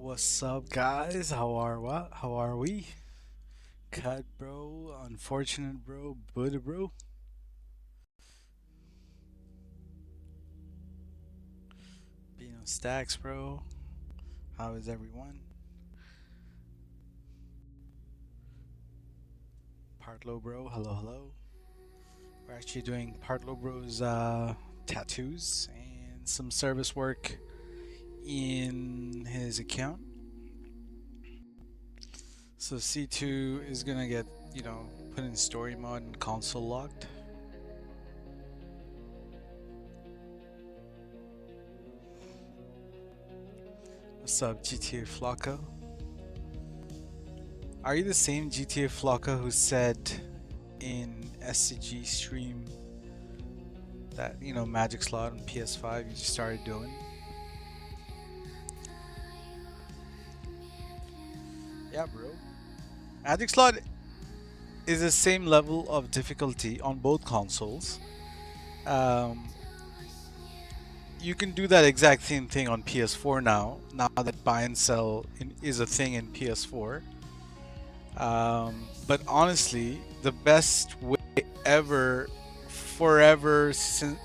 What's up, guys? How are we? Cut, bro. Unfortunate, bro. Buddha, bro. Being on stacks, bro. How is everyone? Partlow, bro. Hello, hello. We're actually doing Partlow, bro's tattoos and some service work in his account. So C2 is gonna get, put in story mode and console locked. What's up, GTA Flocka? Are you the same GTA Flocka who said in SCG stream that, Magic Slot on Ps5 you just started doing? Yeah, bro. Magic Slot is the same level of difficulty on both consoles. Um, you can do that exact same thing on PS4 now that buy and sell is a thing in PS4. But honestly, the best way ever, forever,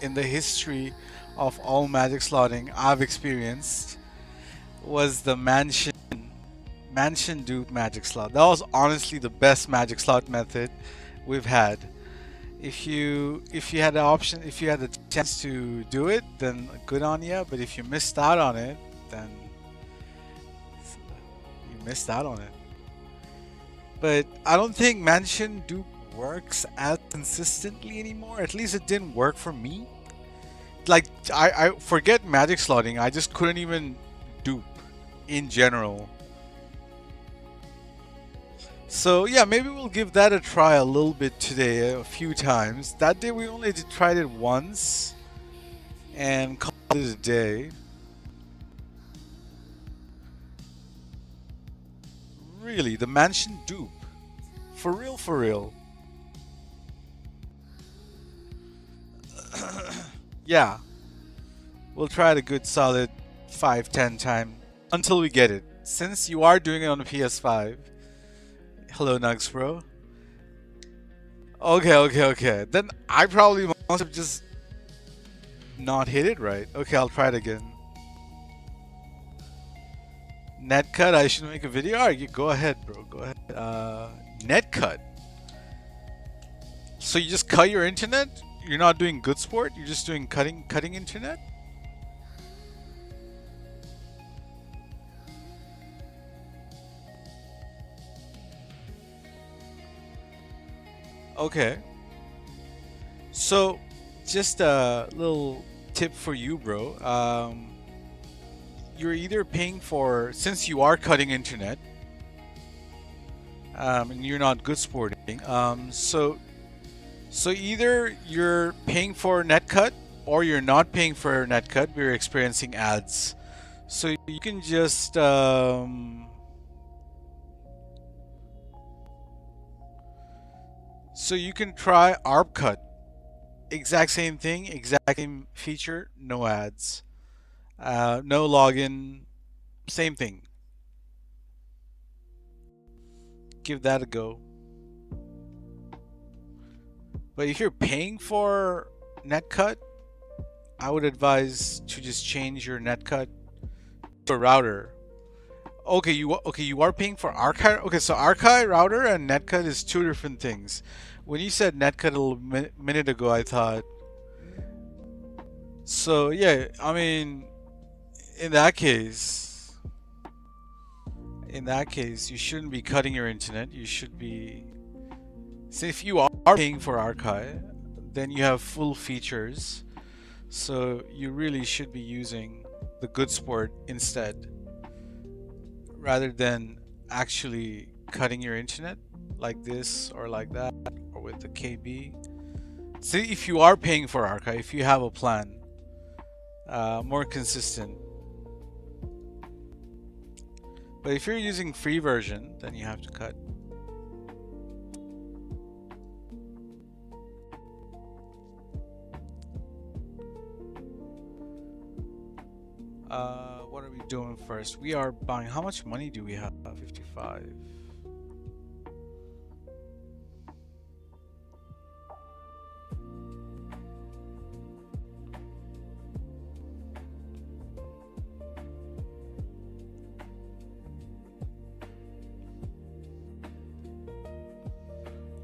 in the history of all Magic Slotting I've experienced was the mansion dupe Magic Slot. That was honestly the best Magic Slot method we've had. If you had the option, if you had the chance to do it, then good on you. But if you missed out on it, then you missed out on it. But I don't think mansion dupe works as consistently anymore. At least it didn't work for me. Like I forget magic slotting. I just couldn't even dupe in general. So yeah, maybe we'll give that a try a little bit today, a few times. That day we only tried it once and called it a day. Really, the mansion dupe. For real, for real. Yeah, we'll try it a good solid 5-10 time until we get it. Since you are doing it on the PS5. Hello, Nugzz Crew. Okay. Then I probably must have just not hit it right. Okay, I'll try it again. Netcut, I should make a video. Alright, you go ahead, bro. Go ahead. Netcut. So you just cut your internet? You're not doing good sport? You're just doing cutting internet? Okay. So, just a little tip for you, bro. You're either paying for, since you are cutting internet, and you're not good sporting, so either you're paying for netcut or you're not paying for netcut. We're experiencing ads, so you can just so you can try ARP cut. Exact same thing, exact same feature, no ads, no login, same thing. Give that a go. But if you're paying for netcut, I would advise to just change your netcut to a router. Okay, you are paying for archive. Okay, so archive router and netcut is two different things. When you said netcut a little minute ago, I thought. So yeah, I mean, in that case, you shouldn't be cutting your internet. You should be. So if you are paying for archive, then you have full features. So you really should be using the good sport instead, rather than actually cutting your internet like this or like that or with the KB. See, if you are paying for archive, if you have a plan, more consistent. But if you're using free version, then you have to cut. What are we doing first? We are buying. How much money do we have? 55.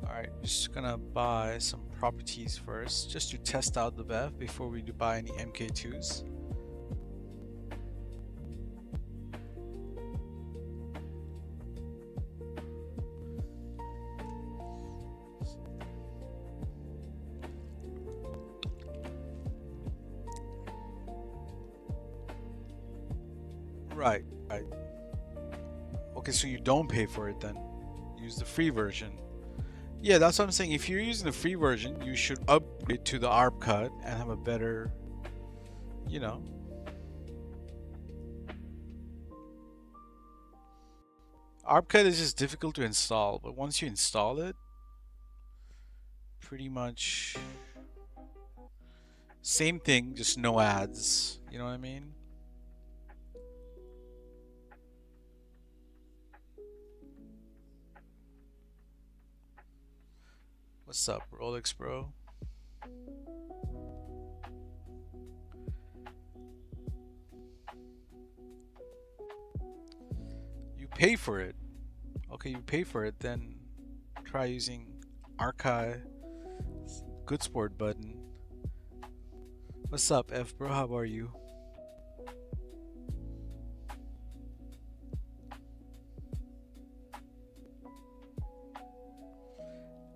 Alright, just gonna buy some properties first, just to test out the BEFF before we do buy any Mk2s. Right. Okay, so you don't pay for it then. Use the free version. Yeah, that's what I'm saying. If you're using the free version, you should upgrade to the ARP cut and have a better, you know. ARP cut is just difficult to install, but once you install it, pretty much same thing, just no ads. You know what I mean? What's up, Rolex bro? You pay for it. Okay, you pay for it, then try using archive, good sport button. What's up, F bro? How are you?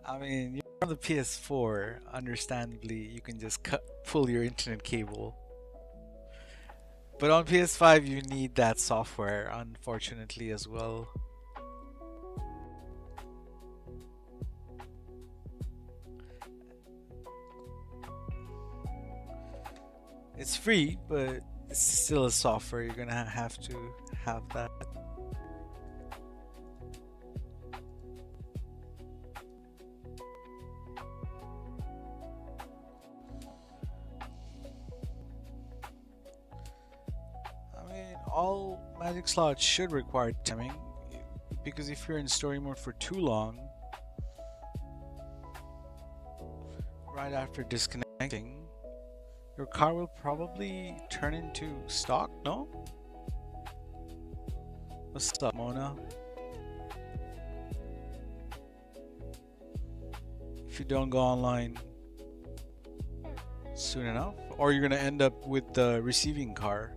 I mean, you're on the PS4, understandably, you can just pull your internet cable. But on PS5, you need that software, unfortunately, as well. It's free, but it's still a software. You're gonna have to have that. All magic slots should require timing, because if you're in story mode for too long, right after disconnecting, your car will probably turn into stock, no? What's up, Mona? If you don't go online soon enough, or you're gonna end up with the receiving car.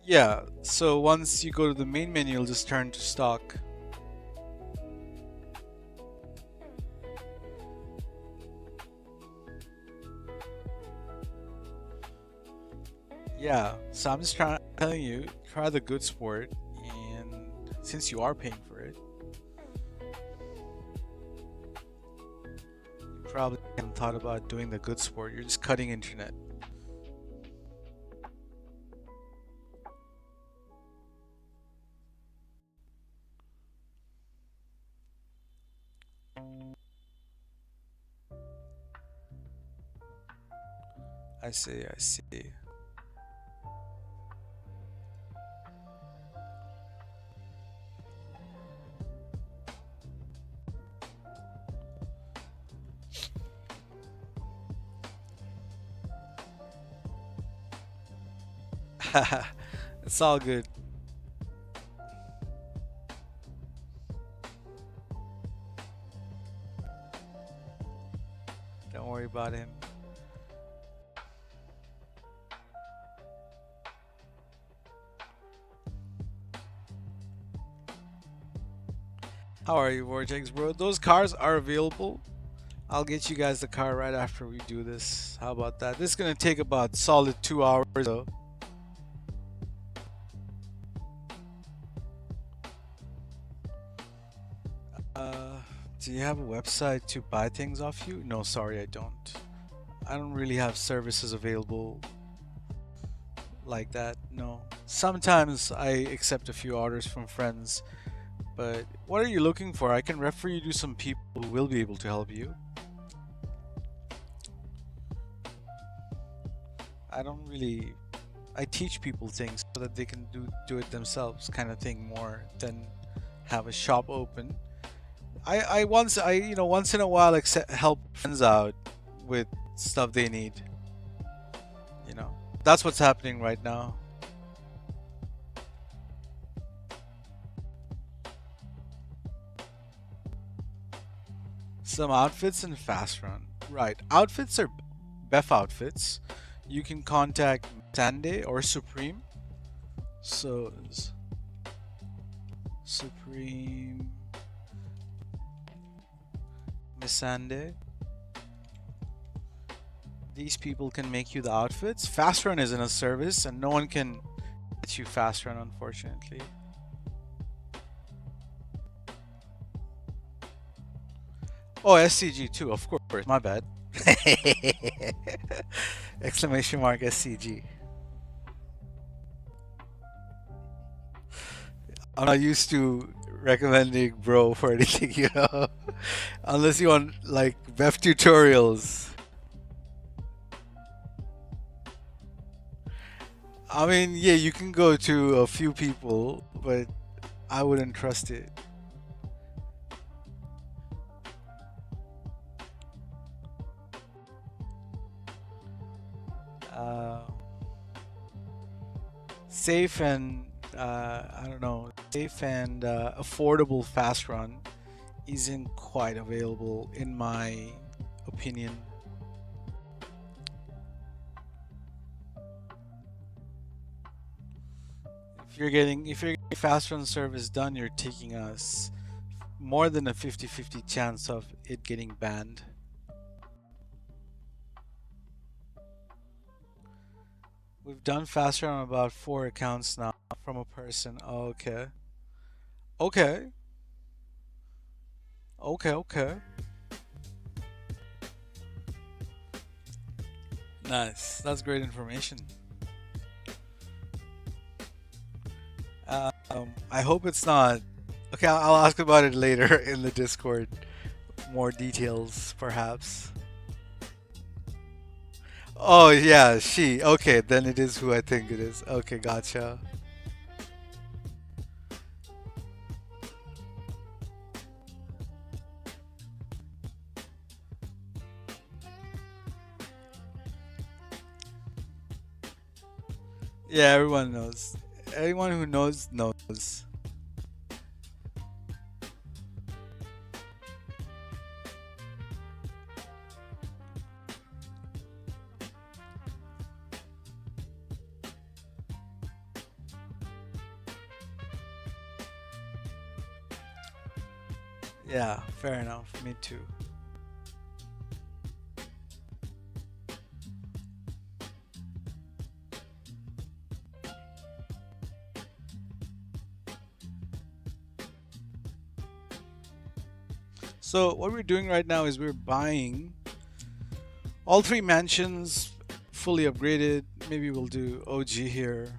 Yeah, so once you go to the main menu, you'll just turn to stock. Yeah, so I'm just telling you, try the good sport, and since you are paying for it, you probably haven't thought about doing the good sport. You're just cutting internet. I see. It's all good. Don't worry about him. How are you, Vortex bro? Those cars are available. I'll get you guys the car right after we do this. How about that? This is gonna take about solid 2 hours though. Do you have a website to buy things off you? No, sorry, I don't. I don't really have services available like that, no. Sometimes I accept a few orders from friends, but what are you looking for? I can refer you to some people who will be able to help you. I don't really. I teach people things so that they can do it themselves, kind of thing, more than have a shop open. Once in a while help friends out with stuff they need. You know, that's what's happening right now. Some outfits in fast run. Right. Outfits are BEFF outfits. You can contact Sunday or Supreme. So Supreme Missande. These people can make you the outfits. Fast run isn't a service and no one can get you fast run, unfortunately. Oh, SCG too, of course. My bad. Exclamation mark SCG. I'm not used to recommending bro for anything, you know, unless you want like BEFF tutorials. I mean, yeah, you can go to a few people, but I wouldn't trust it. Safe and I don't know, safe and affordable fast run isn't quite available in my opinion. If you're getting fast run service done, you're taking us more than a 50-50 chance of it getting banned. We've done fast run on about 4 accounts now from a person. Oh, okay. Okay. Okay. Nice. That's great information. I hope it's not. Okay, I'll ask about it later in the Discord. More details, perhaps. Oh, yeah, she. Okay, then it is who I think it is. Okay, gotcha. Yeah, everyone knows. Everyone who knows knows. Yeah, fair enough. Me too. So what we're doing right now is we're buying all 3 mansions fully upgraded. Maybe we'll do OG here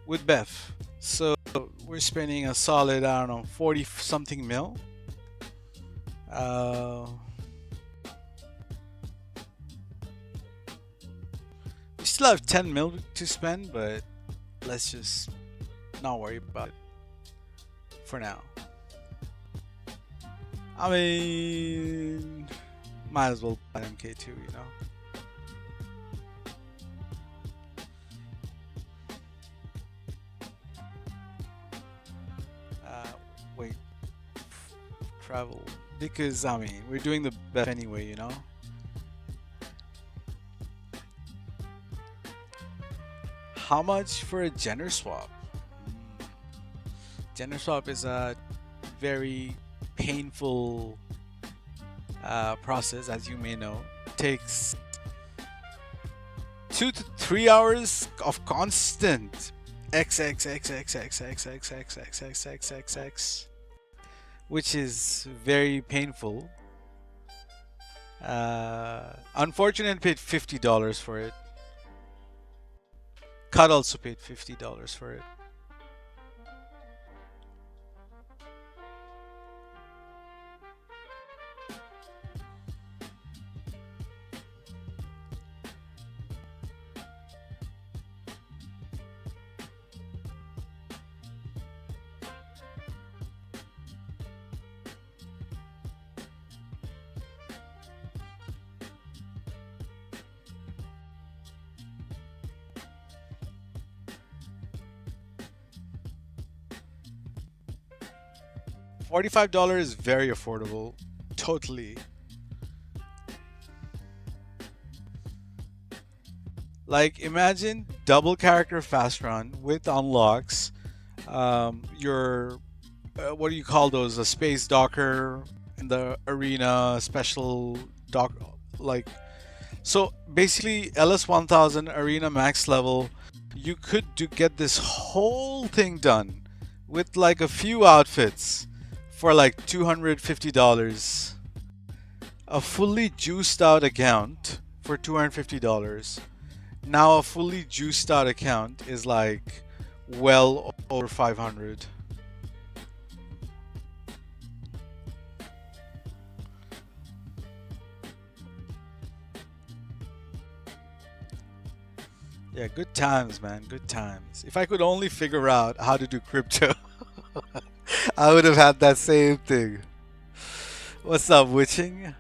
with BEFF. So we're spending a solid, I don't know, 40 something mil. We still have 10 mil to spend, but let's just not worry about it for now. I mean, might as well buy Mk2, you know. Wait, travel, because I mean we're doing the BEFF anyway, you know. How much for a gender swap? Gender swap is a very painful process, as you may know. It takes 2 to 3 hours of constant XXXXXXXXXXXXXX, which is very painful. Unfortunately, paid $50 for it. Cut also paid $50 for it. $45 is very affordable. Totally. Like imagine double character fast run with unlocks. Your what do you call those? A space docker and the arena special dock like so basically LS1000 arena max level. You could get this whole thing done with like a few outfits for like $250. A fully juiced out account for $250. Now a fully juiced out account is like well over 500. Yeah, good times, man. Good times. If I could only figure out how to do crypto, I would have had that same thing. What's up, witching?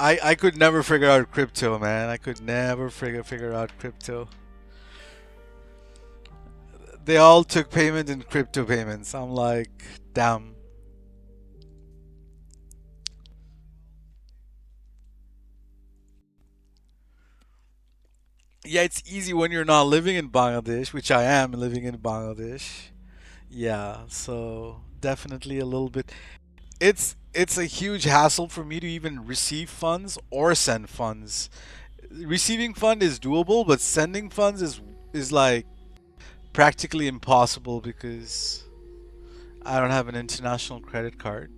I could never figure out crypto, man. I could never figure out crypto. They all took payment in crypto payments. I'm like, damn. Yeah, it's easy when you're not living in Bangladesh, which I am living in Bangladesh. Yeah, so definitely a little bit. It's a huge hassle for me to even receive funds or send funds. Receiving fund is doable, but sending funds is like practically impossible because I don't have an international credit card.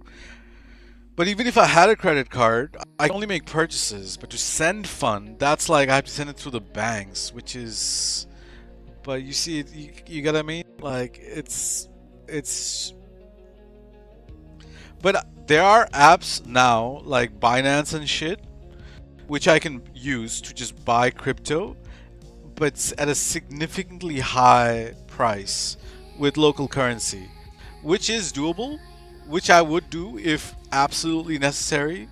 But even if I had a credit card, I can only make purchases. But to send fund, that's like I have to send it through the banks, which is. But you see, you get what I mean? Like it's. But there are apps now like Binance and shit, which I can use to just buy crypto, but at a significantly high price with local currency, which is doable, which I would do if absolutely necessary.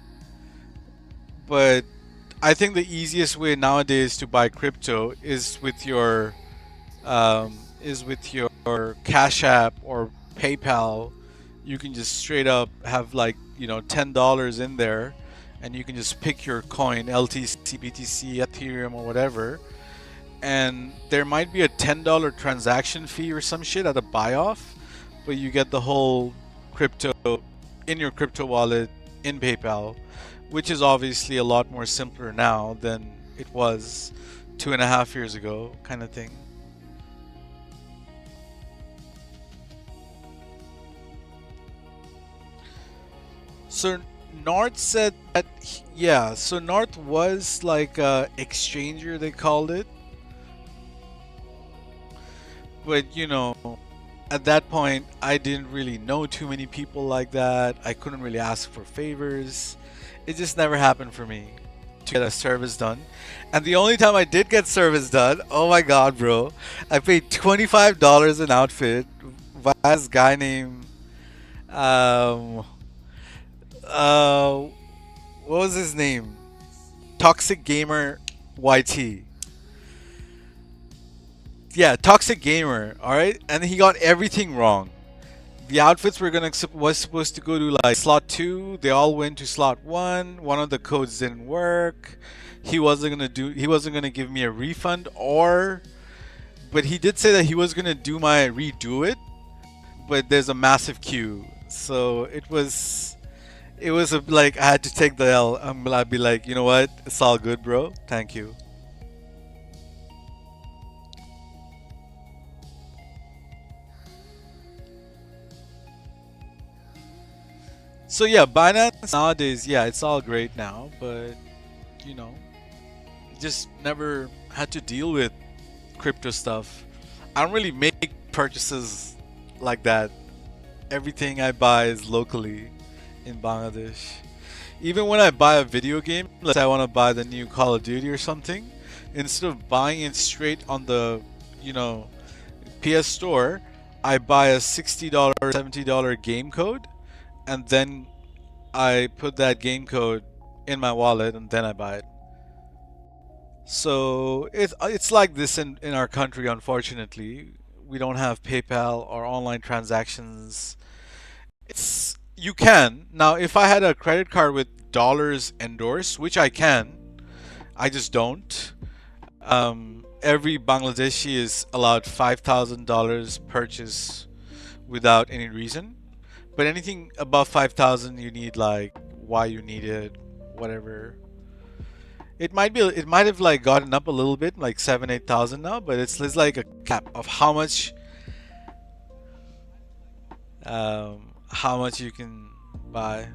But I think the easiest way nowadays to buy crypto is with your Cash App or PayPal. You can just straight up have like $10 in there, and you can just pick your coin, LTC, BTC, Ethereum, or whatever. And there might be a $10 transaction fee or some shit at a buy off, but you get the whole crypto in your crypto wallet in PayPal, which is obviously a lot more simpler now than it was 2.5 years ago, kind of thing. So North said that, yeah, so North was like a exchanger, they called it. But at that point, I didn't really know too many people like that. I couldn't really ask for favors. It just never happened for me to get a service done. And the only time I did get service done, oh my god, bro, I paid $25 an outfit by this guy named um uh what was his name? Toxic Gamer YT. Yeah, Toxic Gamer, all right? And he got everything wrong. The outfits was supposed to go to like slot 2, they all went to slot 1. One of the codes didn't work. He wasn't going to give me a refund, or but he did say that he was going to redo it, but there's a massive queue. So it was like I had to take the L. I'd be like, you know what? It's all good, bro. Thank you. So yeah, Binance nowadays, yeah, it's all great now, but you know, just never had to deal with crypto stuff. I don't really make purchases like that. Everything I buy is locally in Bangladesh. Even when I buy a video game, let's say I want to buy the new Call of Duty or something, instead of buying it straight on the, you know, PS Store, I buy a $60, $70 game code, and then I put that game code in my wallet, and then I buy it. So it's like this in our country, unfortunately. We don't have PayPal or online transactions. You can. Now, if I had a credit card with dollars endorsed, which I can, I just don't. Every Bangladeshi is allowed $5,000 purchase without any reason. But anything above 5,000, you need like why you need it, whatever. It might have like gotten up a little bit, like 7,000, 8,000 now, but it's like a cap of how much you can buy.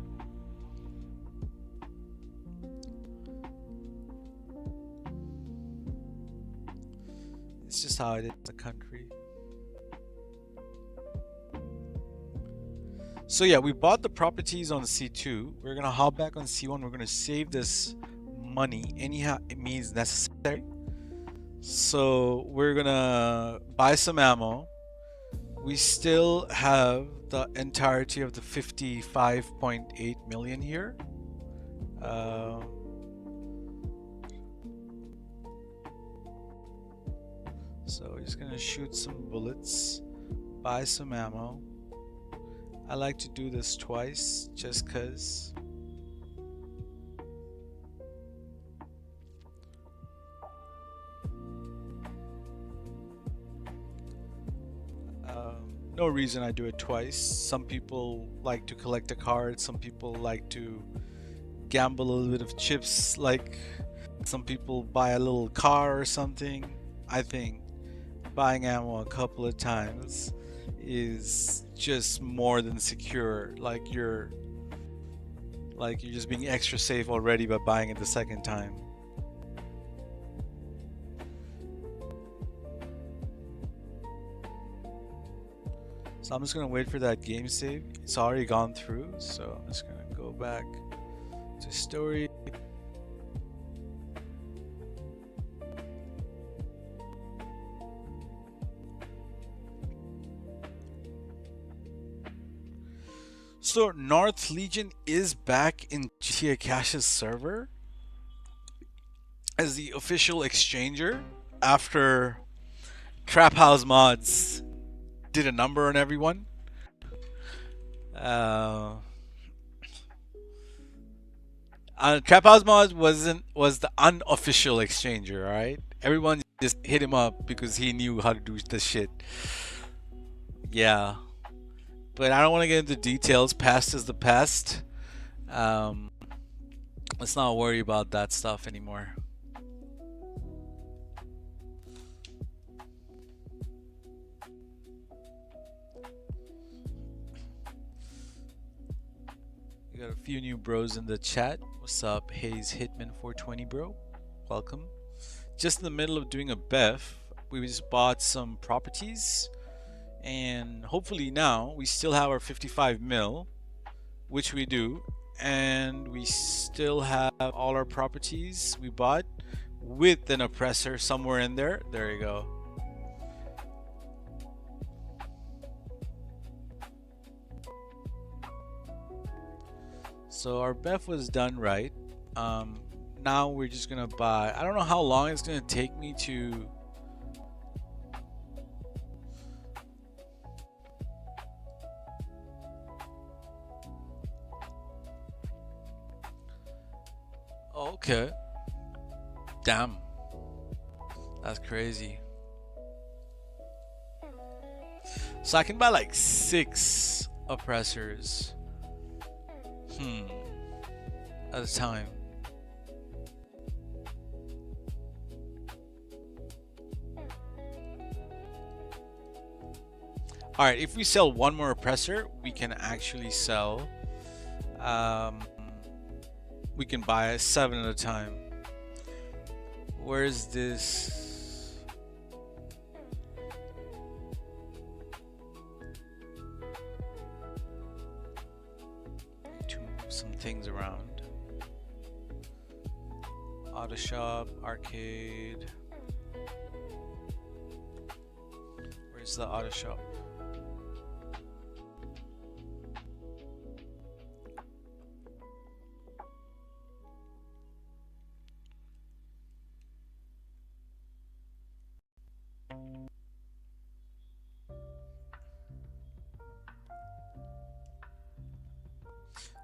It's just how it is in the country. So yeah, we bought the properties on C2. We're gonna hop back on C1. We're gonna save this money anyhow it means necessary. So we're gonna buy some ammo. We still have the entirety of the 55.8 million here. So we're just gonna shoot some bullets, buy some ammo. I like to do this twice just cause. No reason I do it twice. Some people like to collect a card, some people like to gamble a little bit of chips, like some people buy a little car or something. I think buying ammo a couple of times is just more than secure. Like you're just being extra safe already by buying it the second time. So I'm just gonna wait for that game save. It's already gone through, so I'm just gonna go back to story. So North Legion is back in GTA Cash's server as the official exchanger after Trap House Mods did a number on everyone. Trap House Mods was the unofficial exchanger, alright? Everyone just hit him up because he knew how to do this shit. Yeah. But I don't want to get into details. Past is the past. Let's not worry about that stuff anymore. We got a few new bros in the chat. What's up, Hayes Hitman 420 bro? Welcome. Just in the middle of doing a BEFF, we just bought some properties. And hopefully now we still have our 55 mil, which we do, and we still have all our properties we bought with an oppressor somewhere in there. There you go. So our BEFF was done right. Now we're just gonna buy. I don't know how long it's gonna take me to. Okay. Damn. That's crazy. So I can buy like 6 oppressors. At a time. Alright, if we sell one more oppressor, we can actually sell we can buy 7 at a time. Where is this? To move some things around. Auto shop, arcade. Where's the auto shop?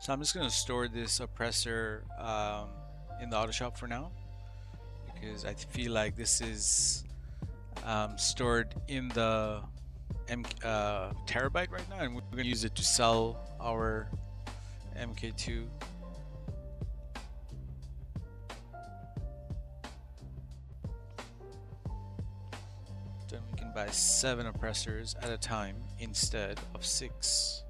So I'm just going to store this oppressor in the auto shop for now, because I feel like this is stored in the terabyte right now, and we're going to use it to sell our Mk2. Then we can buy 7 oppressors at a time instead of 6.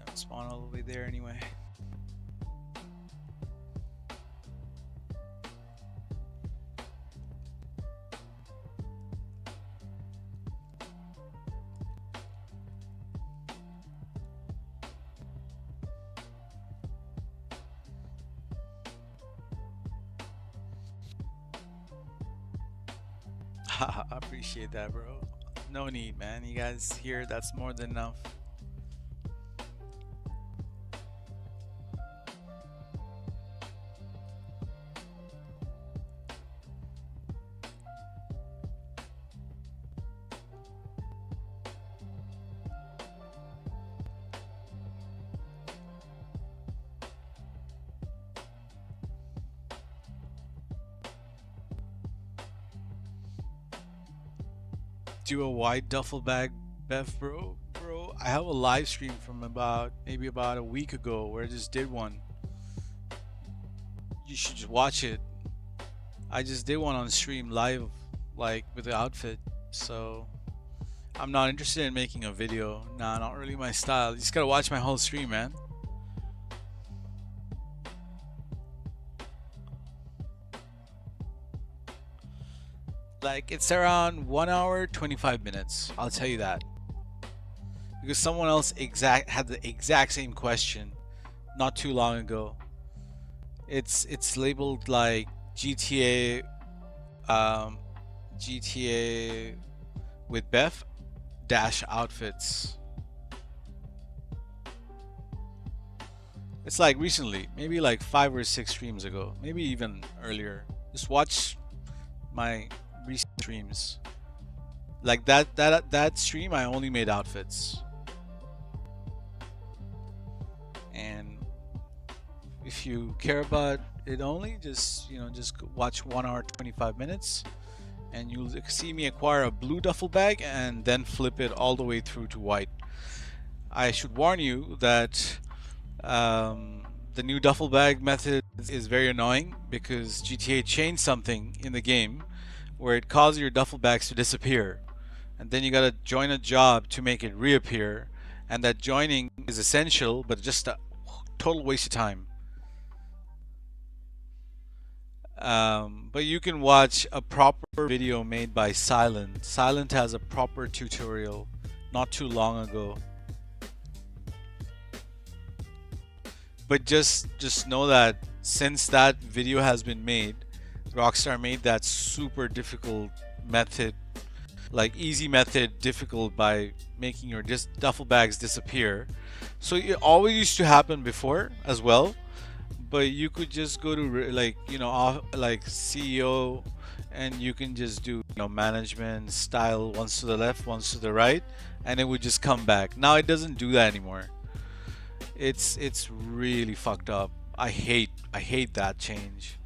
Don't spawn all the way there anyway. I appreciate that, bro. No need, man. You guys here, that's more than enough. Do a wide duffel bag, BEFF, bro. I have a live stream from maybe about a week ago where I just did one. You should just watch it. I just did one on stream live, like with the outfit. So I'm not interested in making a video. Nah, not really my style. You just gotta watch my whole stream, man. Like, it's around 1 hour 25 minutes, I'll tell you that, because someone else had the exact same question not too long ago. It's labeled like GTA with BEFF dash outfits. It's like recently, maybe like 5 or 6 streams ago, maybe even earlier. Just watch my recent streams. Like that stream, I only made outfits. And if you care about it only, just watch 1 hour 25 minutes, and you'll see me acquire a blue duffel bag and then flip it all the way through to white. I should warn you that the new duffel bag method is very annoying, because GTA changed something in the game where it causes your duffel bags to disappear, and then you gotta join a job to make it reappear, and that joining is essential but just a total waste of time. But you can watch a proper video made by Silent. Silent has a proper tutorial not too long ago. But just know that since that video has been made, Rockstar made that super difficult method, like easy method, difficult by making your duffel bags disappear. So it always used to happen before as well, but you could just go to like CEO, and you can just do management style, once to the left, once to the right, and it would just come back. Now it doesn't do that anymore. It's really fucked up. I hate that change.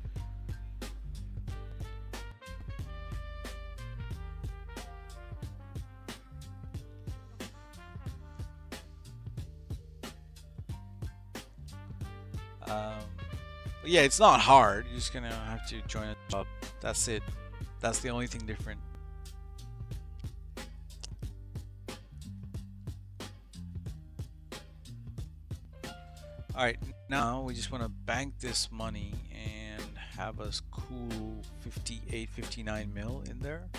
But yeah, it's not hard. You're just gonna have to join a job. That's it. That's the only thing different. Alright, now we just want to bank this money and have a cool 59 mil in there.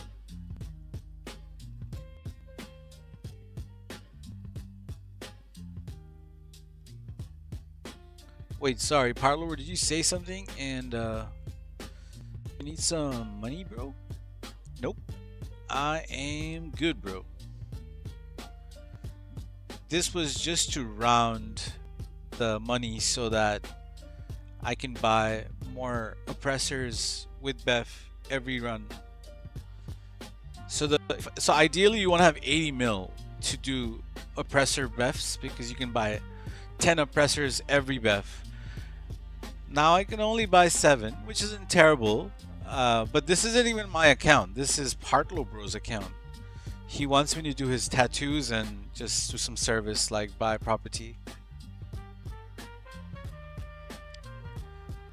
Wait, sorry, Parlor, did you say something? And you need some money, bro? Nope. I am good, bro. this was just to round the money so that I can buy more oppressors with BEFF every run. So ideally you want to have 80 mil to do oppressor BEFFs because you can buy 10 oppressors every BEFF. Now I can only buy 7, which isn't terrible, but this isn't even my account. This is Partlo Bro's account. He wants me to do his tattoos and just do some service like buy property.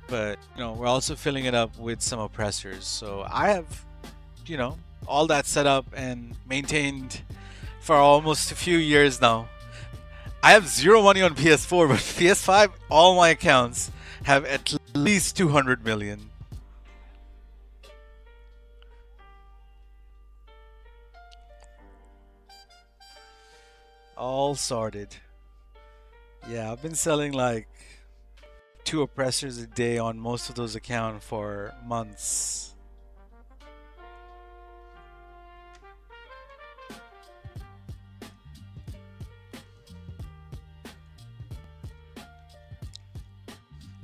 But you know, we're also filling it up with some oppressors. So I have, you know, all that set up and maintained for almost a few years now. I have zero money on PS4, but PS5, all my accounts have at least 200 million. All sorted. Yeah, I've been selling like 2 oppressors a day on most of those accounts for months.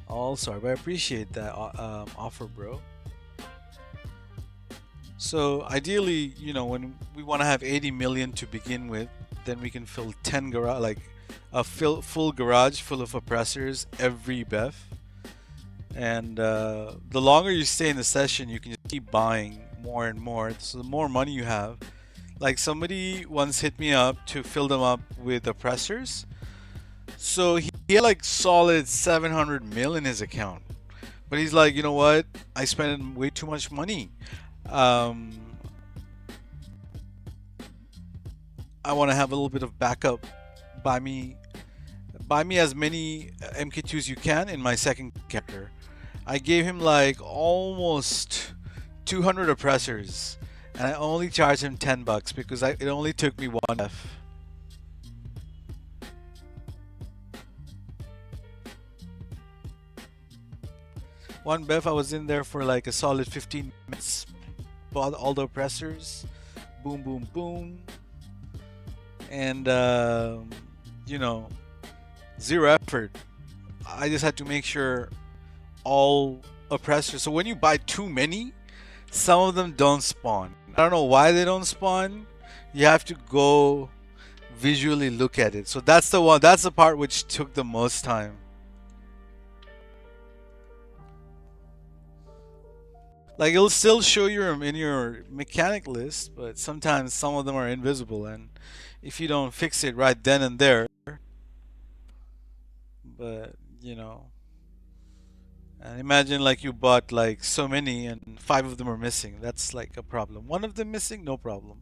All sorted, but I appreciate that offer, bro. So ideally, you know, when we want to have 80 million to begin with, then we can fill 10 garage, like a full garage full of oppressors every BEFF. And the longer you stay in the session, you can just keep buying more and more. So the more money you have, like somebody once hit me up to fill them up with oppressors. So he had like solid 700 mil in his account, but he's like, you know what? I spent way too much money. I want to have a little bit of backup. Buy me as many Mk2s you can in my second character. I gave him like almost 200 oppressors, and I only charged him 10 bucks because it only took me 1 F. One BEFF, I was in there for like a solid 15 minutes. Bought all the oppressors. Boom, boom, boom. And, you know, zero effort. I just had to make sure all oppressors. So when you buy too many, some of them don't spawn. I don't know why they don't spawn. You have to go visually look at it. So that's the one. That's the part which took the most time. Like it'll still show you in your mechanic list, but sometimes some of them are invisible, and if you don't fix it right then and there, but you know, and imagine like you bought like so many and 5 of them are missing. That's like a problem. 1 of them missing, no problem.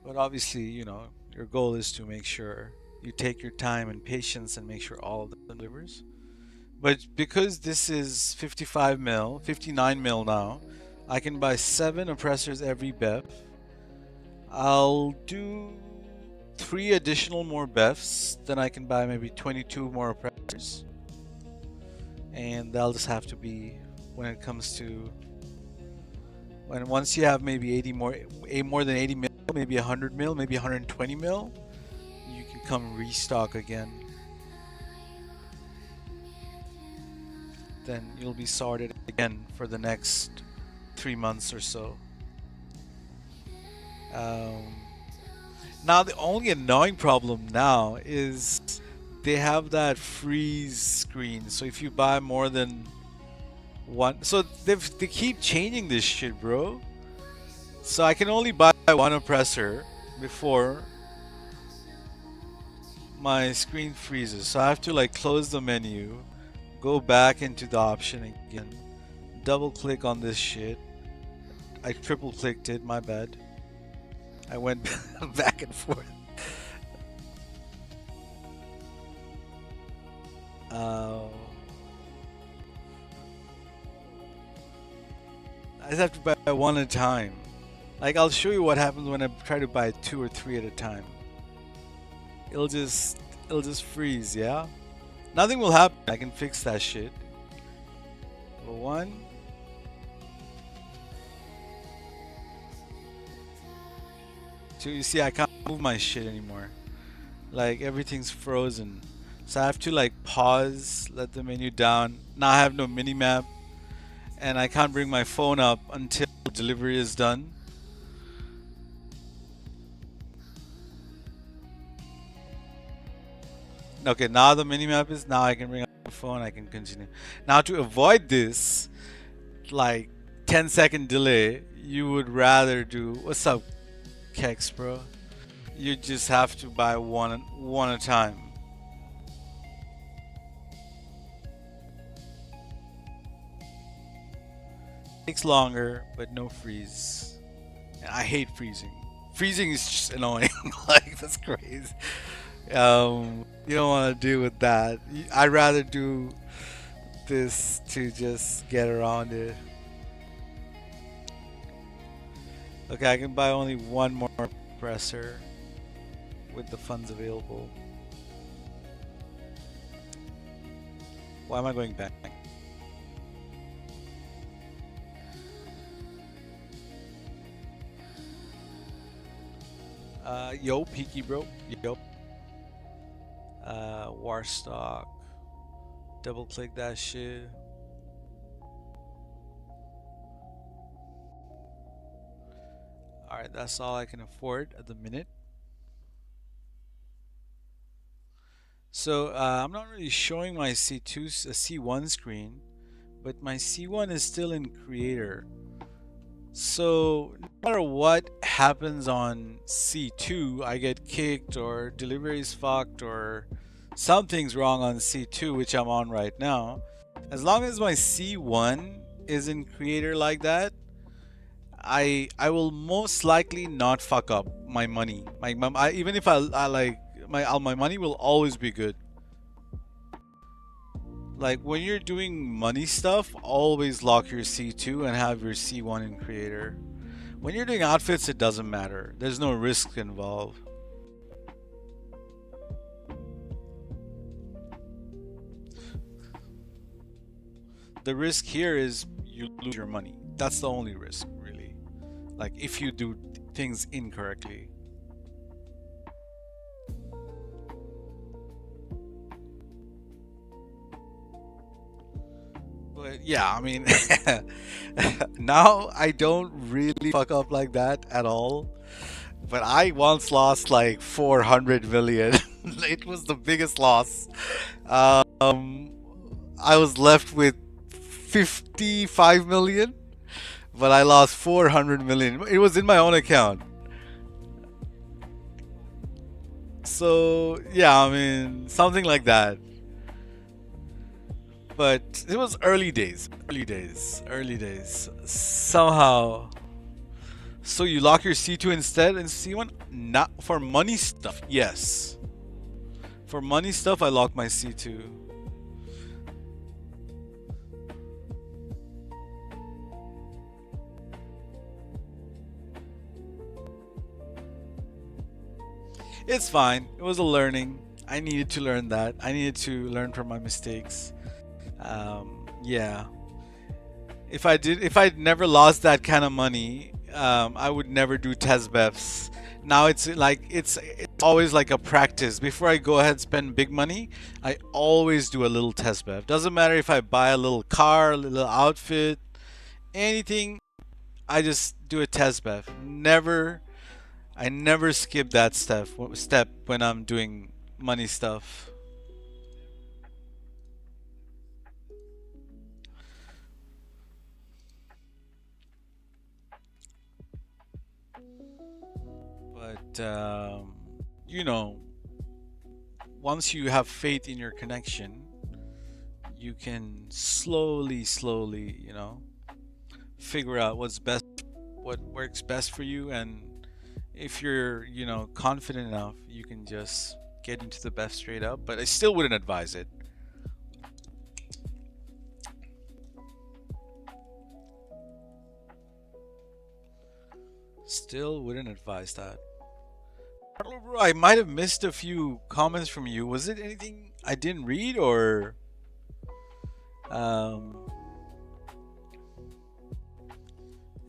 But obviously, you know, your goal is to make sure you take your time and patience and make sure all of them delivers. But because this is 55 mil, 59 mil now, I can buy 7 oppressors every BEFF. I'll do 3 additional more BEFs, then I can buy maybe 22 more oppressors. And that'll just have to be when it comes to once you have maybe 80 more than 80 mil, maybe 100 mil, maybe 120 mil, you can come restock again. Then you'll be sorted again for the next 3 months or so. Now the only annoying problem now is they have that freeze screen. So if you buy more than 1, so they keep changing this shit, bro. So I can only buy 1 oppressor before my screen freezes. So I have to like close the menu, go back into the option again, double click on this shit. I triple clicked it, my bad. I went back and forth. I just have to buy 1 at a time. Like I'll show you what happens when I try to buy 2 or 3 at a time. It'll just freeze, yeah? Nothing will happen. I can fix that shit. 1, too. You see, I can't move my shit anymore. Like everything's frozen. So I have to like pause, let the menu down. Now I have no mini map, and I can't bring my phone up until delivery is done. Okay, now the mini map is, now I can bring up my phone, I can continue. Now to avoid this, like 10-second delay, you would rather do, what's up, Kex, bro? You just have to buy one at a time. Takes longer, but no freeze. And I hate freezing. Freezing is just annoying. Like, that's crazy. You don't want to deal with that. I'd rather do this to just get around it. Okay, I can buy only one more compressor with the funds available. Why am I going back? Yo, Peaky bro. Yo. Warstock. Double click that shit. Alright, that's all I can afford at the minute. So I'm not really showing my C1 screen, but my C1 is still in creator. So no matter what happens on C2, I get kicked or delivery is fucked or something's wrong on C2, which I'm on right now. As long as my C1 is in creator like that, I will most likely not fuck up my money. Even if I like my money will always be good. Like when you're doing money stuff, always lock your C2 and have your C1 in creator. When you're doing outfits, it doesn't matter. There's no risk involved. The risk here is you lose your money. That's the only risk, really. Like if you do things incorrectly. But yeah, I mean, now I don't really fuck up like that at all. But I once lost like 400 million. It was the biggest loss. I was left with 55 million, but I lost 400 million. It was in my own account. So yeah, I mean, something like that. But it was early days. Somehow. So you lock your C2 instead and C1? Not for money stuff. Yes. For money stuff, I lock my C2. It's fine. It was a learning. I needed to learn that. I needed to learn from my mistakes. Yeah. If I'd never lost that kind of money, I would never do test BEFFs. Now it's always like a practice. Before I go ahead and spend big money, I always do a little test BEFF. Doesn't matter if I buy a little car, a little outfit, anything, I just do a test BEFF. I never skip that step when I'm doing money stuff. But you know, once you have faith in your connection, you can slowly, you know, figure out what works best for you, and if you're, you know, confident enough, you can just get into the BEFF straight up. But I still wouldn't advise it. Still wouldn't advise that. Bro, I might have missed a few comments from you. Was it anything I didn't read, or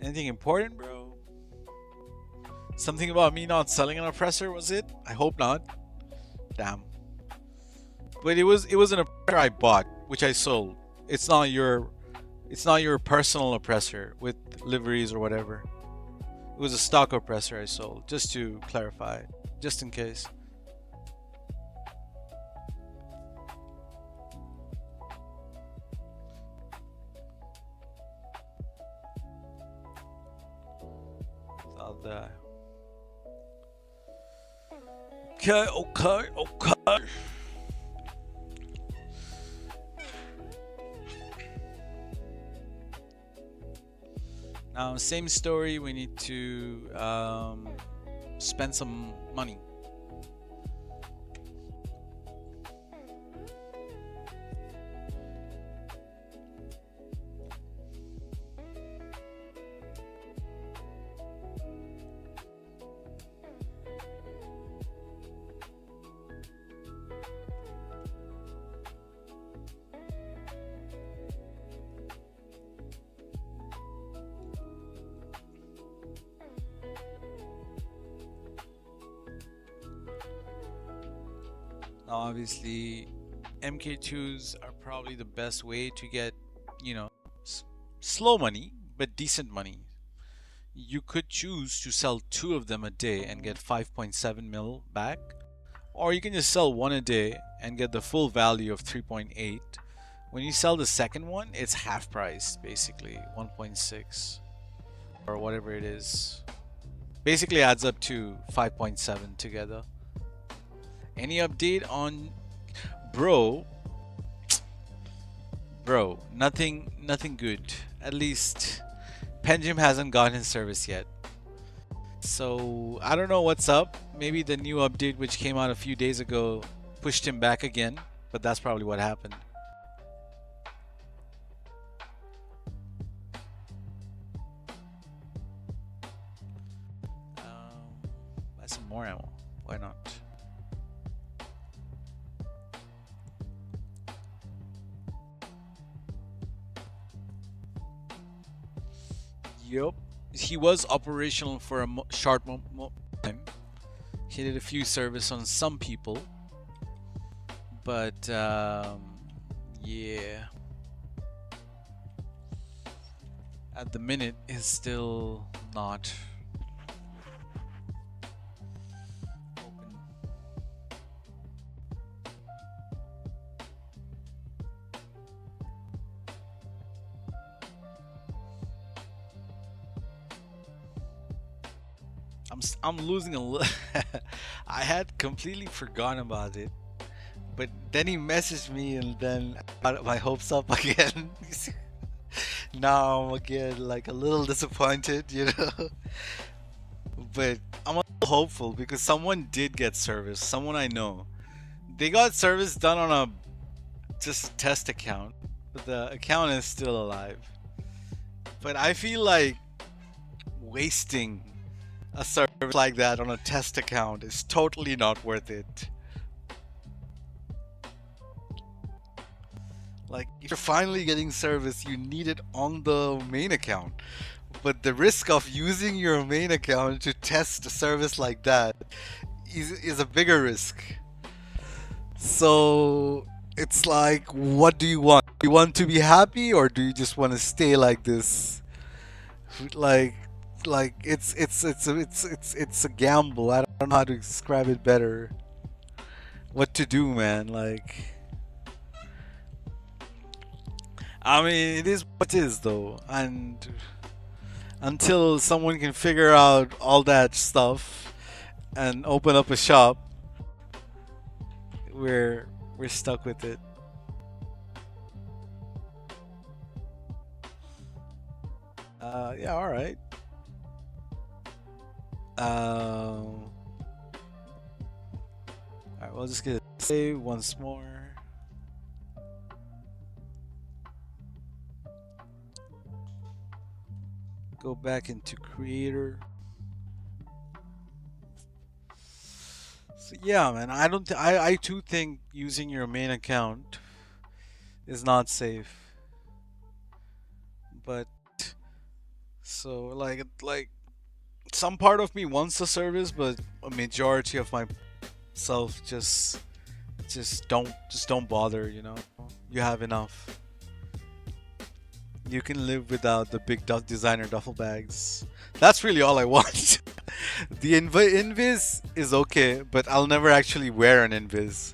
anything important, bro? Something about me not selling an oppressor, was it? I hope not. Damn. But it was an oppressor I bought, which I sold. It's not your personal oppressor with liveries or whatever. It was a stock oppressor I sold, just to clarify, just in case. Out there. Okay. Now, same story. We need to spend some money. Now, obviously, Mk2s are probably the best way to get, slow money, but decent money. You could choose to sell 2 of them a day and get 5.7 mil back, or you can just sell 1 a day and get the full value of 3.8. When you sell the second one, it's half price, basically 1.6 or whatever it is. Basically adds up to 5.7 together. Any update on bro? Nothing good. At least Pendulum hasn't gotten his service yet. So I don't know what's up. Maybe the new update which came out a few days ago pushed him back again, but that's probably what happened. Buy some more ammo. Why not? Yup. He was operational for a short time. He did a few service on some people, but yeah, at the minute is still not open. I'm losing a little. I had completely forgotten about it, but then he messaged me, and then I got my hopes up again. Now I'm again like a little disappointed, But I'm a little hopeful because someone did get service. Someone I know, they got service done on a just a test account, but the account is still alive. But I feel like wasting a service like that on a test account is totally not worth it. Like, if you're finally getting service, you need it on the main account. But the risk of using your main account to test a service like that is a bigger risk. So it's like, what do you want? Do you want to be happy, or do you just want to stay like this? Like it's a gamble. I don't know how to describe it better. What to do, man? Like, I mean, it is what it is, though, and until someone can figure out all that stuff and open up a shop, we're stuck with it. Yeah, all right. All right, we'll just get a save once more. Go back into creator. So yeah, man, I don't. I too think using your main account is not safe. But so like Some part of me wants the service, but a majority of myself just don't bother. You have enough. You can live without the big designer duffel bags. That's really all I want. The invis is okay, but I'll never actually wear an invis.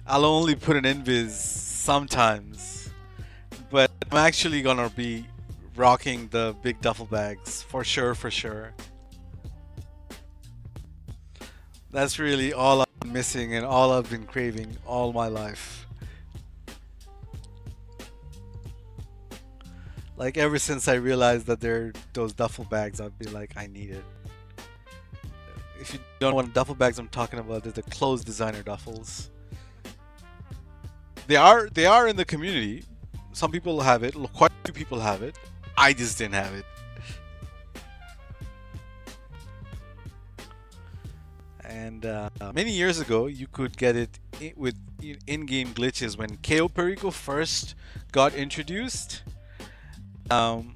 I'll only put an invis sometimes. But I'm actually gonna be rocking the big duffel bags for sure, for sure. That's really all I'm missing and all I've been craving all my life. Like ever since I realized that there are those duffel bags, I'd be like, I need it. If you don't know what duffel bags I'm talking about, they're the closed designer duffels. They are in the community. Some people have it. Quite a few people have it. I just didn't have it. And many years ago, you could get it with in-game glitches when KO Perico first got introduced. Um,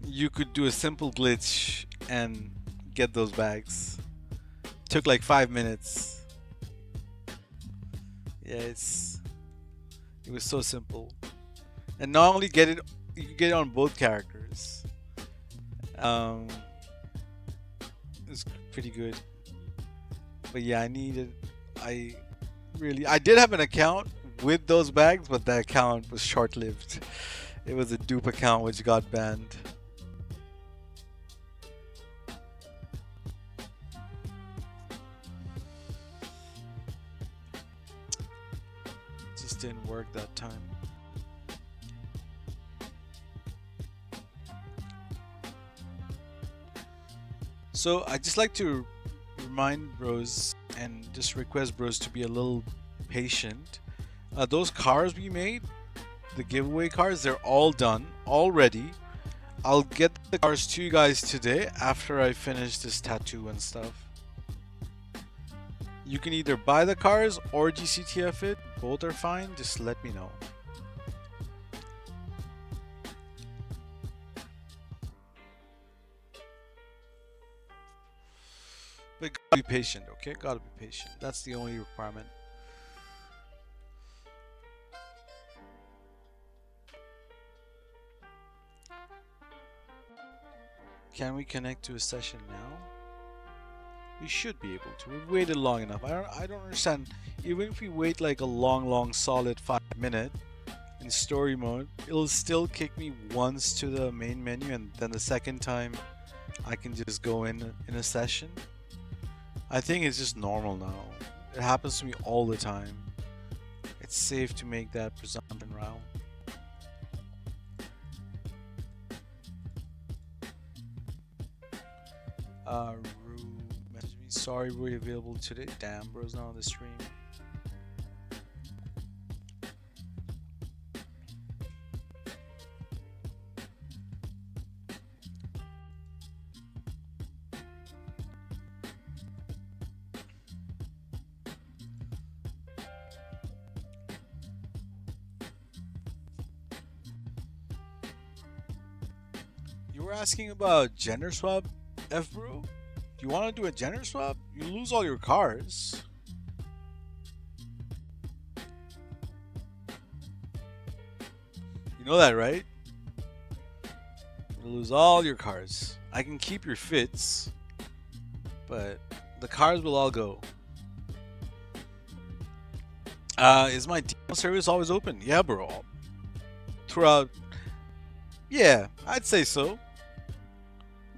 you could do a simple glitch and get those bags. Took like 5 minutes. Yeah, it was so simple. And not only get it, you can get it on both characters. Um, it's pretty good. But yeah, I I did have an account with those bags, but that account was short-lived. It was a dupe account which got banned. It just didn't work that time. So I just like to remind bros and just request bros to be a little patient. Those cars we made, the giveaway cars, they're all done, all ready. I'll get the cars to you guys today after I finish this tattoo and stuff. You can either buy the cars or GCTF it. Both are fine. Just let me know. But gotta be patient, okay? Gotta be patient. That's the only requirement. Can we connect to a session now? We should be able to. We've waited long enough. I don't understand. Even if we wait like a long solid 5 minutes in story mode, it'll still kick me once to the main menu, and then the second time I can just go in a session. I think it's just normal now. It happens to me all the time. It's safe to make that presumption, Raul. Rue message me. Sorry, we're available today. Damn, bro's not on the stream. You were asking about gender swap, F bro? Do you want to do a gender swap? You lose all your cars. You know that, right? You lose all your cars. I can keep your fits, but the cars will all go. Is my demo service always open? Yeah, bro. Throughout. Yeah, I'd say so.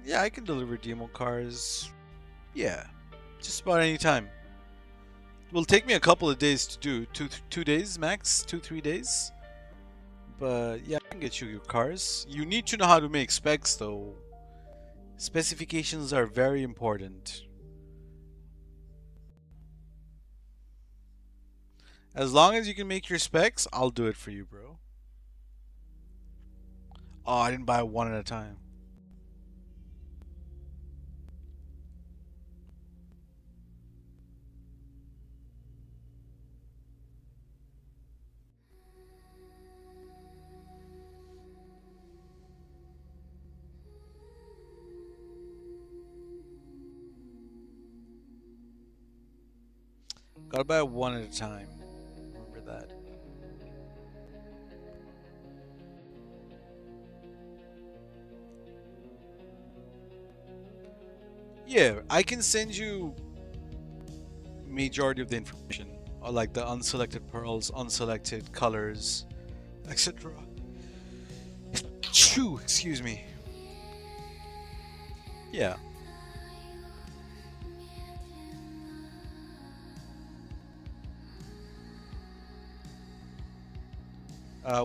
Yeah, I can deliver demo cars. Yeah, just about any time. It will take me a couple of days to do. Two days max, 2-3 days. But yeah, I can get you your cars. You need to know how to make specs though. Specifications are very important. As long as you can make your specs, I'll do it for you, bro. Oh, I didn't buy one at a time. Gotta buy one at a time. Remember that. Yeah, I can send you majority of the information, or like the unselected pearls, unselected colors, etc. Chew, excuse me. Yeah.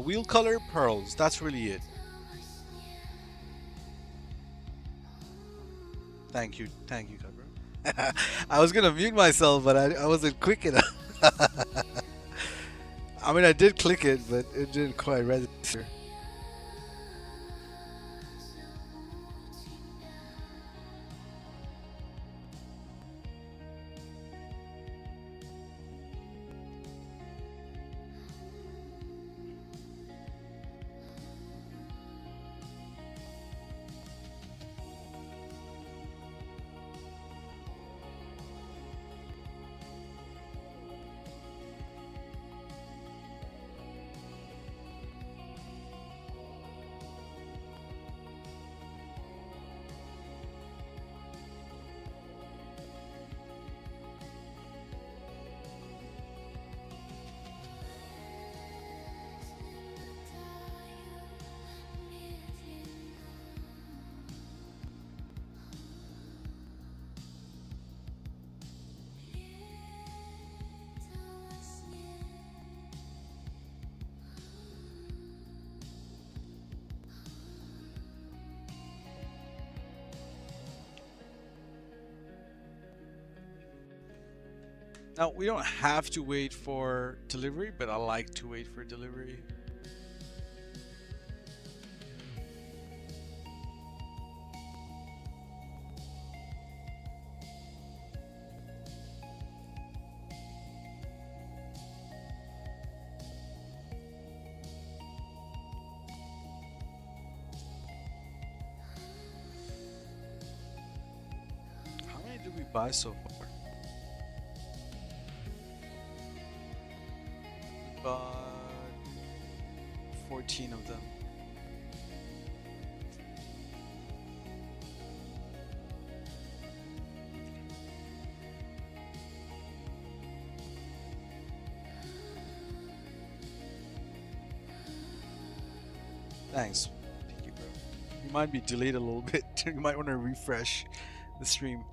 Wheel color pearls. That's really it. Thank you, Cover. I was gonna mute myself, but I wasn't quick enough. I mean, I did click it, but it didn't quite register. Now, we don't have to wait for delivery, but I like to wait for delivery. How many did we buy so far? We bought 14 of them. Thanks, Thank bro. You might be delayed a little bit. You might want to refresh the stream.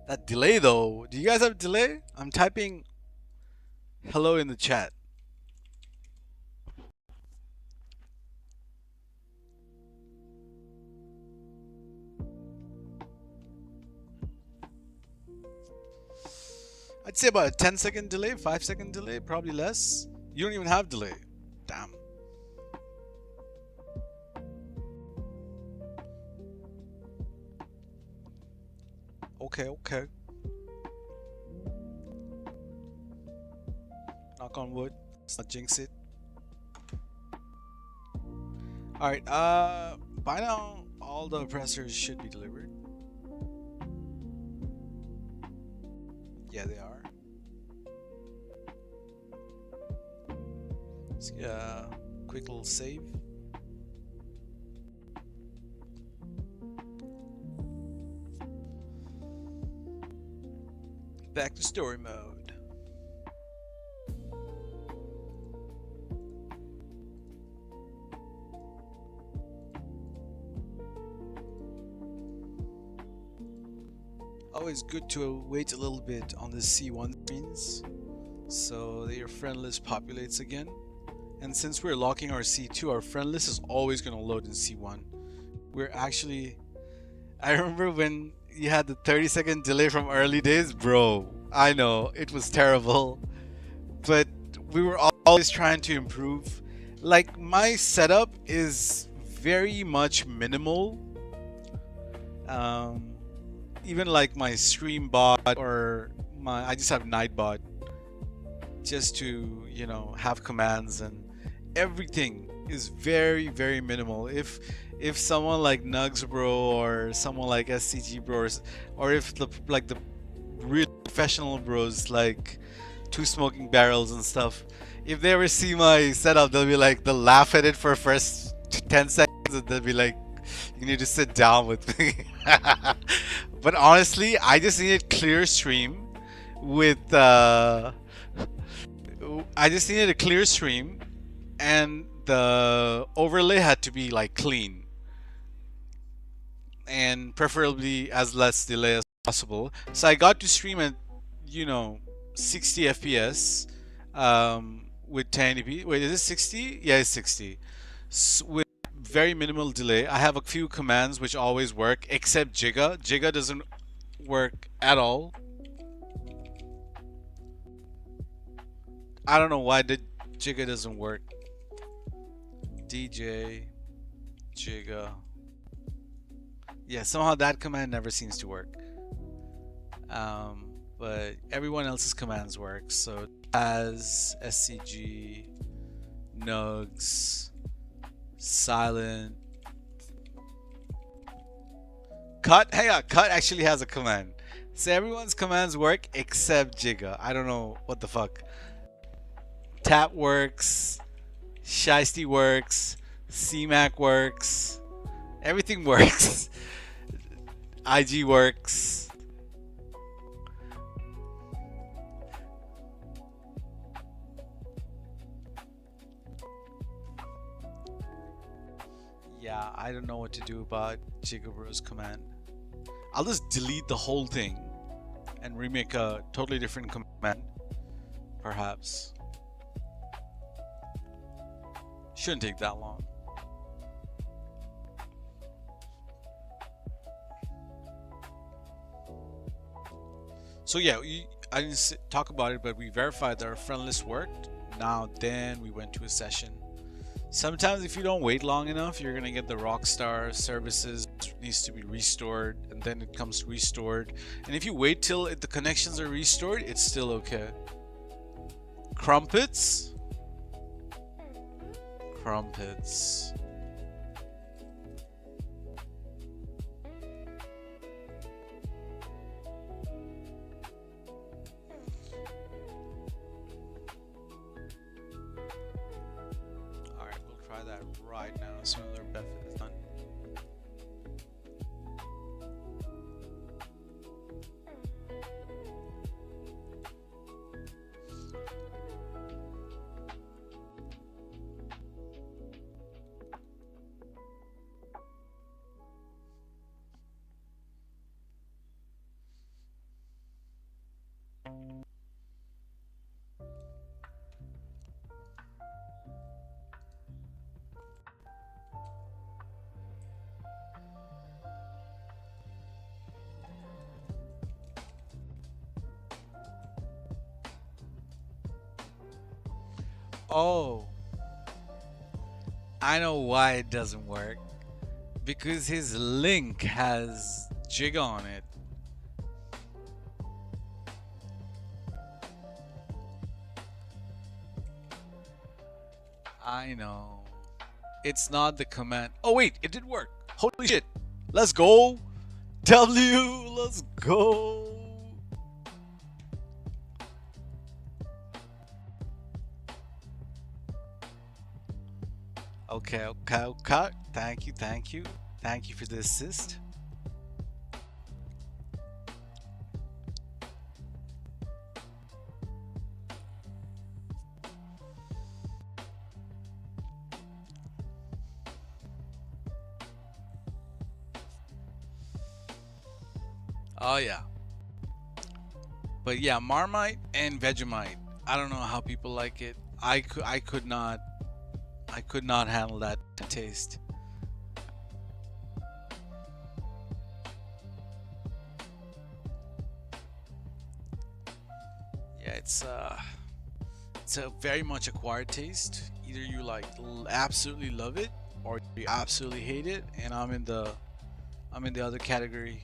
That delay though, do you guys have delay? I'm typing hello in the chat. I'd say about a 10-second delay, 5-second delay, probably less. You don't even have delay. Damn. Okay. Knock on wood. Let's not jinx it. Alright, by now all the oppressors should be delivered. Yeah, they are. Let's get a quick little save. Back to story mode. Always good to wait a little bit on the C1 screens so that your friend list populates again. And since we're locking our C2, our friend list is always going to load in C1. We're actually... I remember when you had the 30-second delay from early days, bro. I know, it was terrible. But we were always trying to improve. Like, my setup is very much minimal. Even like my stream bot or I just have Nightbot just to, you know, have commands, and everything is very, very minimal. If someone like Nugzz Bro or someone like SCG Bros, or if the real professional bros like Two Smoking Barrels and stuff, if they ever see my setup, they'll be like, they'll laugh at it for first 10 seconds and they'll be like, you need to sit down with me. But honestly, I just needed clear stream with I just needed a clear stream, and the overlay had to be like clean and preferably as less delay as possible. So I got to stream at, you know, 60 FPS with 1080p. Wait, is it 60? Yeah, it's 60. With very minimal delay. I have a few commands which always work, except Jigga. Jigga doesn't work at all. I don't know why the Jigga doesn't work. DJ Jigga. Yeah, somehow that command never seems to work. But everyone else's commands work. So as SCG, Nugzz, silent, cut. Hey, cut actually has a command. So everyone's commands work except Jigga. I don't know what the fuck. Tap works, Shiesty works, CMAC works, everything works. IG works. Yeah, I don't know what to do about Jigga Bro's command. I'll just delete the whole thing and remake a totally different command, perhaps. Shouldn't take that long. So yeah, I didn't talk about it, but we verified that our friend list worked. Now then we went to a session. Sometimes if you don't wait long enough, you're gonna get the Rockstar services needs to be restored, and then it comes restored. And if you wait till the connections are restored, it's still okay. Crumpets. Crumpets. Alright, we'll try that right now as soon as our BEFF is done. Oh, I know why it doesn't work. Because his link has Jigga on it. I know. It's not the command. Oh wait, it did work. Holy shit. Let's go. W, let's go. Okay, okay, okay. Thank you, thank you. Thank you for the assist. Oh yeah. But yeah, Marmite and Vegemite. I don't know how people like it. I could not handle that taste. Yeah, it's a very much acquired taste. Either you like absolutely love it or you absolutely hate it, and I'm in the other category.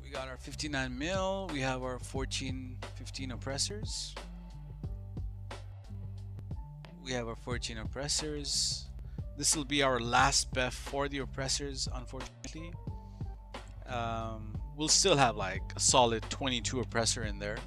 We got our 59 mil. We have our 15 oppressors. We have our 14 oppressors. This will be our last BEFF for the oppressors, unfortunately. We'll still have like a solid 22 oppressor in there.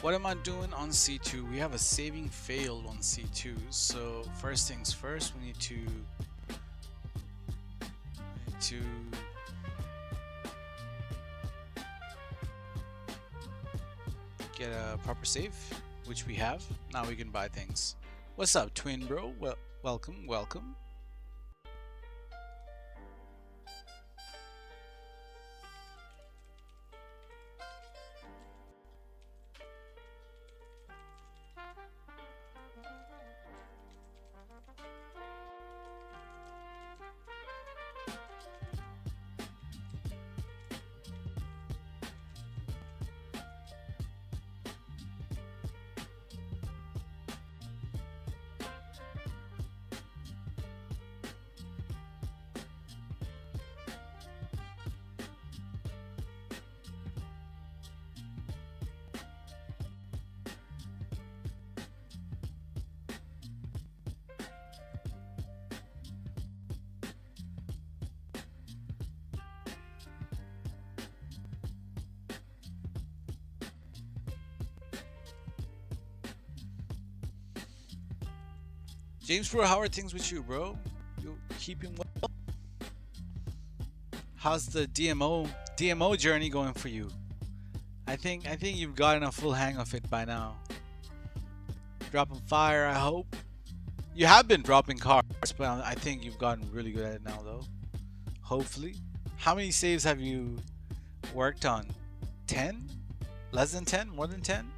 What am I doing on C2? We have a saving failed on C2. So first things first, we need to get a proper save, which we have. Now we can buy things. What's up, twin bro? Well, welcome. James Bro, how are things with you, bro? You keeping well? How's the DMO journey going for you? I think you've gotten a full hang of it by now. Dropping fire, I hope. You have been dropping cards, but I think you've gotten really good at it now, though. Hopefully. How many saves have you worked on? 10? Less than 10? More than 10?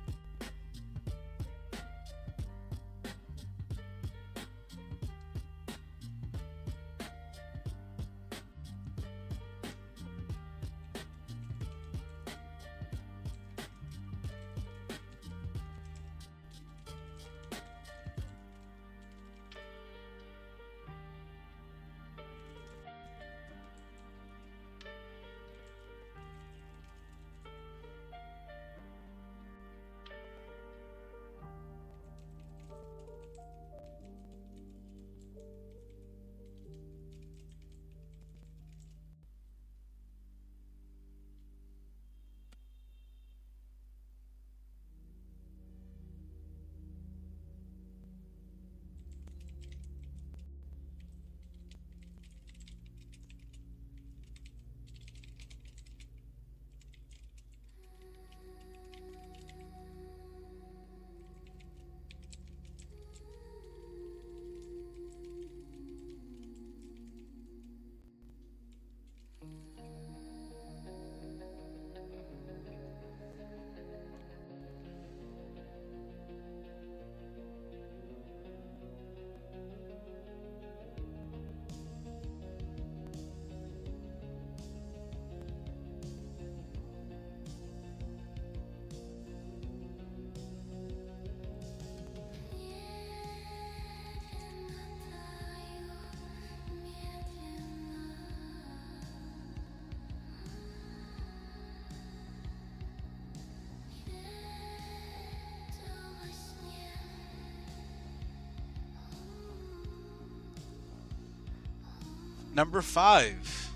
Number 5.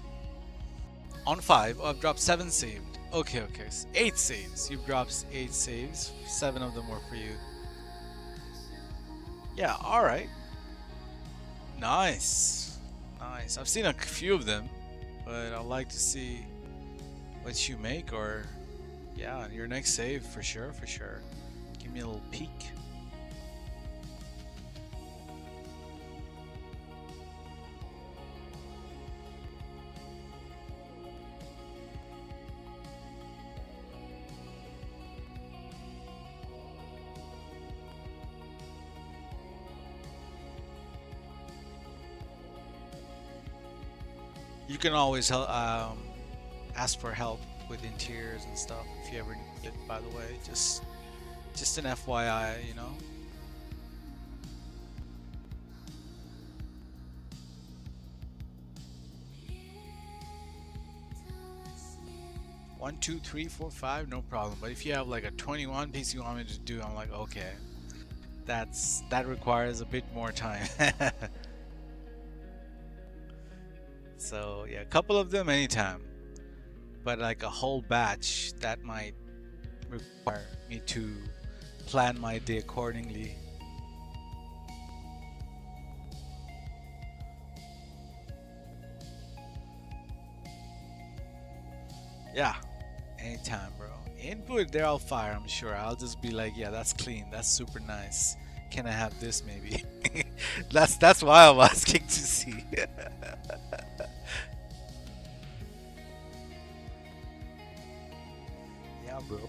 On 5, I've dropped 7 saved. Okay, 8 saves. You've dropped 8 saves. 7 of them were for you. Yeah, alright. Nice. Nice. I've seen a few of them, but I'd like to see what you make, or yeah, your next save for sure, for sure. Give me a little peek. You can always help, ask for help with interiors and stuff if you ever need it, by the way. Just an FYI, you know. One, two, three, four, five, no problem. But if you have like a 21 piece you want me to do, I'm like, okay, that requires a bit more time. So yeah, a couple of them anytime, but like a whole batch, that might require me to plan my day accordingly. Yeah, anytime, bro. Input, they're all fire, I'm sure. I'll just be like, yeah, that's clean, that's super nice. Can I have this maybe? That's why I'm asking to see. Yeah, bro.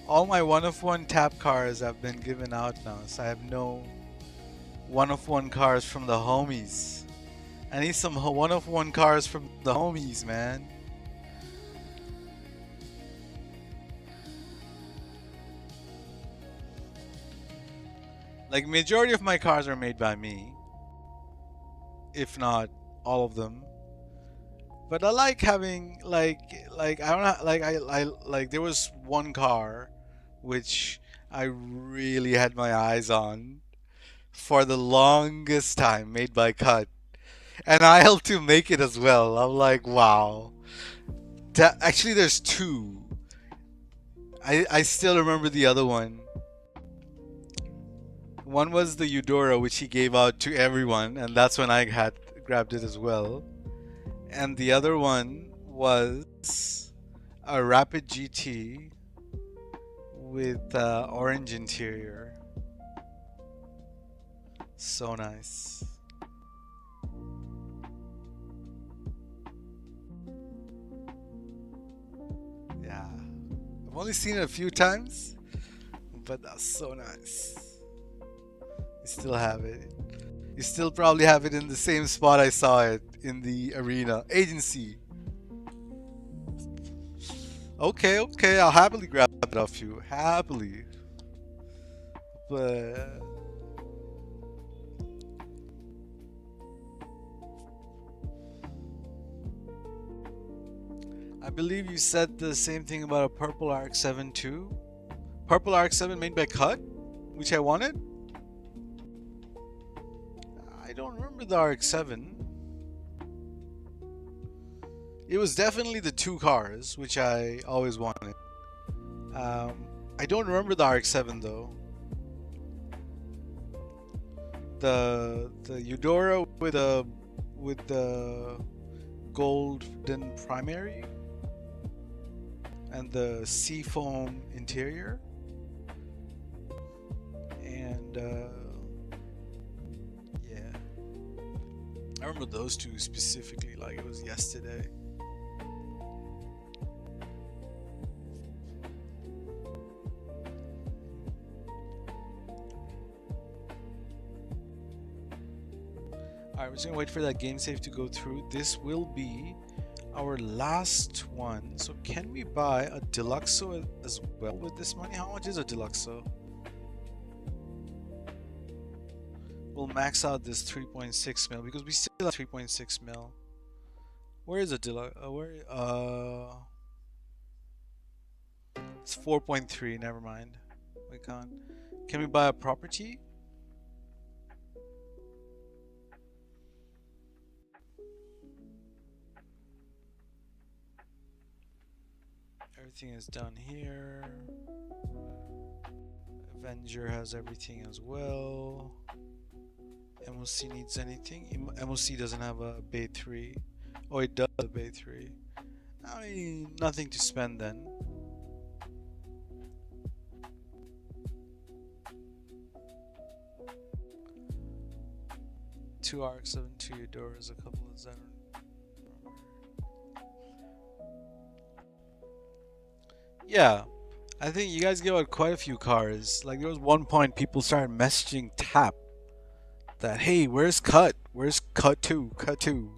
All my one-of-one tap cars have been given out now, so I have no one-of-one cars from the homies. I need some one-of-one cars from the homies, man. Like, majority of my cars are made by me, if not all of them. But I like having like I don't know, like there was one car which I really had my eyes on for the longest time, made by Cut, and I helped to make it as well. I'm like, wow. Actually, there's two. I still remember the other one. One was the Eudora, which he gave out to everyone, and that's when I had grabbed it as well. And the other one was a Rapid GT with orange interior. So nice. Yeah, I've only seen it a few times, but that's so nice. You still have it. You still probably have it in the same spot I saw it, in the arena agency. Okay, okay, I'll happily grab it off you, happily. But I believe you said the same thing about a purple RX-7 too. Purple RX-7 made by Cut, which I wanted. I don't remember the RX-7. It was definitely the two cars, which I always wanted. I don't remember the RX-7 though. The Eudora with the golden primary and the seafoam interior, and yeah, I remember those two specifically like it was yesterday. Alright, we're just gonna wait for that game save to go through. This will be our last one. So can we buy a Deluxo as well with this money? How much is a Deluxo? We'll max out this 3.6 mil because we still have 3.6 mil. Where is a Deluxo? It's 4.3, never mind. We can't. Can we buy a property? Everything is done here. Avenger has everything as well. MOC needs anything? MOC doesn't have a Bay 3. Oh, it does a Bay 3. I mean, nothing to spend then. Two RX-7, two Eudoras, a couple of Zen. Yeah, I think you guys gave out quite a few cars. Like there was one point people started messaging Tap that, hey, where's Cut? Where's Cut 2? Cut 2.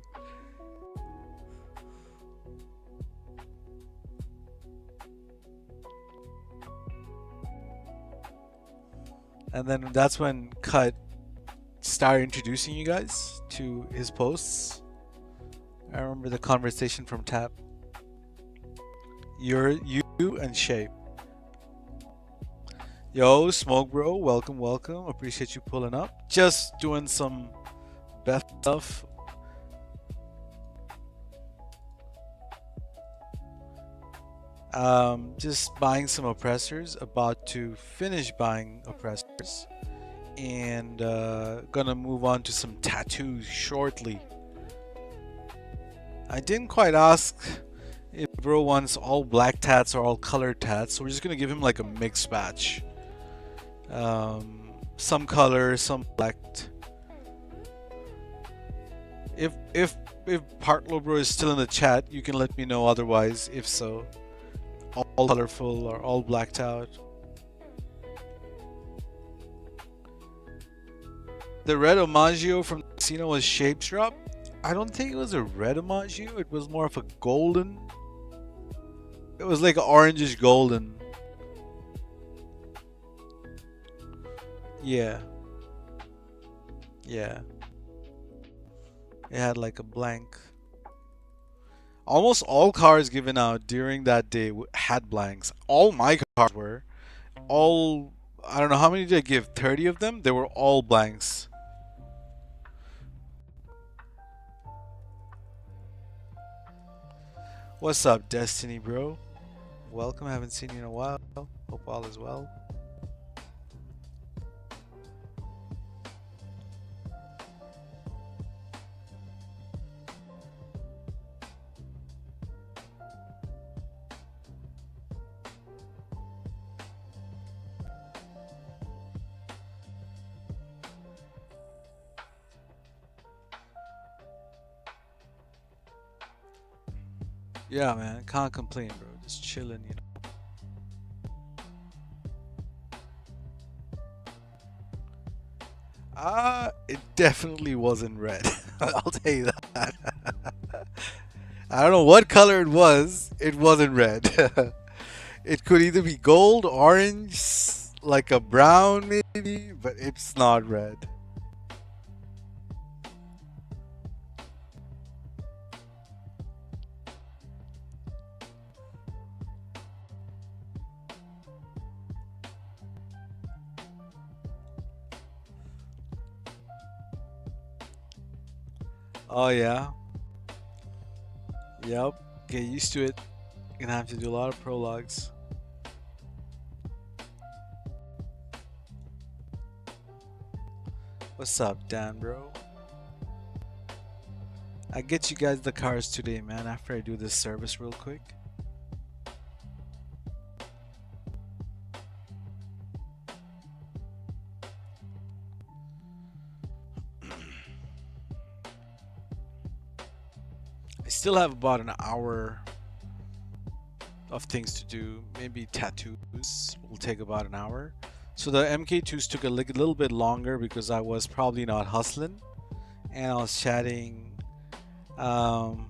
And then that's when Cut started introducing you guys to his posts. I remember the conversation from Tap. You and Shape. Yo, Smoke Bro, welcome, welcome. Appreciate you pulling up. Just doing some BEFF stuff. Just buying some oppressors. About to finish buying oppressors, and gonna move on to some tattoos shortly. I didn't quite ask if bro wants all black tats or all colored tats, so we're just gonna give him like a mixed batch. Some color, some black. If Partlo bro is still in the chat, you can let me know otherwise. If so, all colorful or all blacked out. The red Omaggio from the casino was Shapes drop. I don't think it was a red Omaggio. It was more of a golden. It was like an orangish golden. Yeah. Yeah. It had like a blank. Almost all cars given out during that day had blanks. All my cars were. All, I don't know how many did I give? 30 of them? They were all blanks. What's up, Destiny bro? Welcome, I haven't seen you in a while. Hope all is well. Yeah, man, can't complain, bro. Just chilling, you know. It definitely wasn't red. I'll tell you that. I don't know what color it was. It wasn't red. It could either be gold, orange, like a brown maybe, but it's not red. Oh yeah. Yep. Get used to it. Gonna have to do a lot of prologues. What's up, Dan, bro? I get you guys the cars today, man, after I do this service real quick. I still have about an hour of things to do. Maybe tattoos will take about an hour. So the Mk2s took a little bit longer because I was probably not hustling and I was chatting, and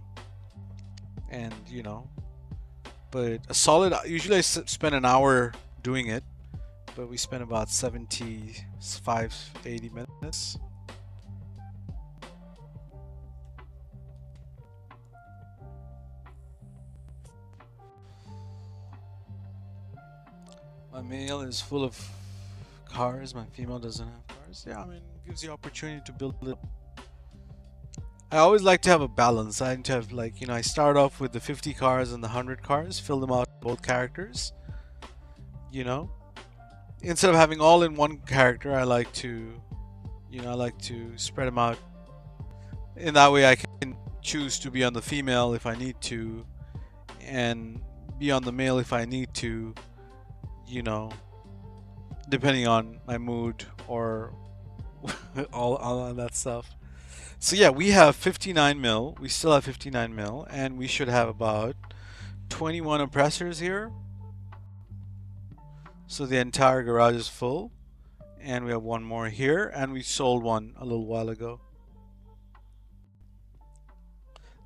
you know, but a solid, usually I spend an hour doing it, but we spent about 75, 80 minutes. My male is full of cars, my female doesn't have cars. Yeah, I mean, it gives you opportunity to build it. I always like to have a balance. I like to have, like, you know, I start off with the 50 cars and the 100 cars, fill them out with both characters, you know. Instead of having all in one character, I like to, you know, I like to spread them out. In that way I can choose to be on the female if I need to, and be on the male if I need to, you know, depending on my mood or all of that stuff. So yeah, we have 59 mil. We still have 59 mil, and we should have about 21 oppressors here. So the entire garage is full, and we have one more here, and we sold one a little while ago.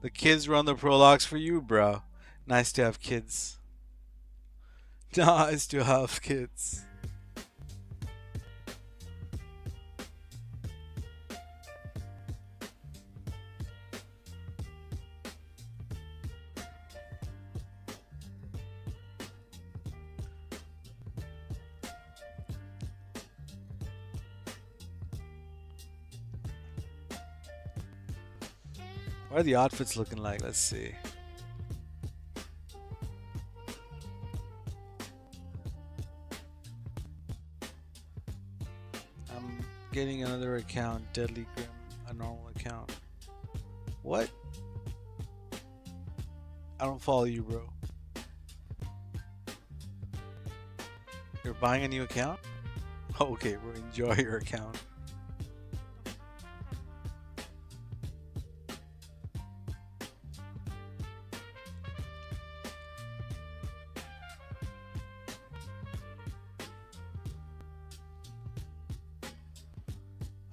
The kids run the prologues for you, bro. Nice to have kids. Nice to have kids. What are the outfits looking like? Let's see. I'm getting another account, Deadly Grim, a normal account. What? I don't follow you, bro. You're buying a new account? Okay, bro, enjoy your account.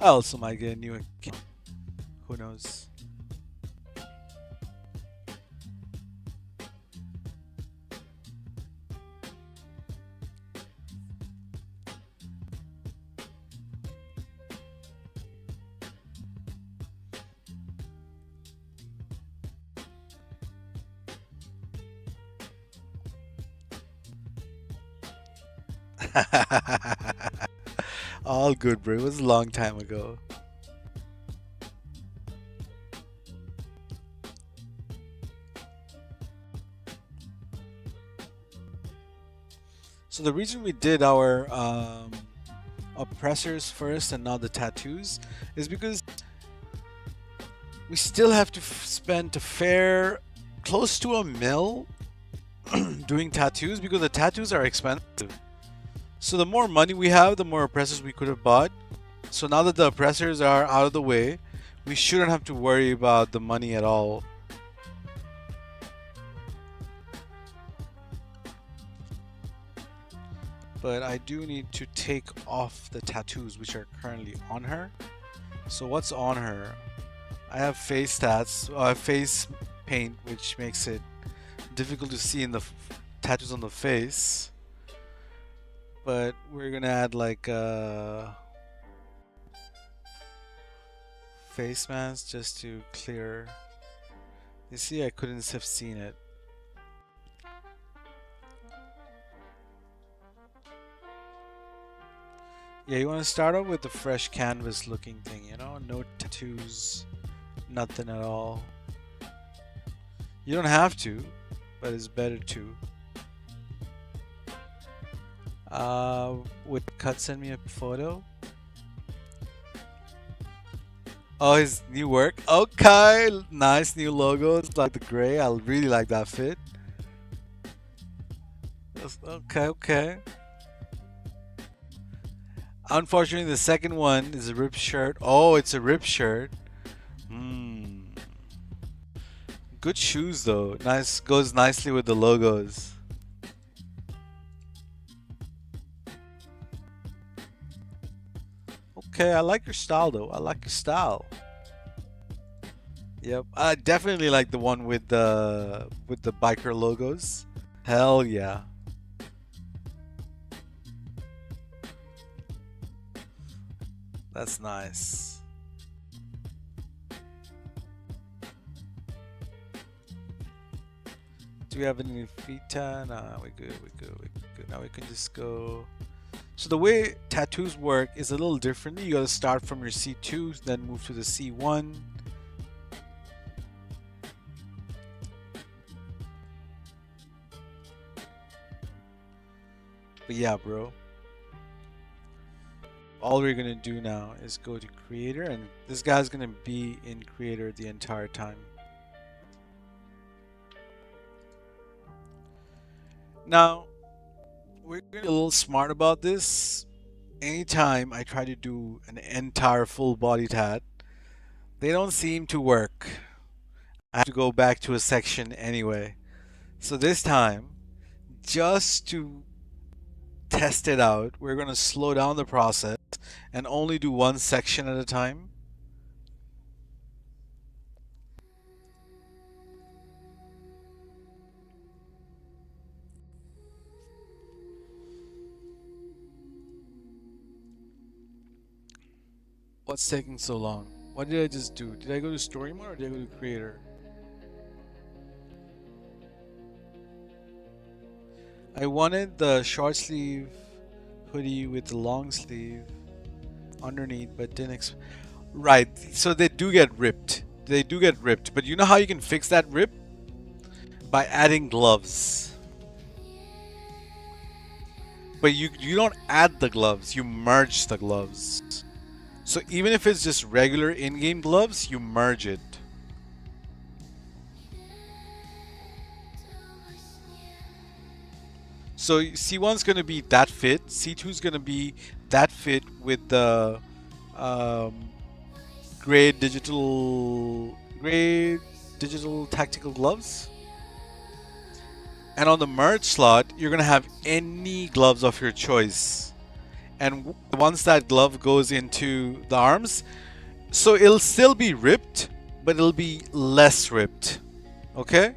I also might get a new account. Who knows? All good, bro. It was a long time ago. So the reason we did our oppressors first and not the tattoos is because we still have to spend a fair close to a mil doing tattoos because the tattoos are expensive. So the more money we have, the more oppressors we could have bought. So now that the oppressors are out of the way, we shouldn't have to worry about the money at all. but I do need to take off the tattoos which are currently on her. So what's on her? I have face tats, face paint, which makes it difficult to see in the tattoos on the face. But we're gonna add like a face mask just to clear. You see, I couldn't have seen it. Yeah, you want to start off with the fresh canvas looking thing, you know? No tattoos, nothing at all. You don't have to, but it's better to. Would Cut send me a photo? Oh, his new work? Okay, nice new logos, like the gray. I really like that fit. Okay, okay. Unfortunately, the second one is a ripped shirt. Oh, it's a ripped shirt. Good shoes though. Nice, goes nicely with the logos. Okay, I like your style though. I like your style. Yep, I definitely like the one with the biker logos. Hell yeah. That's nice. Do we have any fita? Nah, we're good, we're good, we're good. Now we can just go. So the way tattoos work is a little differently. You gotta start from your C2, then move to the C1. But yeah, bro. All we're gonna do now is go to creator, and this guy's gonna be in creator the entire time. Now we're gonna be a little smart about this. Anytime I try to do an entire full body tat, they don't seem to work. I have to go back to a section anyway. So this time, just to test it out, we're gonna slow down the process and only do one section at a time. What's taking so long? What did I just do? Did I go to story mode or did I go to creator? I wanted the short sleeve hoodie with the long sleeve underneath, but didn't. Right, so they do get ripped. They do get ripped, but you know how you can fix that rip? By adding gloves. But you don't add the gloves, you merge the gloves. So even if it's just regular in-game gloves, you merge it. So C1's gonna be that fit, C2's gonna be that fit with the gray digital tactical gloves. And on the merge slot, you're gonna have any gloves of your choice. And once that glove goes into the arms, so it'll still be ripped, but it'll be less ripped. Okay?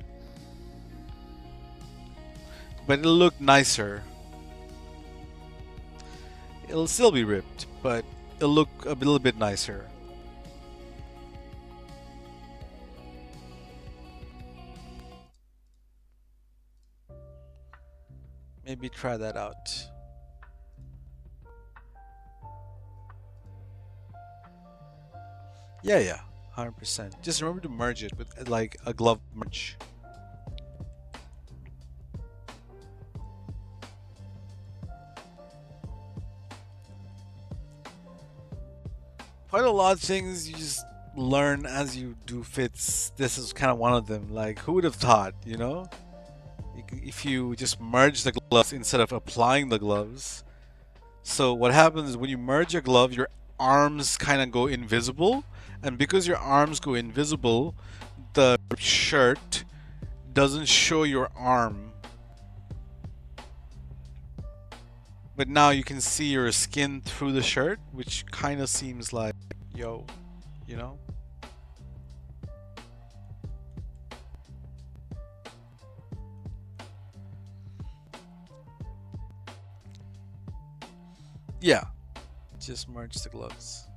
But it'll look nicer. It'll still be ripped, but it'll look a little bit nicer. Maybe try that out. Yeah, 100%. Just remember to merge it with like a glove merge. Quite a lot of things you just learn as you do fits. This is kind of one of them. Like, who would have thought, you know? If you just merge the gloves instead of applying the gloves. So what happens is when you merge a glove, your arms kind of go invisible. And because your arms go invisible, the shirt doesn't show your arm. But now you can see your skin through the shirt, which kind of seems like, yo, you know? Yeah, just merge the gloves.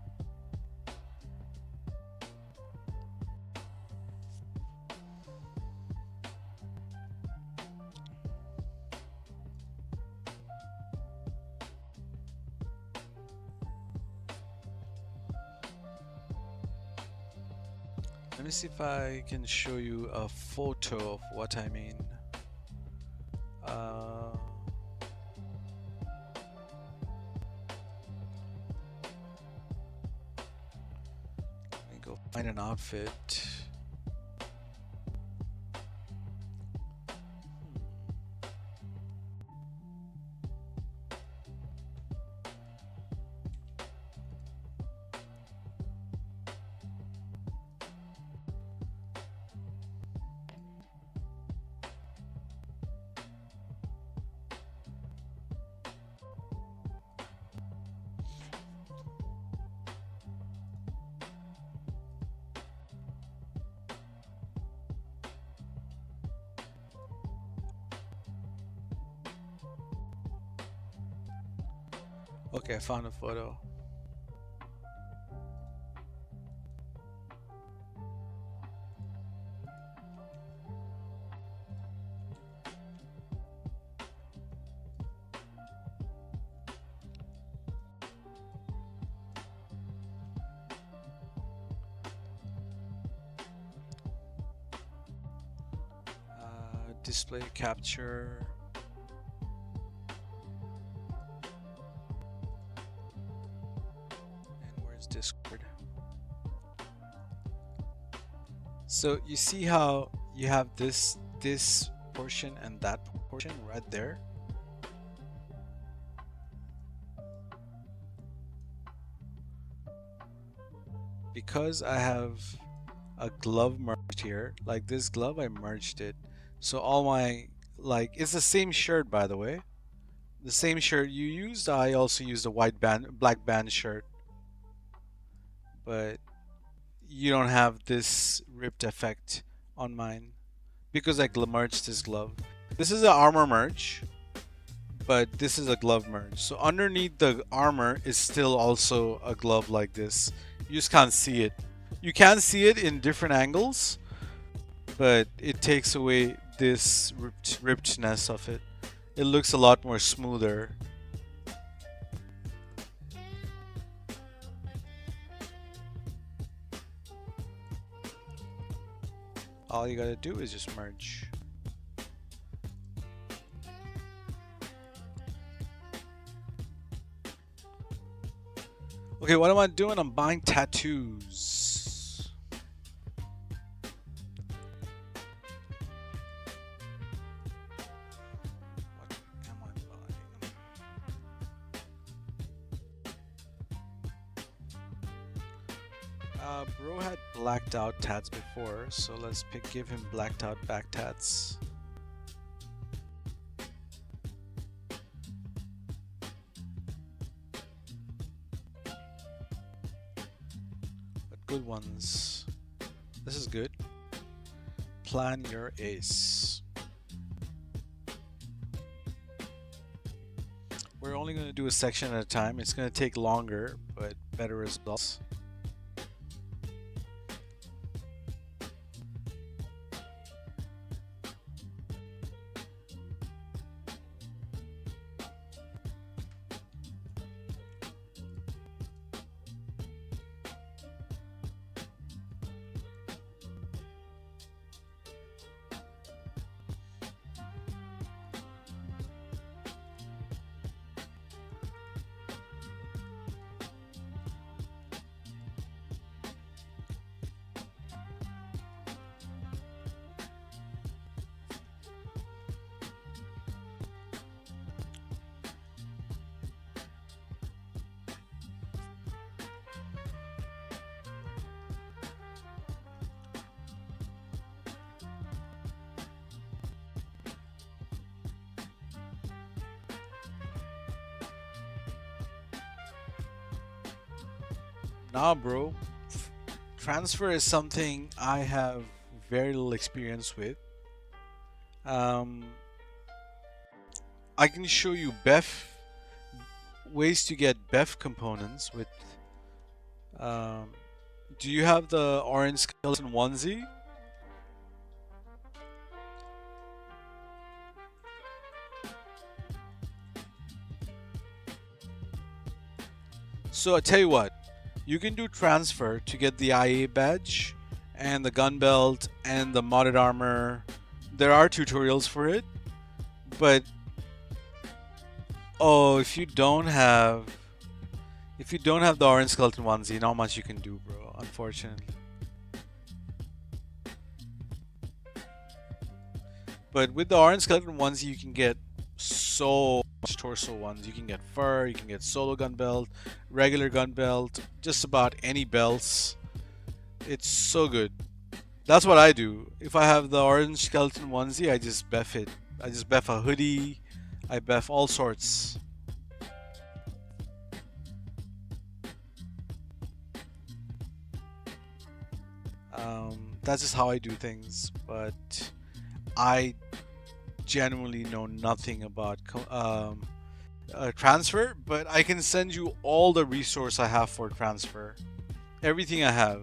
Let me see if I can show you a photo of what I mean. Let me go find an outfit. Okay, I found a photo. Display capture. And where's Discord? So you see how you have this portion and that portion right there? Because I have a glove merged here, like this glove, I merged it. So all my, like, it's the same shirt, by the way. The same shirt you used, I also used a black band shirt. But you don't have this ripped effect on mine because I merged this glove. This is an armor merge, but this is a glove merge. So underneath the armor is still also a glove like this. You just can't see it. You can see it in different angles, but it takes away this rippedness of it. It looks a lot more smoother. All you gotta do is just merge. Okay, what am I doing? I'm buying tattoos. What am I buying? Bro had blacked out tats before, so let's give him blacked out back tats. But good ones. This is good. Plan your ace. We're only going to do a section at a time. It's going to take longer, but better results. Nah, bro. Transfer is something I have very little experience with. Um, I can show you BEFF ways to get BEFF components with. Um, do you have the orange skeleton onesie? So I tell you what, you can do transfer to get the IA badge and the gun belt and the modded armor. There are tutorials for it, but oh, if you don't have the orange skeleton onesie, not much you can do, bro, unfortunately. But with the orange skeleton onesie, you can get so much torso ones. You can get fur, you can get solo gun belt, regular gun belt, just about any belts. It's so good. That's what I do. If I have the orange skeleton onesie, I just BEFF it. I just BEFF a hoodie, I BEFF all sorts. That's just how I do things, but I genuinely know nothing about transfer, but I can send you all the resource I have for transfer. Everything I have.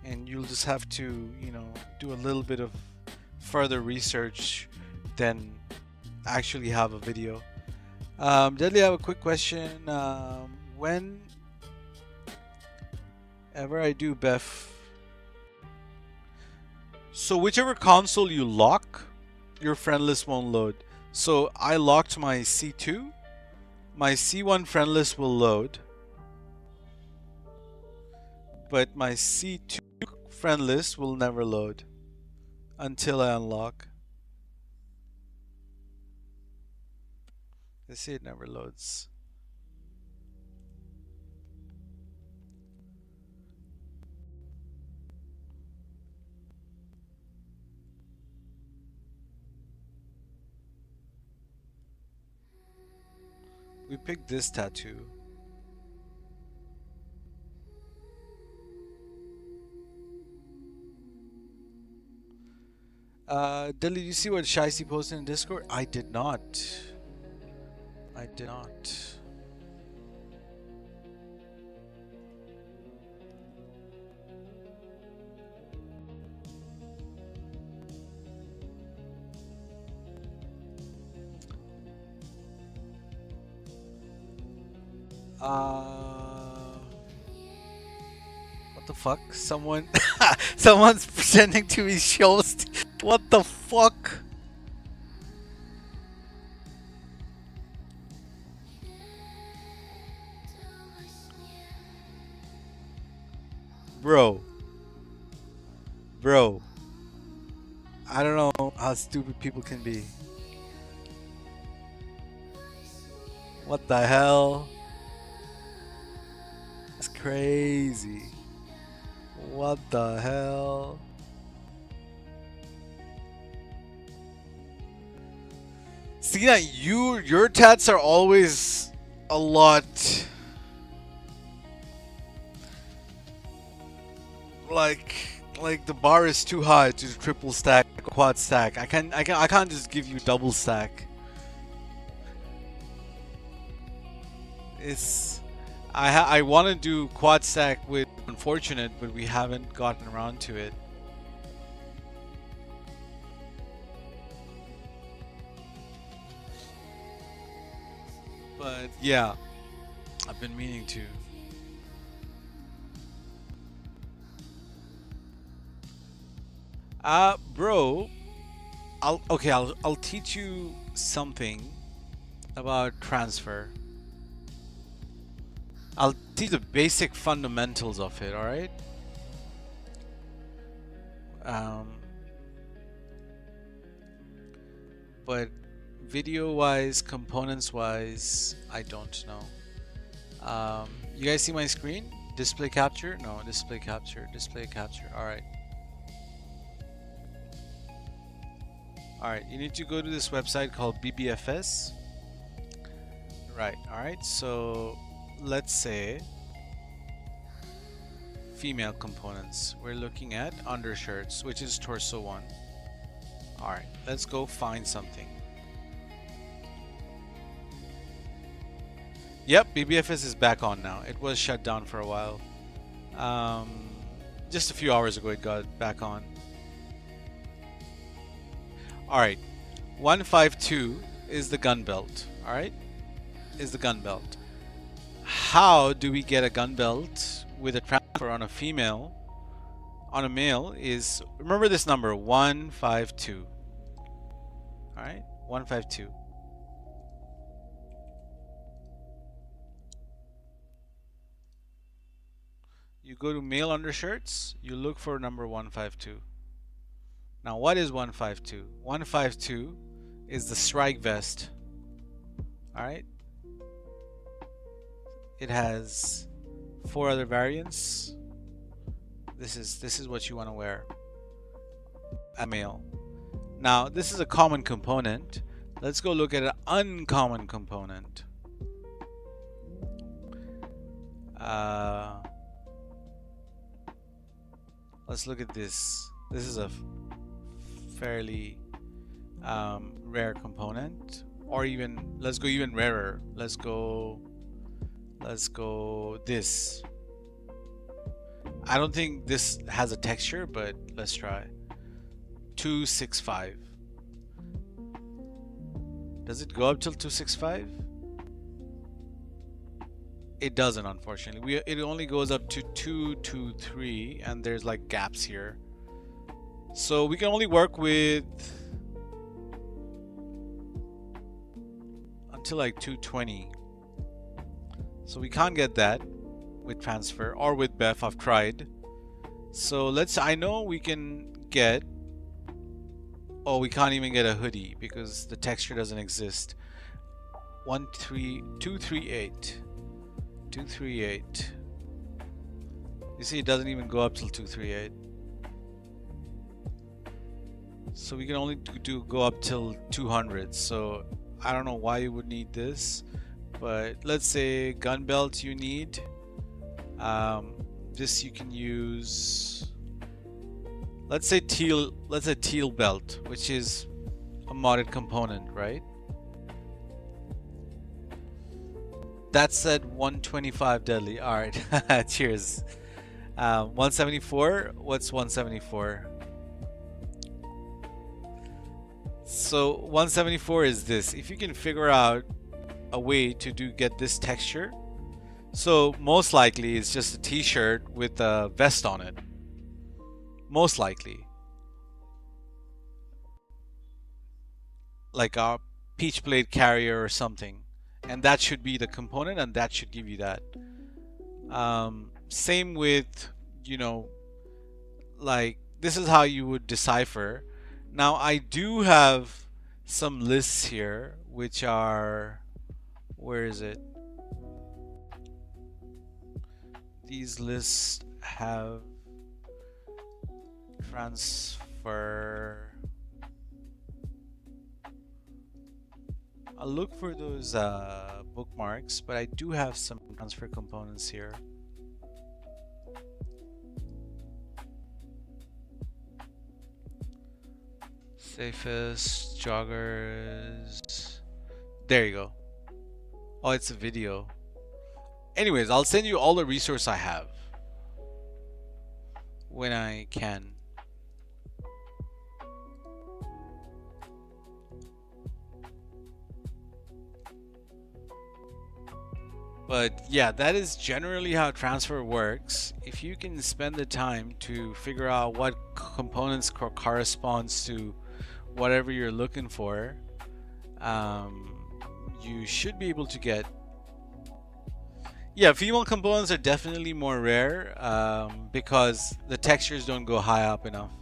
And you'll just have to, you know, do a little bit of further research than actually have a video. Deadly, I have a quick question. Whenever I do BEFF, so whichever console you lock, your friend list won't load. So I locked my C2, my C1 friend list will load, but my C2 friend list will never load until I unlock. They say it never loads. We picked this tattoo. Did you see what Shicey posted in Discord? I did not. I did not. What the fuck? Someone's pretending to be shows. What the fuck? Bro. I don't know how stupid people can be. What the hell? It's crazy. What the hell? See that your tats are always a lot like the bar is too high to triple stack, quad stack. I can't just give you double stack. I want to do quad stack with Unfortunate, but we haven't gotten around to it. But yeah, I've been meaning to. Bro, I'll teach you something about transfer. I'll teach the basic fundamentals of it, alright? But video-wise, components-wise, I don't know. You guys see my screen? Display capture? No, display capture, alright. Alright, you need to go to this website called BBFS. Right. All right. So let's say female components. We're looking at undershirts, which is torso 1. All right. Let's go find something. Yep, BBFS is back on now. It was shut down for a while. Just a few hours ago it got back on. Alright, 152 is the gun belt. Alright, is the gun belt. How do we get a gun belt with a transfer on a female? On a male is, remember this number, 152. Alright, 152. You go to male undershirts, you look for number 152. Now what is 152? 152 is the strike vest. Alright? It has 4 other variants. This is what you want to wear. A male. Now this is a common component. Let's go look at an uncommon component. Let's look at this. This is a fairly rare component, or even let's go even rarer. Let's go this. I don't think this has a texture, but let's try. 265. Does it go up till 265? It doesn't, unfortunately. It only goes up to 223, and there's like gaps here. So we can only work with until like 220. So we can't get that with transfer or with BEFF. I've tried. So I know we can get, oh, we can't even get a hoodie because the texture doesn't exist. 238. 238. You see, it doesn't even go up till 238. So we can only go up till 200. So I don't know why you would need this, but let's say gun belt you need. This you can use. Let's say teal. Let's say teal belt, which is a modded component, right? That's at 125 deadly. All right. Cheers. 174. What's 174? So 174 is this. If you can figure out a way to get this texture, so most likely it's just a t-shirt with a vest on it. Most likely. Like a peach blade carrier or something. And that should be the component, and that should give you that. Same with, you know, like this is how you would decipher. Now I do have some lists here which are, where is it? These lists have transfer. I'll look for those bookmarks, but I do have some transfer components here. Safest, joggers. There you go. Oh, it's a video. Anyways, I'll send you all the resource I have when I can. But yeah, that is generally how transfer works. If you can spend the time to figure out what components corresponds to whatever you're looking for, you should be able to get. Yeah, female components are definitely more rare because the textures don't go high up enough.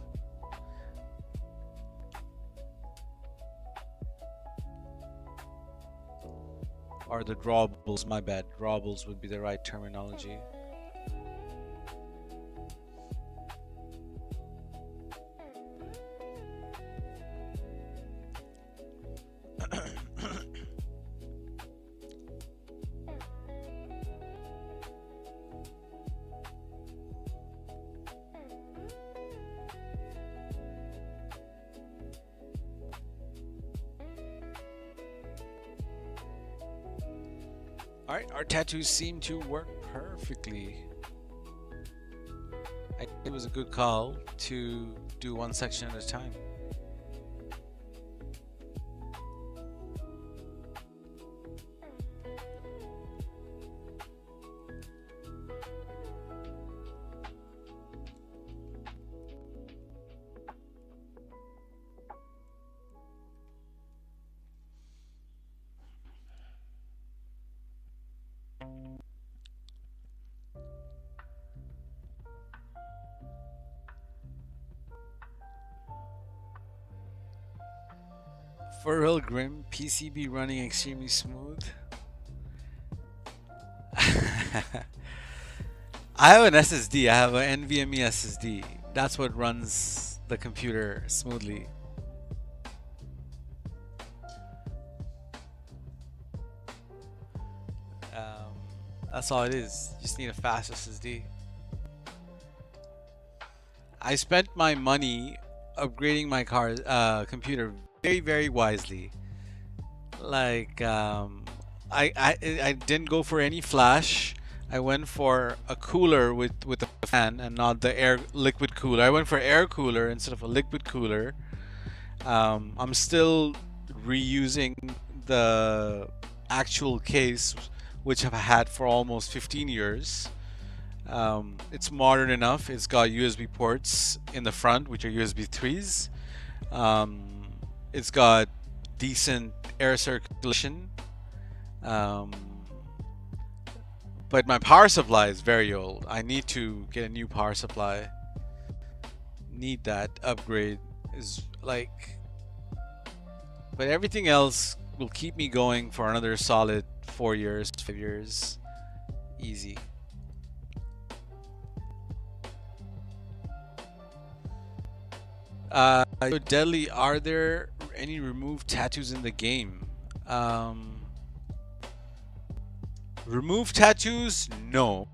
Or the drawables, my bad. Drawables would be the right terminology. Alright, our tattoos seem to work perfectly. It was a good call to do one section at a time. For real, Grim, PCB running extremely smooth. I have an SSD. I have an NVMe SSD. That's what runs the computer smoothly. That's all it is. You just need a fast SSD. I spent my money upgrading my computer very wisely. Like I didn't go for any flash. I went for a cooler with a fan and not the liquid cooler. I went for air cooler instead of a liquid cooler. I'm still reusing the actual case, which I've had for almost 15 years. It's modern enough. It's got USB ports in the front, which are USB 3s. It's got decent air circulation. But my power supply is very old. I need to get a new power supply. Need that upgrade is like, but everything else will keep me going for another solid 4 years, 5 years, easy. Deadly, are there any removed tattoos in the game? Removed tattoos? No.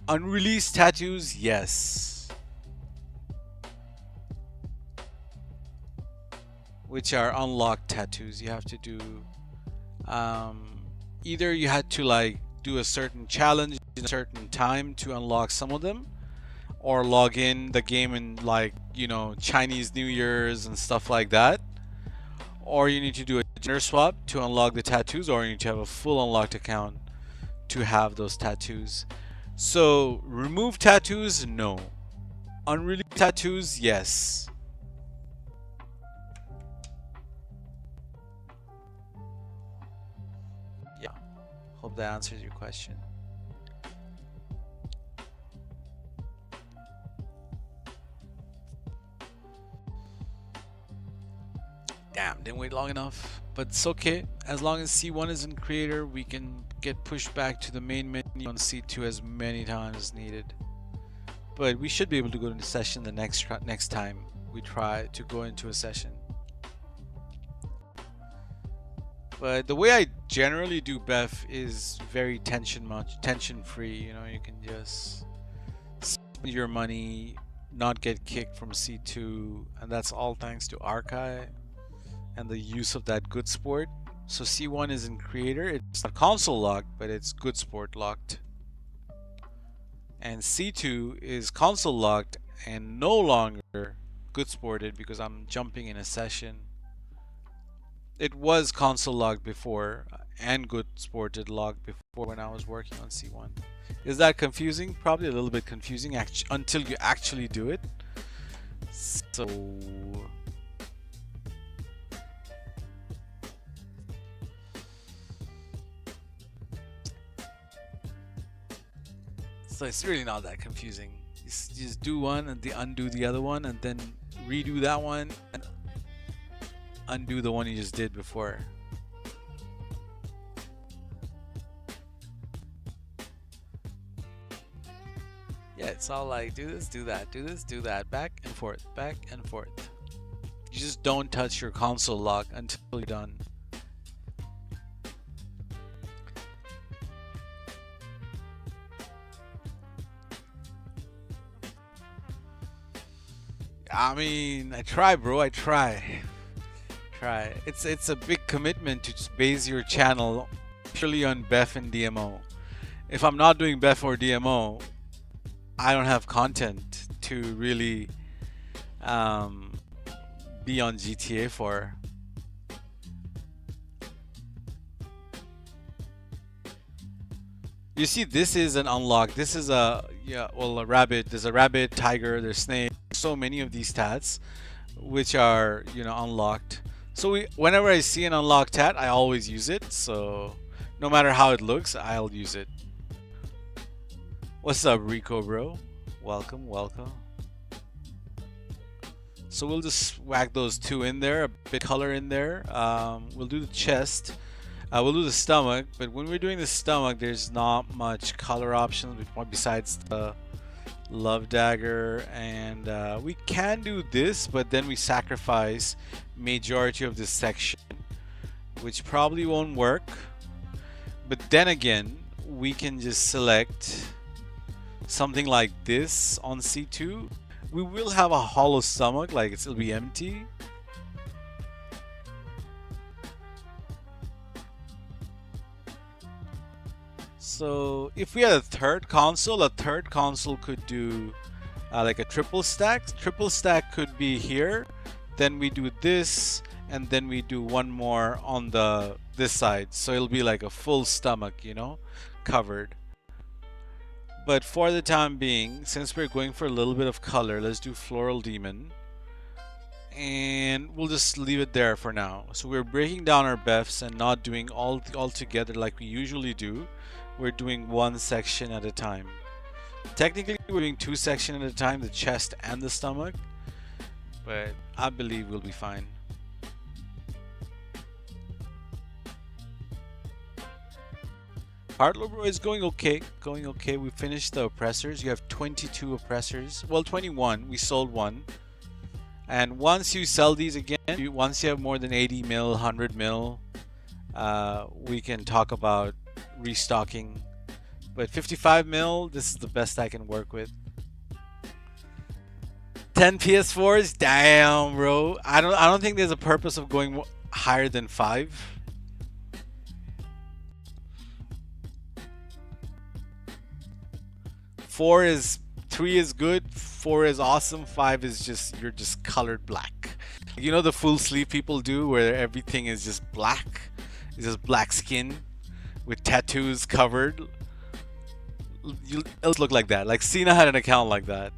Unreleased tattoos? Yes. Which are unlocked tattoos. You have to do either you had to like do a certain challenge in a certain time to unlock some of them, or log in the game in, like, you know, Chinese New Year's and stuff like that, or you need to do a gender swap to unlock the tattoos, or you need to have a full unlocked account to have those tattoos. So remove tattoos? No. Unreleased tattoos? Yes. Yeah, hope that answers your question. Damn, didn't wait long enough, but it's okay. As long as C1 is in creator, we can get pushed back to the main menu on C2 as many times as needed. But we should be able to go into session the next time we try to go into a session. But the way I generally do BEFF is very tension free. You know, you can just spend your money, not get kicked from C2, and that's all thanks to Archive and the use of that good sport. So C1 is in creator, it's not console locked, but it's good sport locked. And C2 is console locked and no longer good sported because I'm jumping in a session. It was console locked before and good sported locked before when I was working on C1. Is that confusing? Probably a little bit confusing until you actually do it. So it's really not that confusing. You just do one and undo the other one, and then redo that one and undo the one you just did before. Yeah, it's all like do this, do that, do this, do that, back and forth, back and forth. You just don't touch your console lock until you're done. I mean, I try, bro. I try. It's a big commitment to just base your channel purely on BEFF and DMO. If I'm not doing BEFF or DMO, I don't have content to really um, be on GTA for. You see, this is an unlock. This is a a rabbit. There's a rabbit, tiger, there's snake. So many of these tats, which are unlocked. So whenever I see an unlocked tat, I always use it. So no matter how it looks, I'll use it. What's up, Rico, bro? Welcome, welcome. So we'll just whack those two in there, a bit color in there. We'll do the chest. We'll do the stomach, but when we're doing the stomach, there's not much color options besides the love dagger, and we can do this, but then we sacrifice majority of this section, which probably won't work. But then again, we can just select something like this on C2. We will have a hollow stomach, like it'll be empty. So if we had a third console could do like a triple stack. Triple stack could be here, then we do this, and then we do one more on this side. So it'll be like a full stomach, covered. But for the time being, since we're going for a little bit of color, let's do Floral Demon. And we'll just leave it there for now. So we're breaking down our BEFs and not doing all together like we usually do. We're doing one section at a time. Technically, we're doing two sections at a time, the chest and the stomach. But I believe we'll be fine. Heartlow bro is going okay. We finished the oppressors. You have 22 oppressors. Well, 21. We sold one. And once you sell these again, once you have more than 80 mil, 100 mil, we can talk about restocking. But 55 mil, this is the best I can work with. 10 PS4s, damn, bro. I don't think there's a purpose of going higher than 5. Three is good, 4 is awesome, 5 is just, you're just colored black. You know the full sleeve people do where everything is just black? It's just black skin with tattoos covered. You'll look like that. Like Cena had an account like that.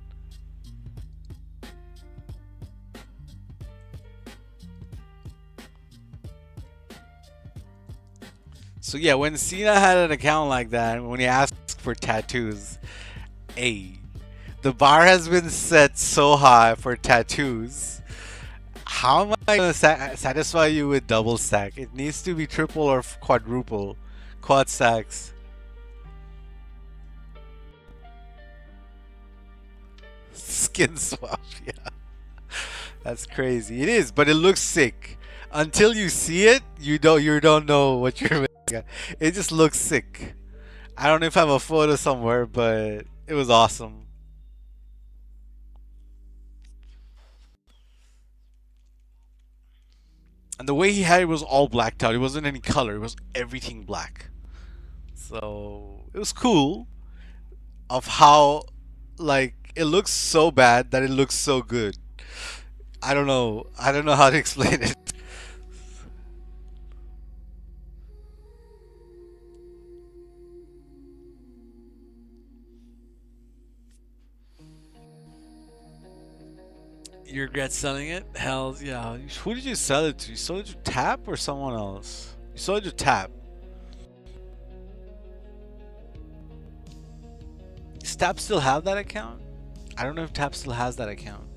So yeah, when Cena had an account like that, when he asked for tattoos, hey, the bar has been set so high for tattoos. How am I going to satisfy you with double stack? It needs to be triple or quadruple. Quad stacks. Skin swap, yeah. That's crazy. It is, but it looks sick. Until you see it, you don't know what you're making. It just looks sick. I don't know if I have a photo somewhere, but it was awesome. And the way he had it was all blacked out. It wasn't any color. It was everything black. So it was cool of how, like, it looks so bad that it looks so good. I don't know how to explain it. You regret selling it? Hell yeah. Who did you sell it to? You sold it to Tap or someone else? You sold it to Tap. Does Tap still have that account? I don't know if Tap still has that account.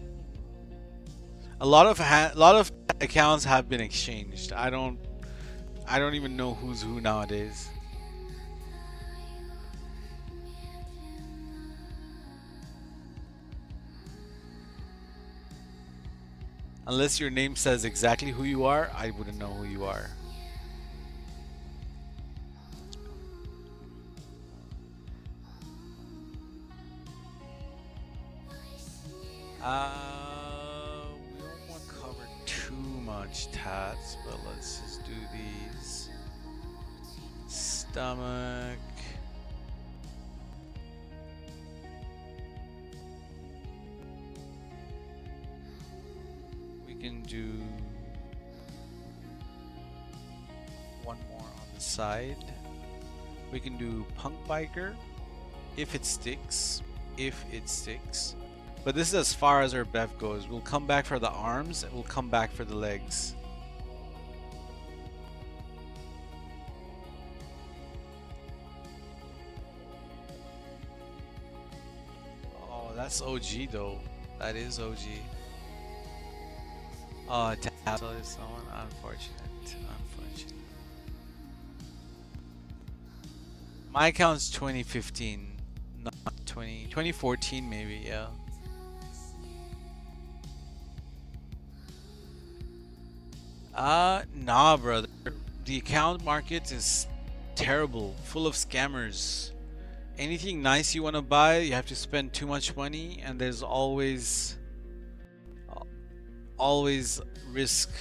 A lot of accounts have been exchanged. I don't even know who's who nowadays. Unless your name says exactly who you are, I wouldn't know who you are. We don't want to cover too much tats, but let's just do these. stomach. We can do one more on the side. We can do punk biker if it sticks. If it sticks. But this is as far as our BEFF goes. We'll come back for the arms and we'll come back for the legs. Oh, that's OG though. That is OG. Oh, tassel is someone unfortunate. Unfortunate. My account's 2015, not 2014 maybe, yeah. Nah, brother. The account market is terrible, full of scammers. Anything nice you want to buy, you have to spend too much money, and there's always risk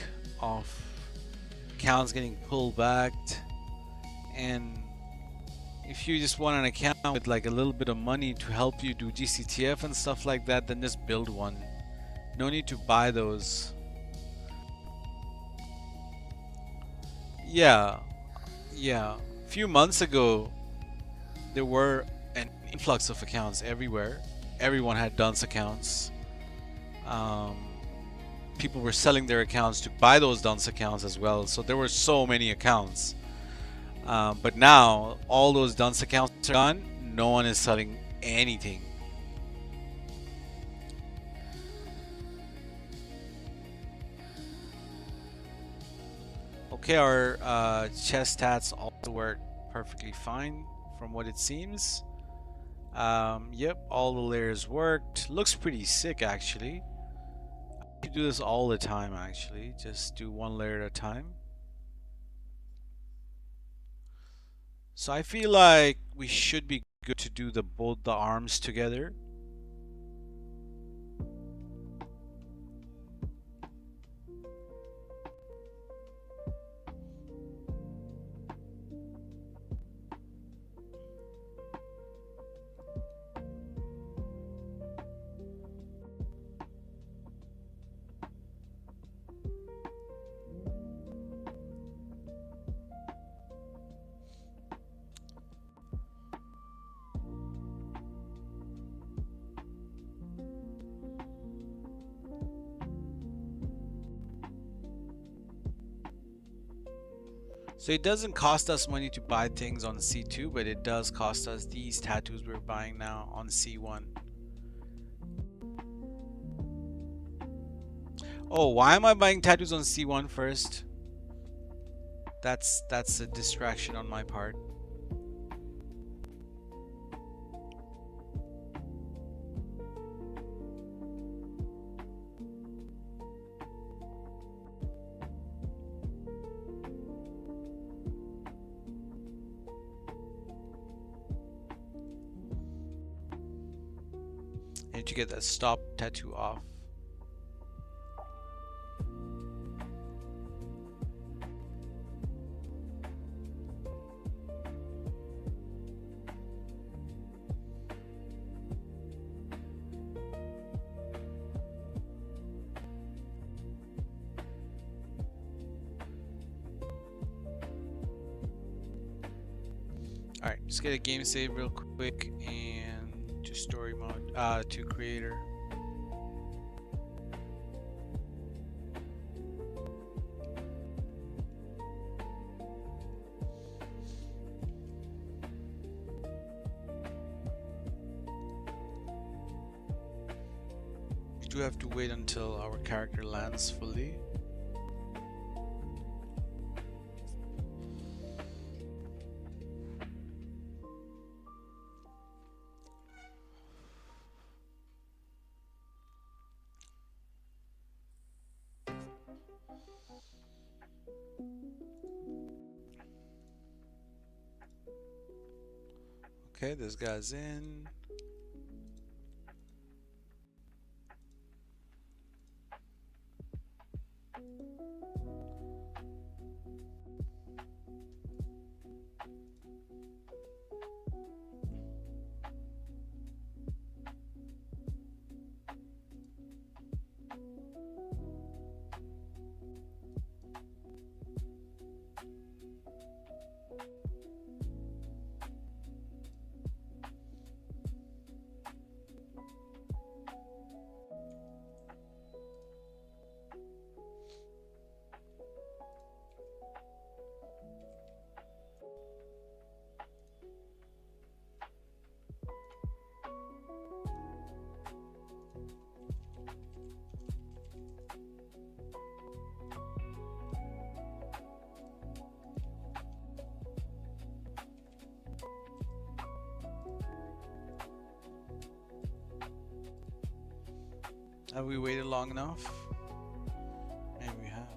of accounts getting pulled back. And if you just want an account with like a little bit of money to help you do GCTF and stuff like that, then just build one. No need to buy those. Yeah, a few months ago there were an influx of accounts everywhere. Everyone had Dunce accounts. People were selling their accounts to buy those Dunce accounts as well, so there were so many accounts. But now all those Dunce accounts are gone. No one is selling anything. Okay, our chest stats also work perfectly fine from what it seems. Yep, all the layers worked. Looks pretty sick actually. I do this all the time actually. Just do one layer at a time. So I feel like we should be good to do both the arms together. So it doesn't cost us money to buy things on C2, but it does cost us these tattoos we're buying now on C1. Oh, why am I buying tattoos on C1 first? That's a distraction on my part. I need to get that stop tattoo off. Alright, just get a game save real quick and to story mode, to creator. We do have to wait until our character lands fully. Okay, this guy's in. Have we waited long enough? Maybe we have.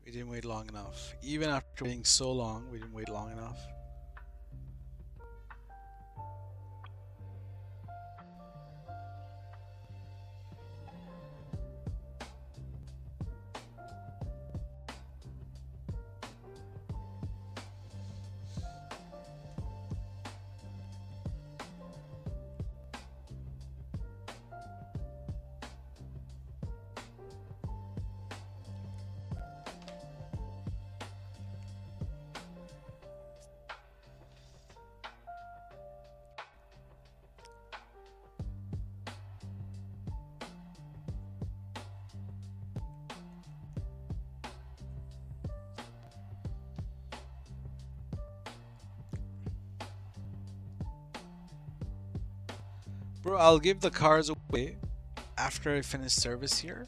We didn't wait long enough. Even after waiting so long, we didn't wait long enough. Bro, I'll give the cars away after I finish service here.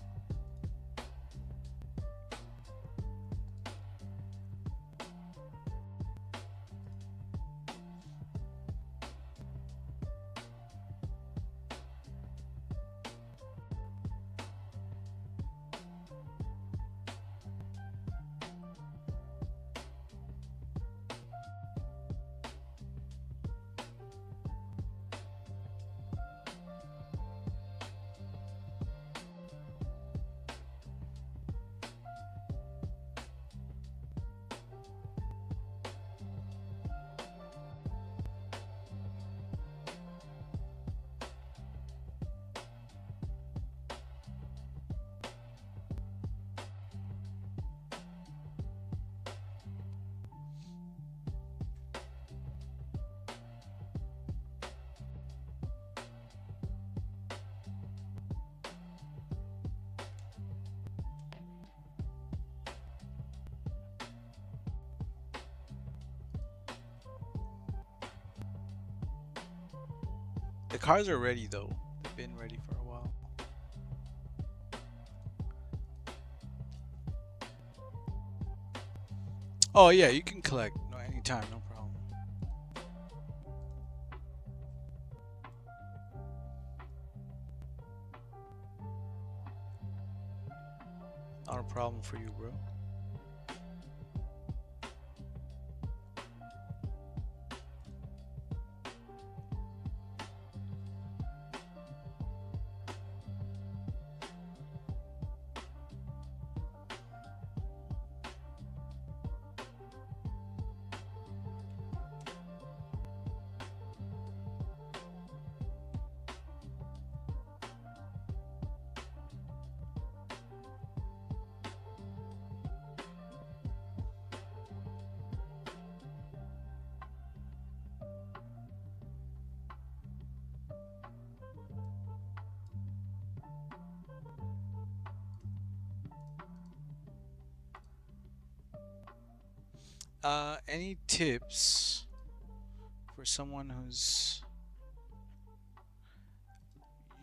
The cars are ready though. They've been ready for a while. Oh yeah, you can collect anytime, no problem. Not a problem for you, bro. Any tips for someone who's...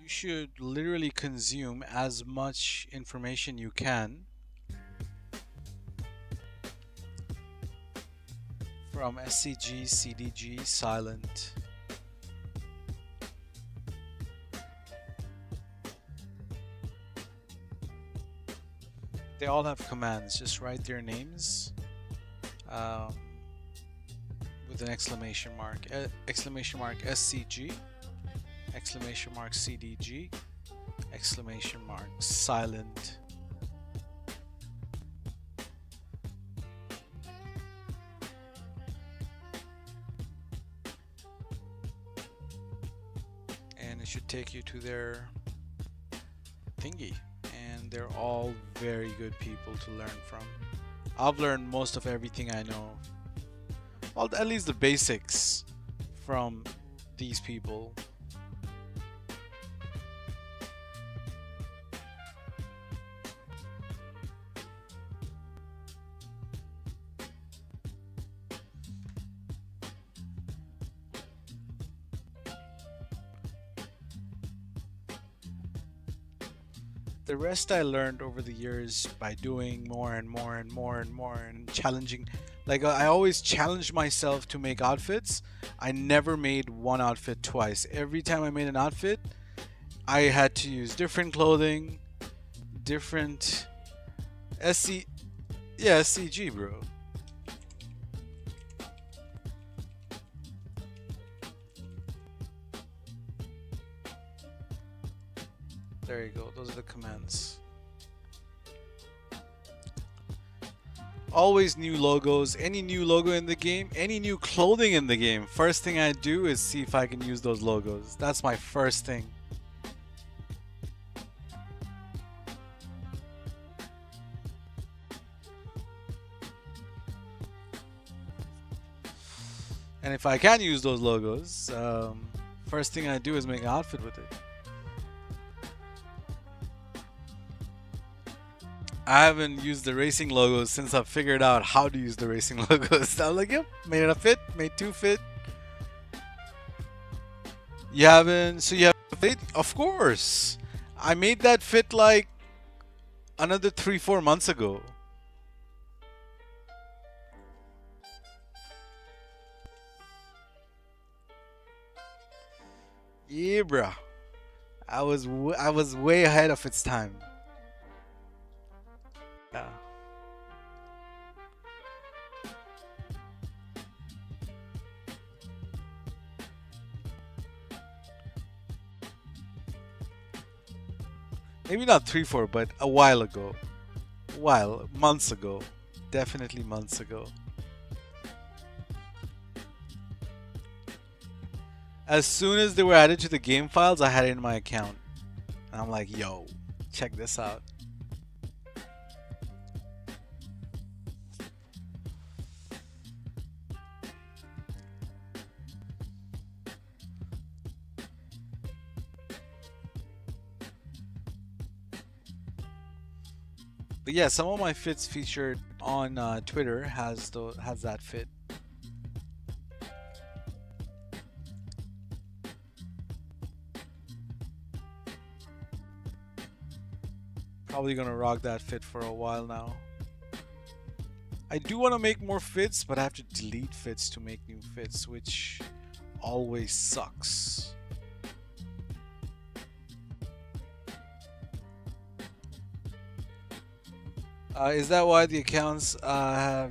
You should literally consume as much information you can from SCG, CDG, silent. They all have commands. Just write their names um, with an exclamation mark. Exclamation mark SCG, exclamation mark CDG, exclamation mark silent. And it should take you to their thingy. And they're all very good people to learn from. I've learned most of everything I know. Well, at least the basics from these people. The rest I learned over the years by doing more and more and more and more and challenging. Like I always challenged myself to make outfits. I never made one outfit twice. Every time I made an outfit, I had to use different clothing, different SCG, bro. There you go. Those are the commands. Always new logos. Any new logo in the game, any new clothing in the game, first thing I do is see if I can use those logos. That's my first thing. And if I can use those logos, first thing I do is make an outfit with it. I haven't used the racing logos since I've figured out how to use the racing logos. I'm like, yep, made it a fit, made two fit. You haven't, so you have a fit? Of course. I made that fit like another 3-4 months ago. Yeah, bruh. I was way ahead of its time. Yeah. Maybe not 3-4, but a while ago. Months ago. Definitely months ago. As soon as they were added to the game files, I had it in my account. And I'm like, yo, check this out. But yeah, some of my fits featured on Twitter has that fit. Probably gonna rock that fit for a while now. I do want to make more fits, but I have to delete fits to make new fits, which always sucks. Is that why the accounts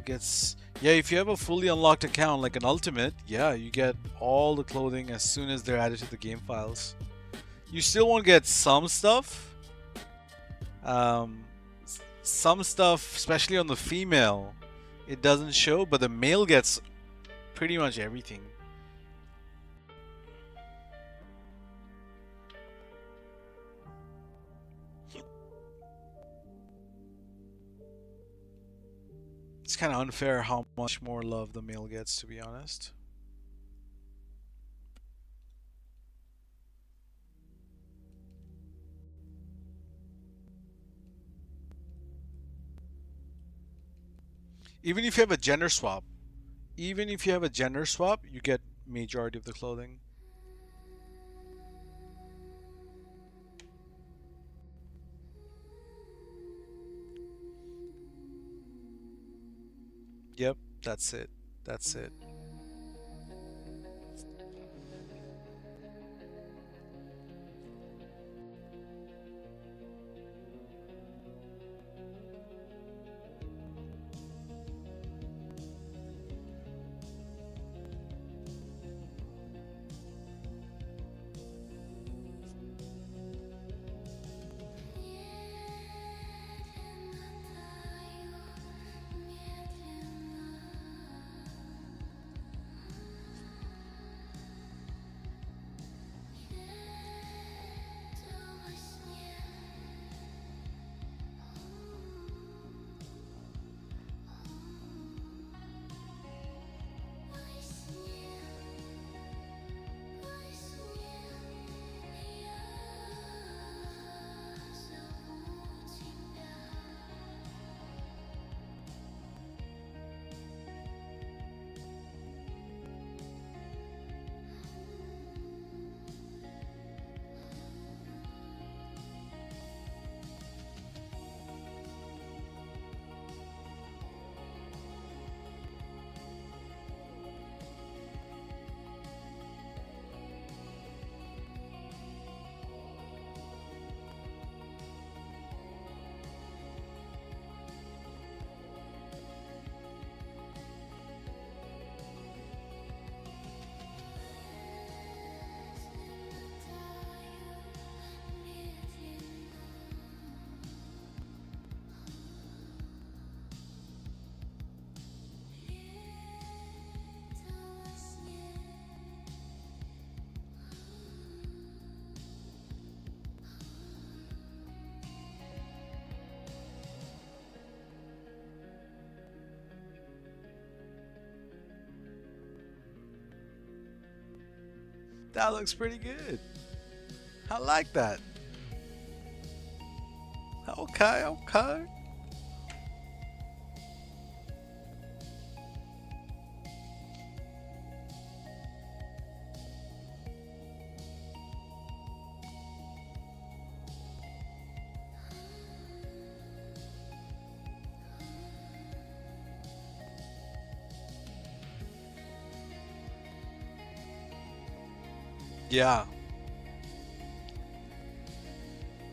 gets... Yeah, if you have a fully unlocked account like an ultimate, yeah, you get all the clothing as soon as they're added to the game files. You still won't get some stuff. Some stuff, especially on the female, it doesn't show, but the male gets pretty much everything. It's kind of unfair how much more love the male gets, to be honest. Even if you have a gender swap, you get majority of the clothing. Yep, that's it. That's it. That looks pretty good. I like that. Okay, okay. Yeah.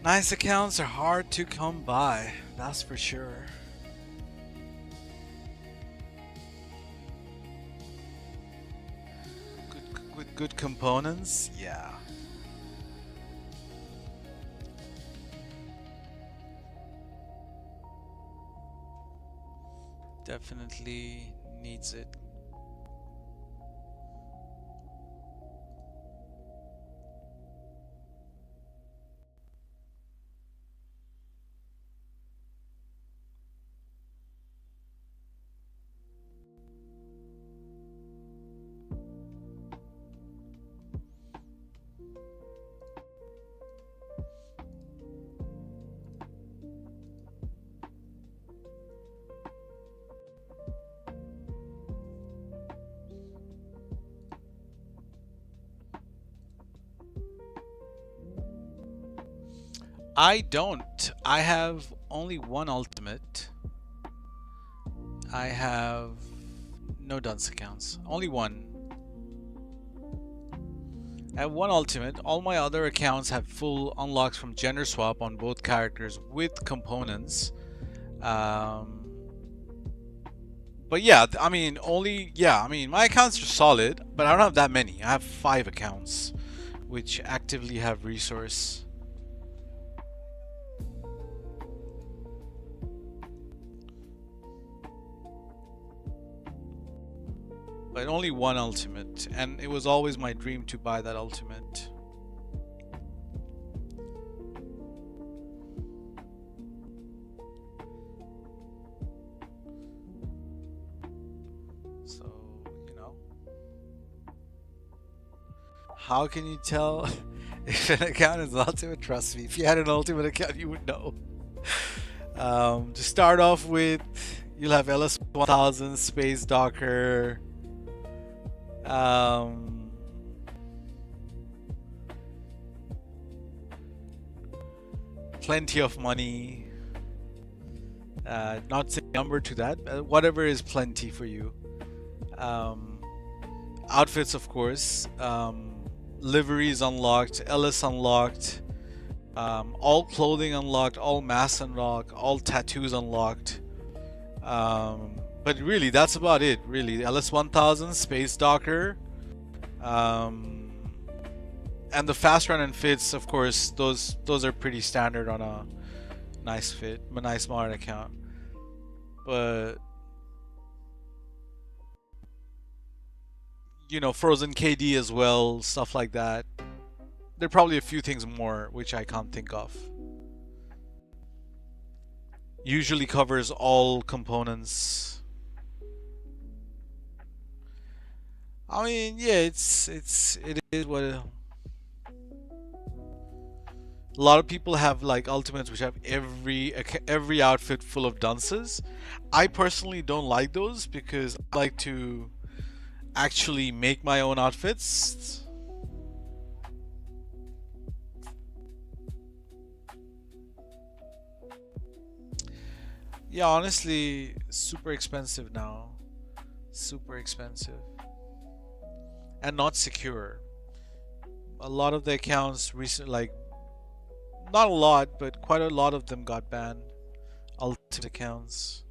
Nice accounts are hard to come by, that's for sure. With good components, yeah. Definitely needs it. I don't. I have only one ultimate. I have no dunce accounts. Only one. I have one ultimate. All my other accounts have full unlocks from gender swap on both characters with components. But yeah, I mean, my accounts are solid, but I don't have that many. I have 5 accounts, which actively have resource. But only one ultimate, and it was always my dream to buy that ultimate. So, you know. How can you tell if an account is ultimate? Trust me, if you had an ultimate account, you would know. To start off with, you'll have LS1000, Space Docker, plenty of money. Not say number to that, whatever is plenty for you. Outfits, of course. Liveries unlocked, LS unlocked, all clothing unlocked, all masks unlocked, all tattoos unlocked. But really, that's about it. Really, LS1000, Space Docker, and the fast run and fits. Of course, those are pretty standard on a nice modern account. But you know, Frozen KD as well, stuff like that. There are probably a few things more which I can't think of. Usually covers all components. I mean, yeah, it is what a lot of people have, like ultimates which have every outfit full of dunces. I personally don't like those because I like to actually make my own outfits. Yeah, honestly, super expensive now. Super expensive. And not secure. A lot of the accounts recently, like, not a lot, but quite a lot of them got banned. Ultimate accounts.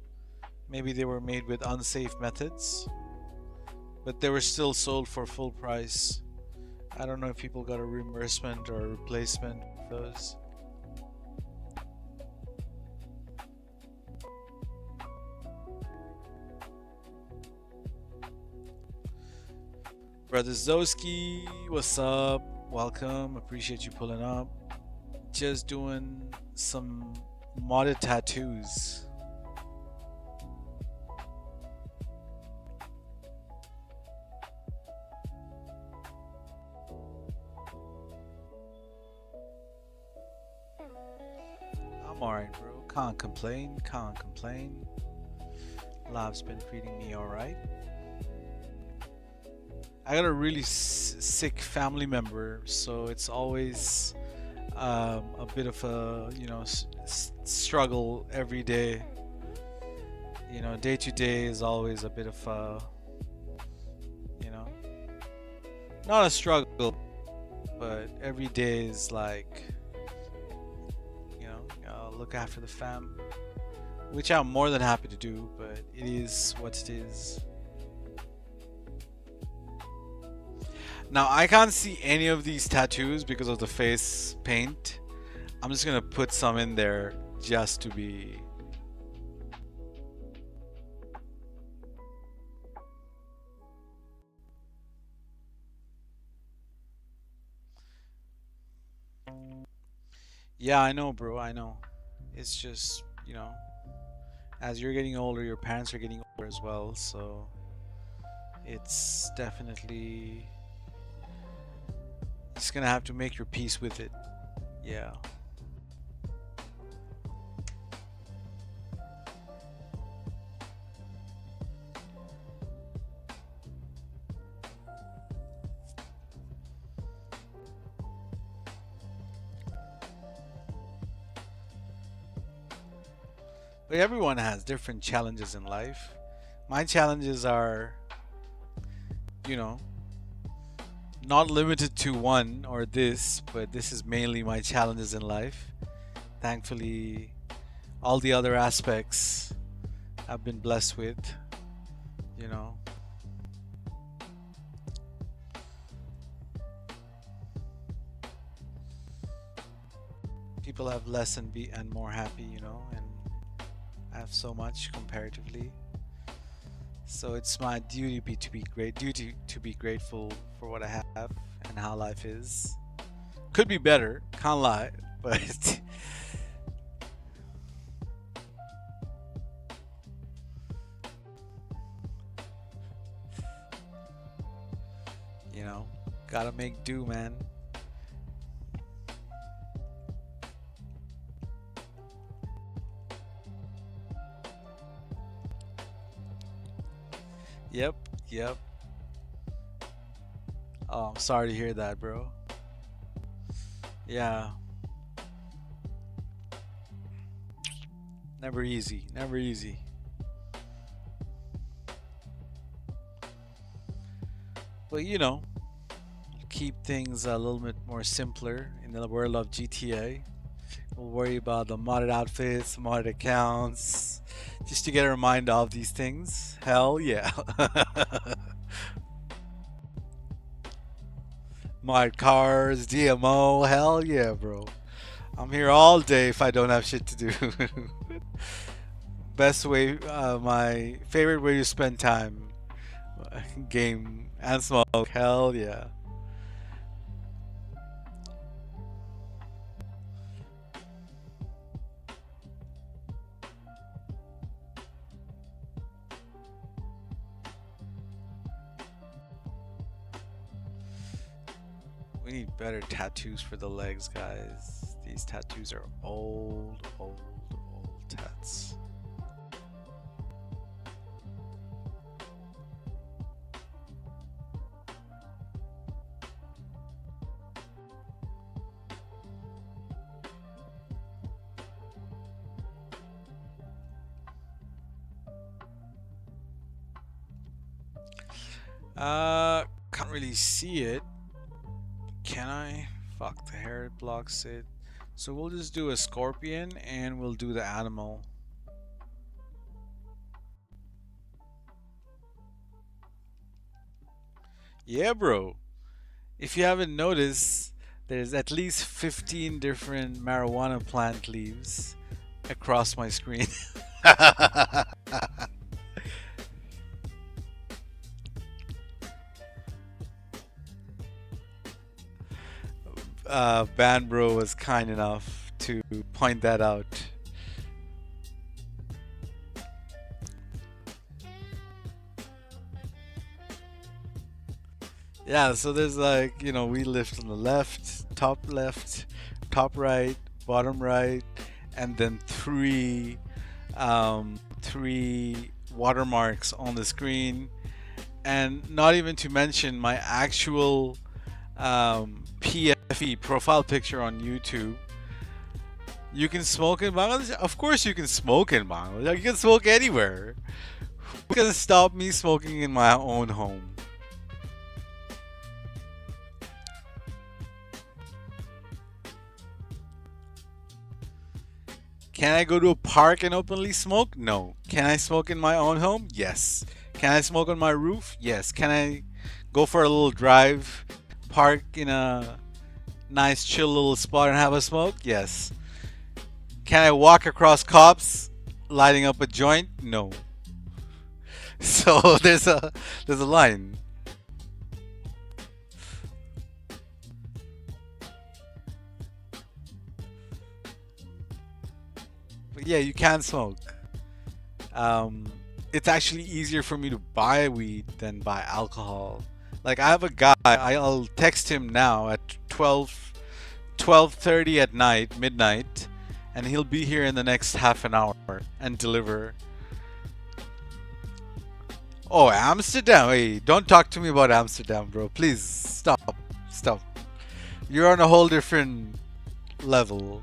Maybe they were made with unsafe methods, but they were still sold for full price. I don't know if people got a reimbursement or a replacement for those. Brother Zoski, what's up? Welcome. Appreciate you pulling up. Just doing some modded tattoos. alright, bro. Can't complain. Can't complain. Life's been treating me alright. I got a really sick family member, so it's always a bit of a struggle every day. Day to day is always a bit of a not a struggle, but every day is like look after the fam, which I'm more than happy to do, but it is what it is. Now I can't see any of these tattoos because of the face paint. I'm just gonna put some in there just to be yeah, I know, bro, I know. It's just, as you're getting older, your parents are getting older as well, so it's definitely just gonna have to make your peace with it. Yeah. But everyone has different challenges in life. My challenges are, not limited to one or this, but this is mainly my challenges in life. Thankfully, all the other aspects I've been blessed with, People have less and more happy, and I have so much comparatively. So it's my duty to be grateful for what I have and how life is. Could be better, can't lie, but gotta make do, man. Yep. Oh, I'm sorry to hear that, bro. Yeah. Never easy. But keep things a little bit more simpler in the world of GTA. We'll worry about the modded outfits, modded accounts, just to get our mind off these things. Hell yeah. Mod cars, DMO, hell yeah, bro. I'm here all day if I don't have shit to do. Best way, my favorite way to spend time. Game and smoke, hell yeah. We need better tattoos for the legs, guys. These tattoos are old tats. Can't really see it. Can I? Fuck, the hair blocks it. So we'll just do a scorpion and we'll do the animal. Yeah, bro. If you haven't noticed, there's at least 15 different marijuana plant leaves across my screen. Band Bro was kind enough to point that out. Yeah, so there's like, we lift on the left, top right, bottom right, and then three watermarks on the screen, and not even to mention my actual PFE profile picture on YouTube. You can smoke in Bangladesh? Of course you can smoke in Bangladesh. You can smoke anywhere. Who can stop me smoking in my own home? Can I go to a park and openly smoke? No. Can I smoke in my own home? Yes. Can I smoke on my roof? Yes. Can I go for a little drive, park in a nice chill little spot and have a smoke? Yes. Can I walk across cops lighting up a joint? No. So there's a line. But yeah, you can smoke. It's actually easier for me to buy weed than buy alcohol. Like I have a guy, I'll text him now at 12:30 at night, midnight, and he'll be here in the next half an hour and deliver. Oh, Amsterdam. Hey, don't talk to me about Amsterdam, bro. Please stop. Stop. You're on a whole different level.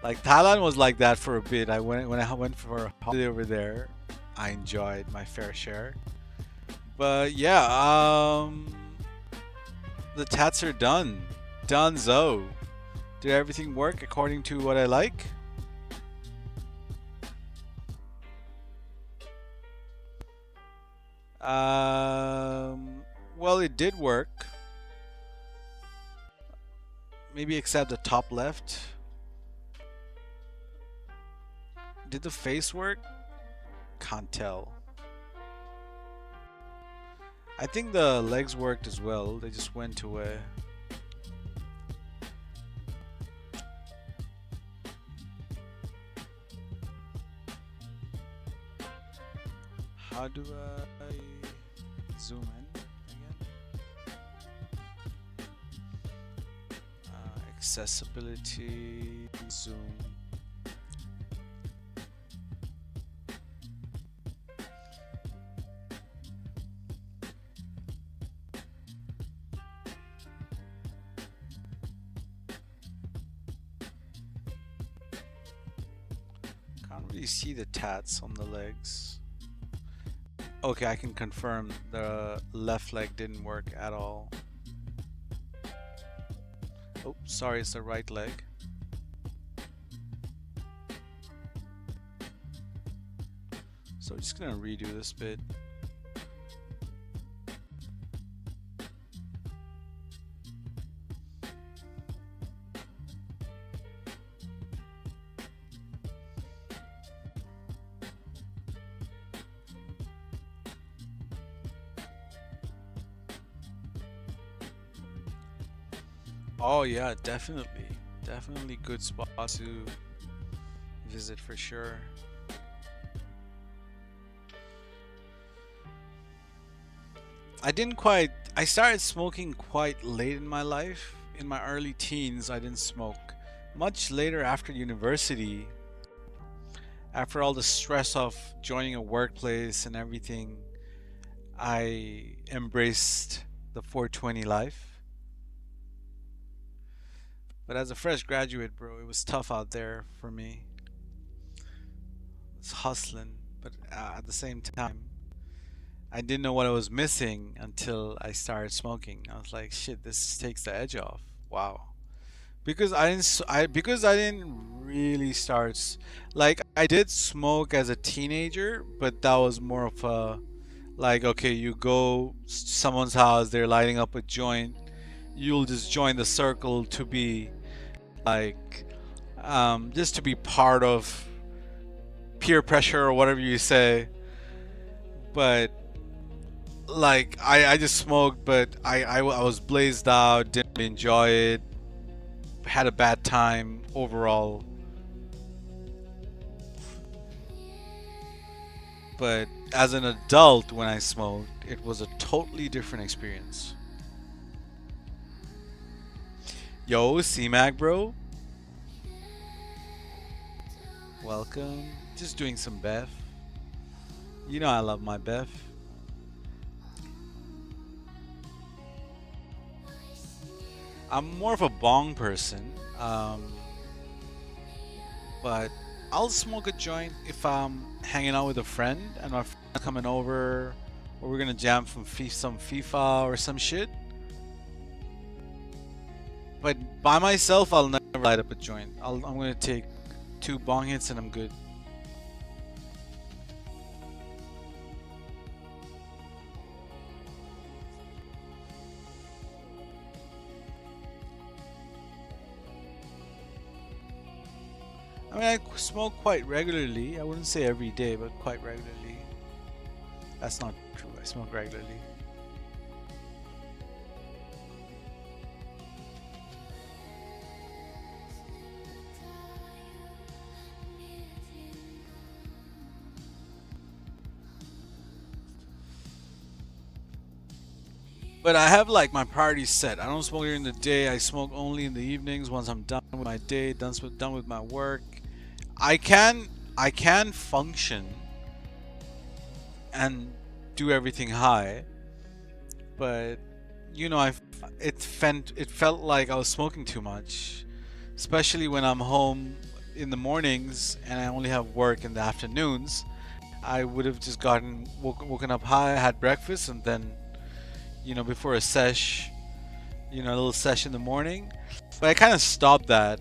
Like Thailand was like that for a bit. When I went for a holiday over there, I enjoyed my fair share. But yeah, the tats are done. Donezo. Did everything work according to what I like? Well, it did work. Maybe except the top left. Did the face work? Can't tell. I think the legs worked as well. They just went away. How do I zoom in again? Accessibility, zoom. Can't really see the tats on the legs. Okay, I can confirm the left leg didn't work at all. Oh, sorry, it's the right leg. So I'm just gonna redo this bit. Oh yeah, definitely good spot to visit for sure. I started smoking quite late in my life. In my early teens, I didn't smoke. Much later after university, after all the stress of joining a workplace and everything, I embraced the 420 life. But as a fresh graduate, bro, it was tough out there for me. It's hustling, but at the same time, I didn't know what I was missing until I started smoking. I was like, shit, this takes the edge off. Wow. Because I didn't really like I did smoke as a teenager, but that was more of a like, okay, you go someone's house, they're lighting up a joint, you'll just join the circle to be like just to be part of peer pressure or whatever you say. But like I just smoked, but I was blazed out, didn't enjoy it, had a bad time overall. But as an adult, when I smoked, it was a totally different experience. Yo, C-Mac, bro. Welcome. Just doing some BEFF. You know I love my BEFF. I'm more of a bong person, but I'll smoke a joint if I'm hanging out with a friend and my friend coming over, or we're gonna jam some FIFA or some shit. But by myself, I'll never light up a joint. I'm gonna take 2 bong hits and I'm good. I mean, I smoke quite regularly. I wouldn't say every day, but quite regularly. That's not true. I smoke regularly. But I have like my priorities set. I don't smoke during the day. I smoke only in the evenings once I'm done with my day, done with my work. I can I can function and do everything high, but you know, it felt like I was smoking too much, especially when I'm home in the mornings and I only have work in the afternoons. I would have just woken up high, had breakfast, and then before a sesh, a little sesh in the morning. But I kind of stopped that.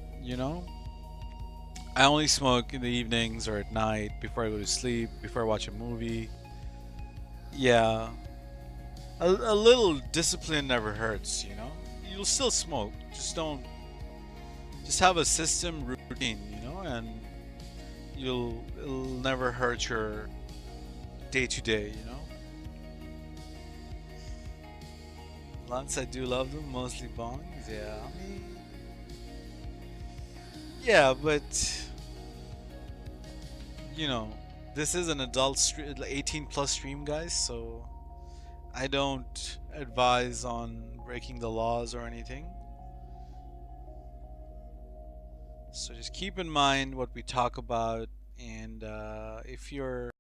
I only smoke in the evenings or at night before I go to sleep, before I watch a movie. Yeah, a little discipline never hurts. You'll still smoke, just don't, just have a system routine, and it'll never hurt your day to day. Blunts, I do love them, mostly bongs. Yeah, I mean, yeah, but you know, this is an adult 18 plus stream, guys, so I don't advise on breaking the laws or anything. So just keep in mind what we talk about, and if you're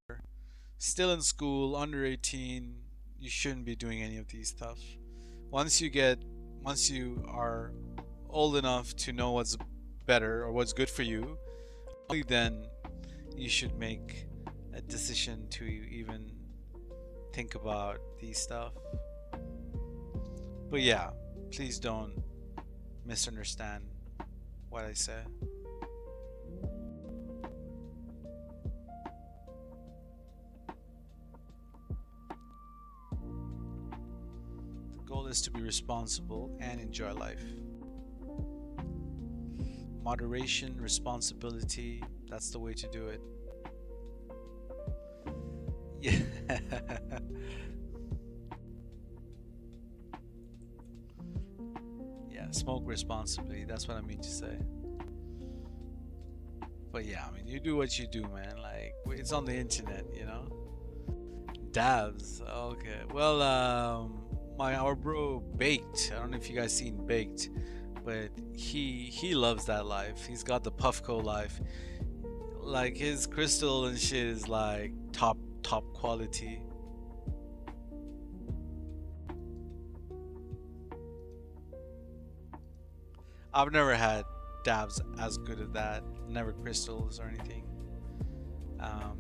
still in school, under 18, you shouldn't be doing any of these stuff. Once you are old enough to know what's better or what's good for you, only then you should make a decision to even think about these stuff. But yeah, please don't misunderstand what I said. The goal is to be responsible and enjoy life. Moderation, responsibility, that's the way to do it. Yeah. Yeah, smoke responsibly, that's what I mean to say. But yeah, I mean, you do what you do, man. Like, it's on the internet. Dabs. Okay. Well, our bro Baked. I don't know if you guys seen Baked, but he loves that life. He's got the Puffco life. Like his crystal and shit is like top quality. I've never had dabs as good as that. Never crystals or anything.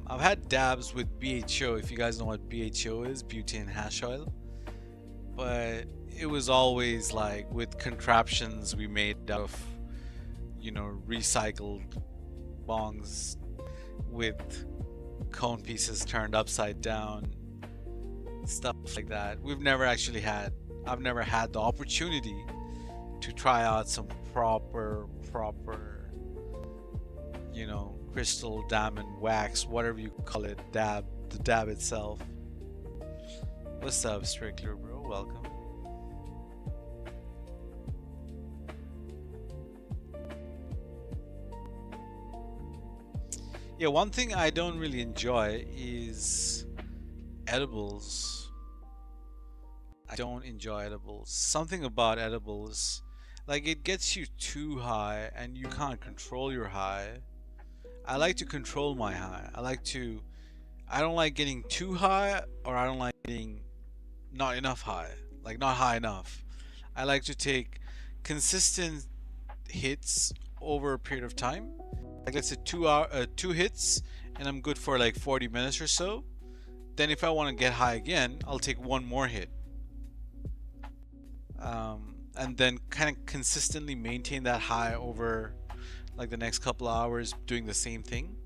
I've had dabs with BHO. If you guys know what BHO is, butane hash oil, but it was always like with contraptions we made out of, recycled bongs with cone pieces turned upside down, stuff like that. I've never had the opportunity to try out some proper, crystal diamond wax, whatever you call it, the dab itself. What's up, Strickler, bro? Welcome. Yeah, one thing I don't really enjoy is edibles. I don't enjoy edibles. Something about edibles, like it gets you too high and you can't control your high. I like to control my high. I don't like getting too high, or I don't like getting not enough high, like not high enough. I like to take consistent hits over a period of time. Like let's say 2 hits, and I'm good for like 40 minutes or so. Then if I want to get high again, I'll take one more hit. And then kind of consistently maintain that high over like the next couple of hours doing the same thing.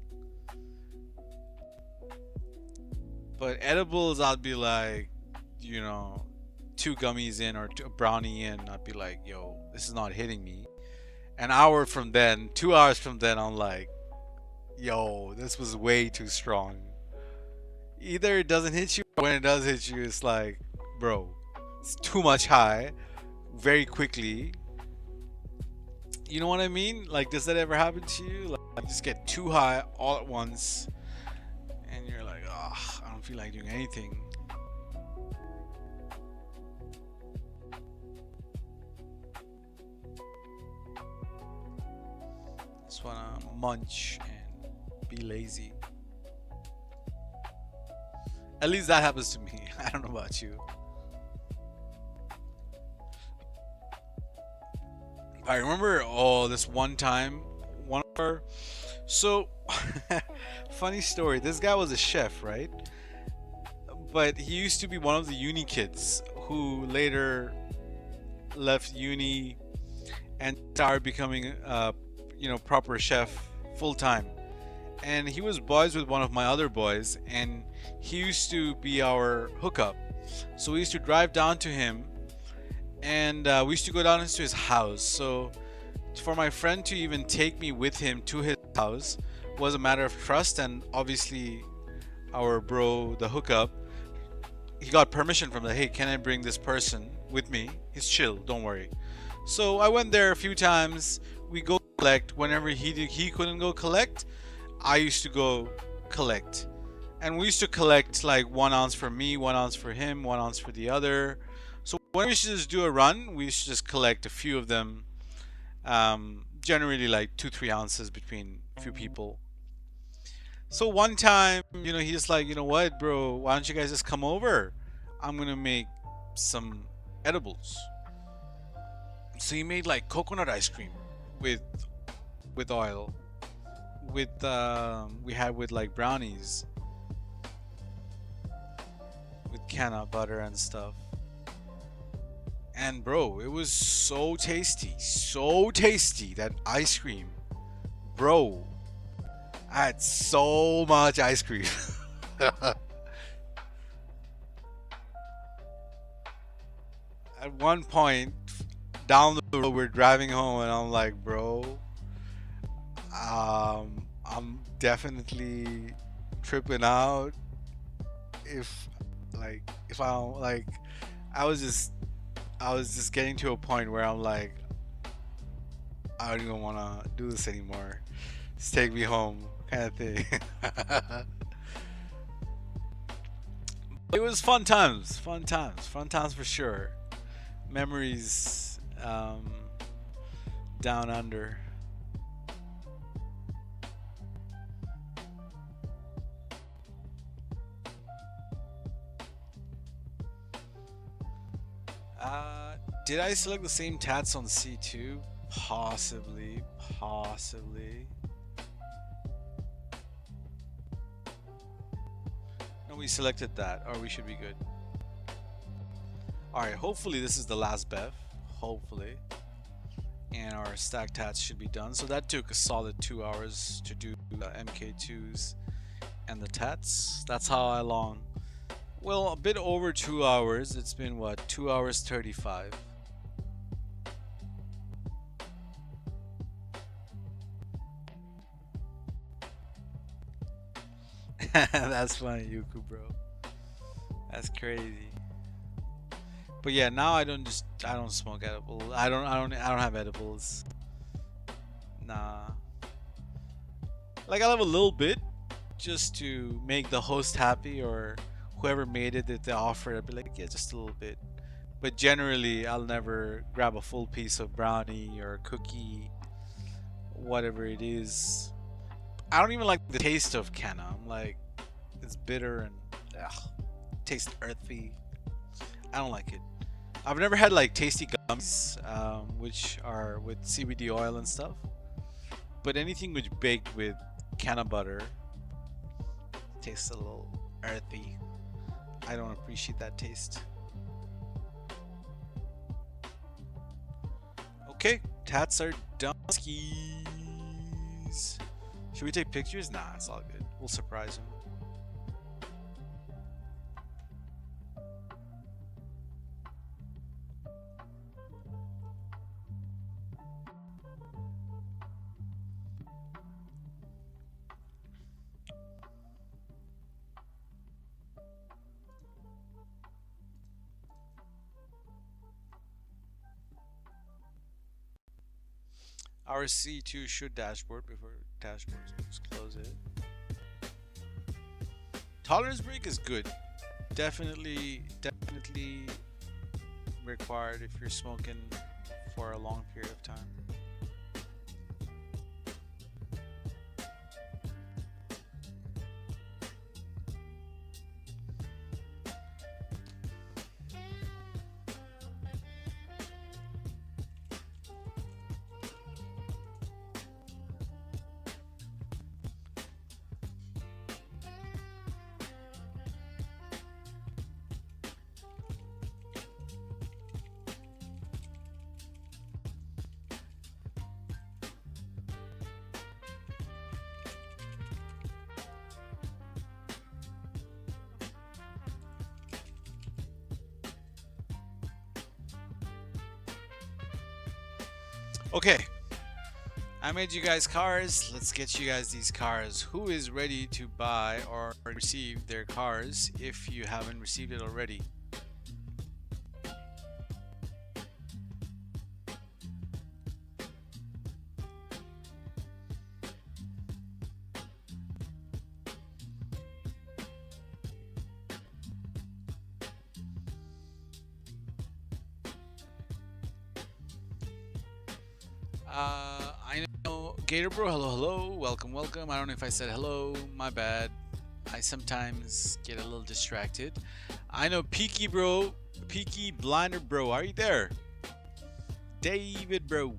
But edibles, I'd be like, you know, 2 gummies in or a brownie in, I'd be like, yo, this is not hitting me. An hour from then, 2 hours from then, I'm like, yo, this was way too strong. Either it doesn't hit you, or when it does hit you, it's like, bro, it's too much high very quickly. You know what I mean? Like, does that ever happen to you? Like, you just get too high all at once, and you're like, oh, I don't feel like doing anything. Just wanna munch and be lazy. At least that happens to me. I don't know about you. I remember, this one time, funny story. This guy was a chef, right? But he used to be one of the uni kids who later left uni and started becoming proper chef full time. And he was boys with one of my other boys, and he used to be our hookup. So we used to drive down to him, and we used to go down into his house. So for my friend to even take me with him to his house was a matter of trust. And obviously our bro, the hookup, he got permission from the, hey, can I bring this person with me? He's chill, don't worry. So I went there a few times. We go collect whenever he couldn't go collect. I used to go collect, and we used to collect like 1 ounce for me, 1 ounce for him, 1 ounce for the other. So when we used to just do a run, we used to just collect a few of them, generally like 2-3 ounces between a few people. So one time, he's like, you know what, bro, why don't you guys just come over? I'm gonna make some edibles. So he made like coconut ice cream with oil. We had with like brownies with canna butter and stuff. And bro, it was so tasty, that ice cream, bro. I had so much ice cream. At one point down the road, we're driving home, and I'm like, bro, I'm definitely tripping out. I was just getting to a point where I'm like, I don't even want to do this anymore. Just take me home, kind of thing. It was fun times for sure. Memories down under. Did I select the same tats on C2? Possibly. No, we selected that, or we should be good. Alright, hopefully this is the last BEFF. Hopefully. And our stack tats should be done. So that took a solid 2 hours to do the Mk2s and the tats. That's how long. Well, a bit over 2 hours. It's been what? 2 hours 35. That's funny, Yuku, bro. That's crazy. But yeah, now I don't smoke edibles. I don't have edibles. Nah. Like, I'll have a little bit just to make the host happy, or whoever made it, that they offer, I'd be like, yeah, just a little bit. But generally, I'll never grab a full piece of brownie or cookie, whatever it is. I don't even like the taste of canna. I'm like, it's bitter and tastes earthy. I don't like it. I've never had like tasty gummies, which are with CBD oil and stuff. But anything which baked with canna butter tastes a little earthy. I don't appreciate that taste. Okay, tats are done. Skis. Should we take pictures? Nah, it's all good. We'll surprise him. Our C2 should dashboard before dashboard. Just close it. Tolerance break is good. Definitely required if you're smoking for a long period of time. Okay, I made you guys cars. Let's get you guys these cars. Who is ready to buy or receive their cars if you haven't received it already? I know Gator Bro, hello, welcome. I don't know if I said hello, my bad. I sometimes get a little distracted. I know Peaky Blinder Bro, are you there? David Bro.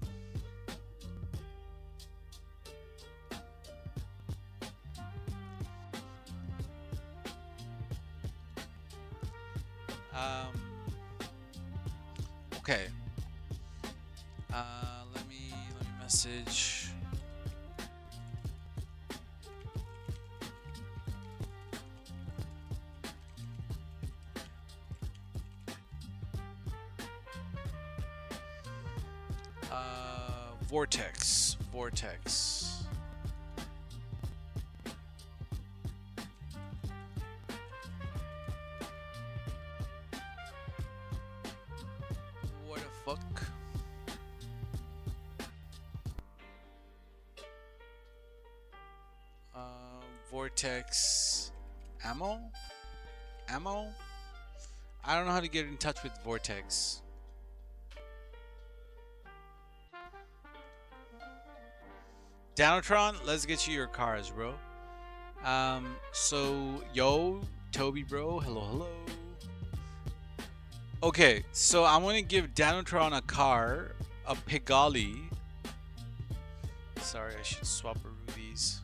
Okay. Let me message. Vortex. What the fuck? Vortex ammo? I don't know how to get in touch with Vortex. Danotron, let's get you your cars, bro. So yo, Toby bro, hello. Okay, so I'm gonna give Danotron a car, a Pigali. Sorry, I should swap these.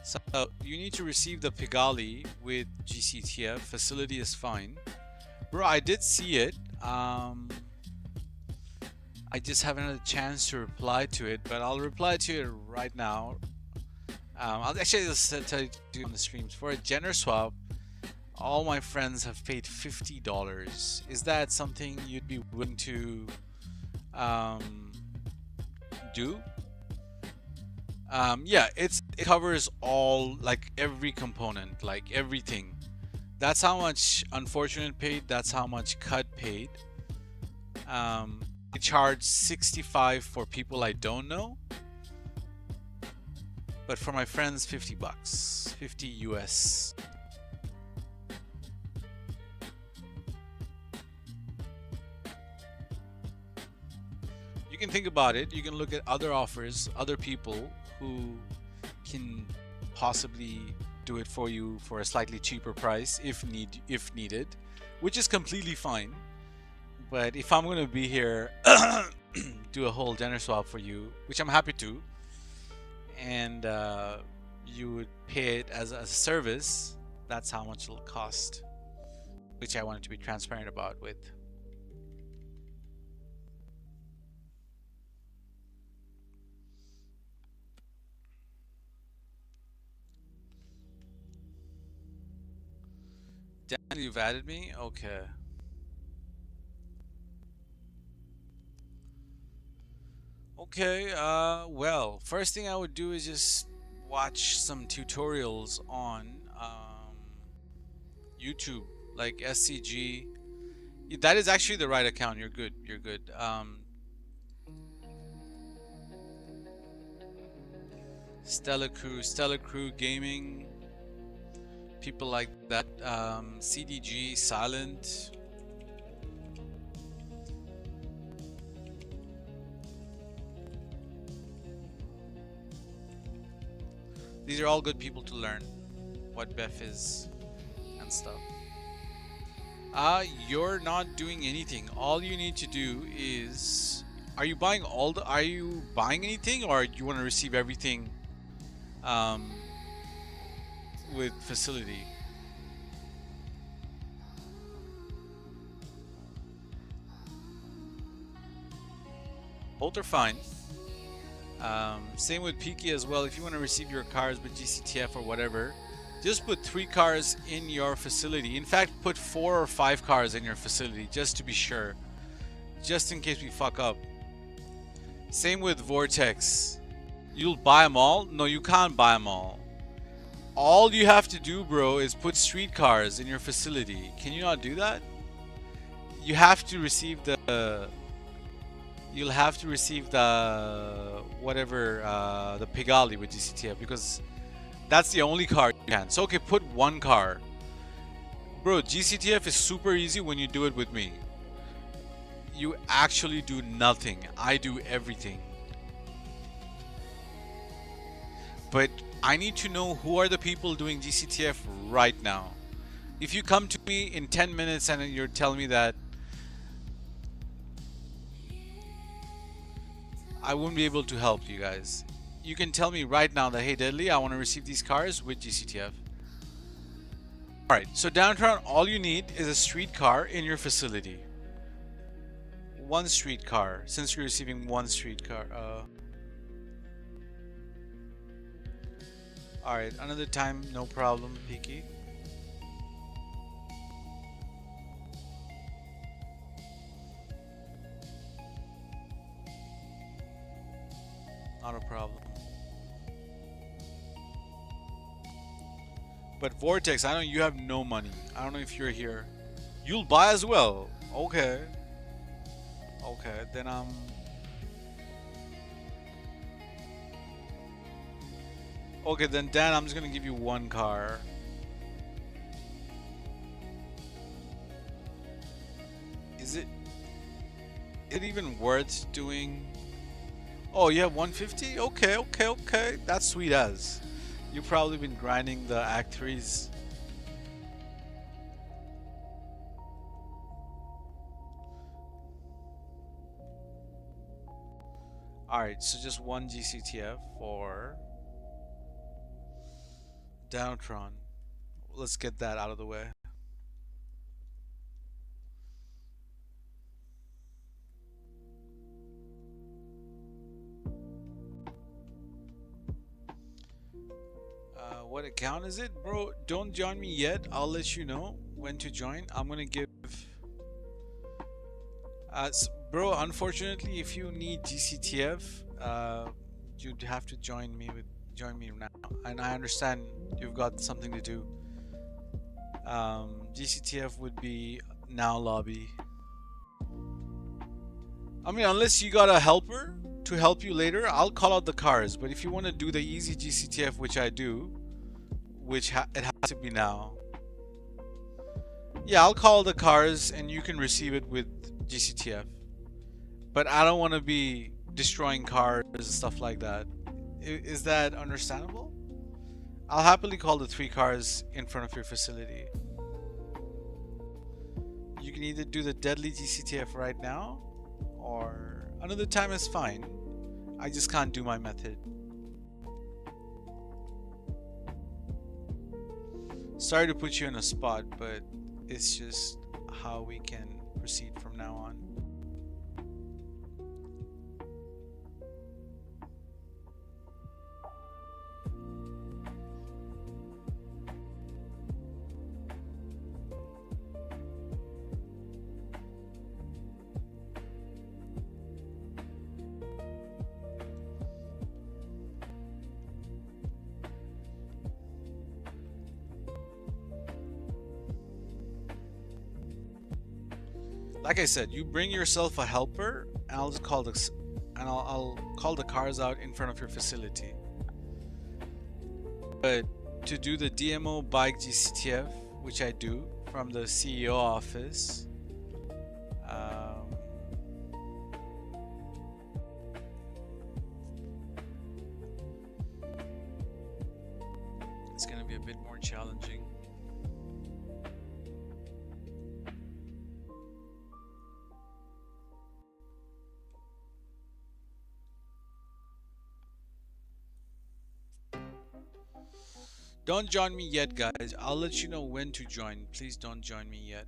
So you need to receive the Pigali with GCTF. Facility is fine. Bro, I did see it. I just haven't had a chance to reply to it, but I'll reply to it right now. I'll actually just tell you on the streams. For a gender swap, all my friends have paid $50. Is that something you'd be willing to do? Yeah, it covers all, like every component, like everything. That's how much Unfortunate paid. That's how much Cut paid. charge 65 for people I don't know, but for my friends, 50 bucks, 50 US. You can think about it. You can look at other offers, other people who can possibly do it for you for a slightly cheaper price if needed, which is completely fine. But if I'm gonna be here, do a whole dinner swap for you, which I'm happy to, and you would pay it as a service, that's how much it'll cost, which I wanted to be transparent about with. Daniel, you've added me? Okay. Okay, well, first thing I would do is just watch some tutorials on YouTube, like SCG. That is actually the right account. You're good. You're good. Stellar Crew Gaming, people like that. CDG, Silent. These are all good people to learn what BEFF is and stuff. You're not doing anything. All you need to do is, are you buying anything, or do you want to receive everything with facility? Both are fine. Same with Peaky as well. If you want to receive your cars with GCTF or whatever, just put 3 cars in your facility. In fact, put 4 or 5 cars in your facility just to be sure, just in case we fuck up. Same with Vortex. You'll buy them all? No, you can't buy them all. All you have to do, bro, is put street cars in your facility. Can you not do that? You have to receive the... You'll have to receive the whatever the Pigali with GCTF, because that's the only car you can. So okay, put 1 car. Bro, GCTF is super easy when you do it with me. You actually do nothing. I do everything. But I need to know who are the people doing GCTF right now. If you come to me in 10 minutes and you're telling me that, I wouldn't be able to help you guys. You can tell me right now that, hey Deadly, I want to receive these cars with GCTF. Alright, so downtown, all you need is a street car in your facility. 1 street car, since you're receiving 1 street car. Alright, another time, no problem, Peaky. Not a problem. But Vortex, I know you have no money. I don't know if you're here. You'll buy as well. Okay. Okay, then okay, then Dan, I'm just gonna give you 1 car. Is it even worth doing? Oh, you have 150? Okay, okay, okay. That's sweet as. You've probably been grinding the Act 3s. Alright, so just 1 GCTF for Downtron. Let's get that out of the way. What account is it? Bro, don't join me yet. I'll let you know when to join. I'm gonna give... bro, unfortunately, if you need GCTF, you'd have to join me now. And I understand you've got something to do. GCTF would be now lobby. I mean, unless you got a helper to help you later, I'll call out the cars. But if you want to do the easy GCTF, which I do, which it has to be now. Yeah, I'll call the cars and you can receive it with GCTF. But I don't want to be destroying cars and stuff like that. Is that understandable? I'll happily call the 3 cars in front of your facility. You can either do the deadly GCTF right now, or another time is fine. I just can't do my method. Sorry to put you in a spot, but it's just how we can proceed from now on. Like I said, you bring yourself a helper, and I'll just call this, and I'll call the cars out in front of your facility. But to do the DMO bike GCTF, which I do from the CEO office, it's gonna be a bit more challenging. Don't join me yet, guys. I'll let you know when to join. Please don't join me yet.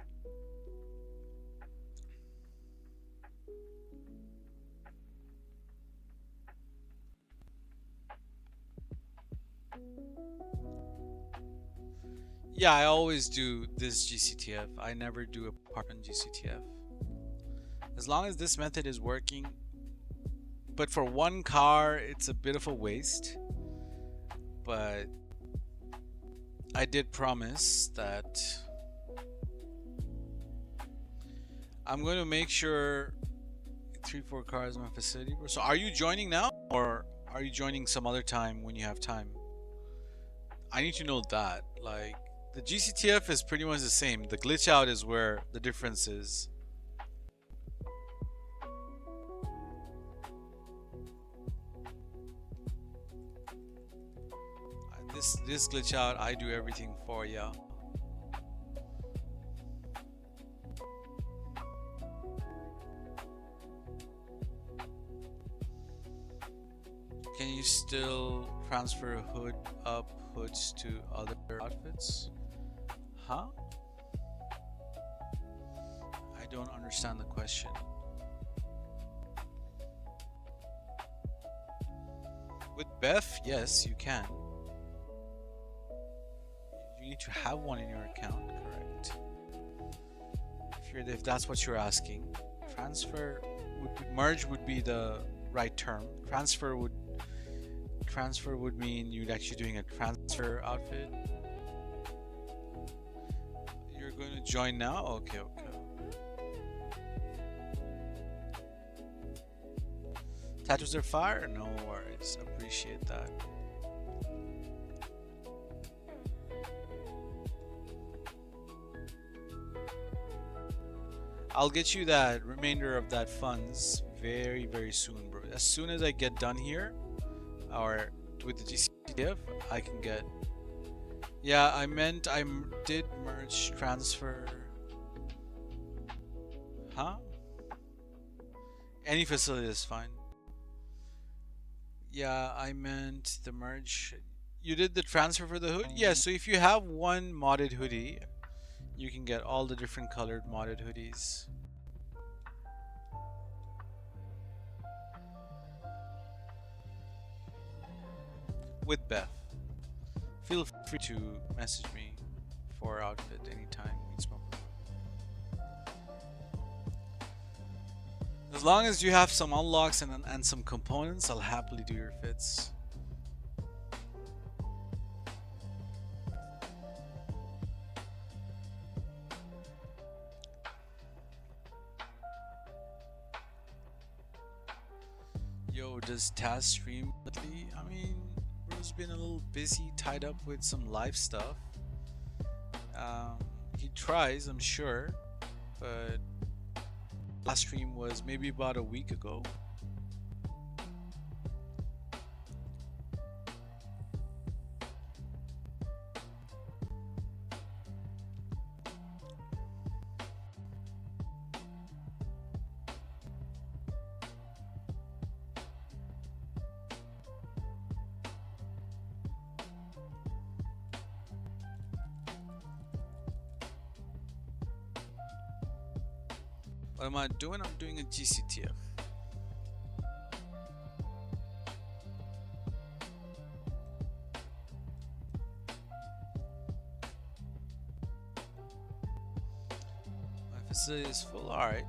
Yeah, I always do this GCTF. I never do a park on GCTF. As long as this method is working. But for one car, it's a bit of a waste. But I did promise that I'm going to make sure 3-4 cars in my facility. So are you joining now, or are you joining some other time when you have time? I need to know that. Like, the GCTF is pretty much the same. The glitch out is where the difference is. This glitch out, I do everything for ya. Can you still transfer hood up hoods to other outfits? Huh? I don't understand the question. With BEFF, yes, you can. You need to have one in your account, correct? If that's what you're asking. Transfer would be, merge would be the right term. Transfer would mean you'd actually doing a transfer outfit. You're going to join now? Okay. Tattoos are fire? No worries. Appreciate that. I'll get you that remainder of that funds very, very soon, bro. As soon as I get done here, or with the GCTF, I can get. Yeah, I meant I did merge transfer. Huh? Any facility is fine. Yeah, I meant the merge. You did the transfer for the hood? Yeah, so if you have one modded hoodie, you can get all the different colored modded hoodies. With BEFF. Feel free to message me for outfit anytime. As long as you have some unlocks and some components, I'll happily do your fits. Yo, does Taz stream lately? I mean, bro's been a little busy, tied up with some live stuff. He tries, I'm sure, but last stream was maybe about a week ago. What am I doing? I'm doing a GCTF. My facility is full. Alright.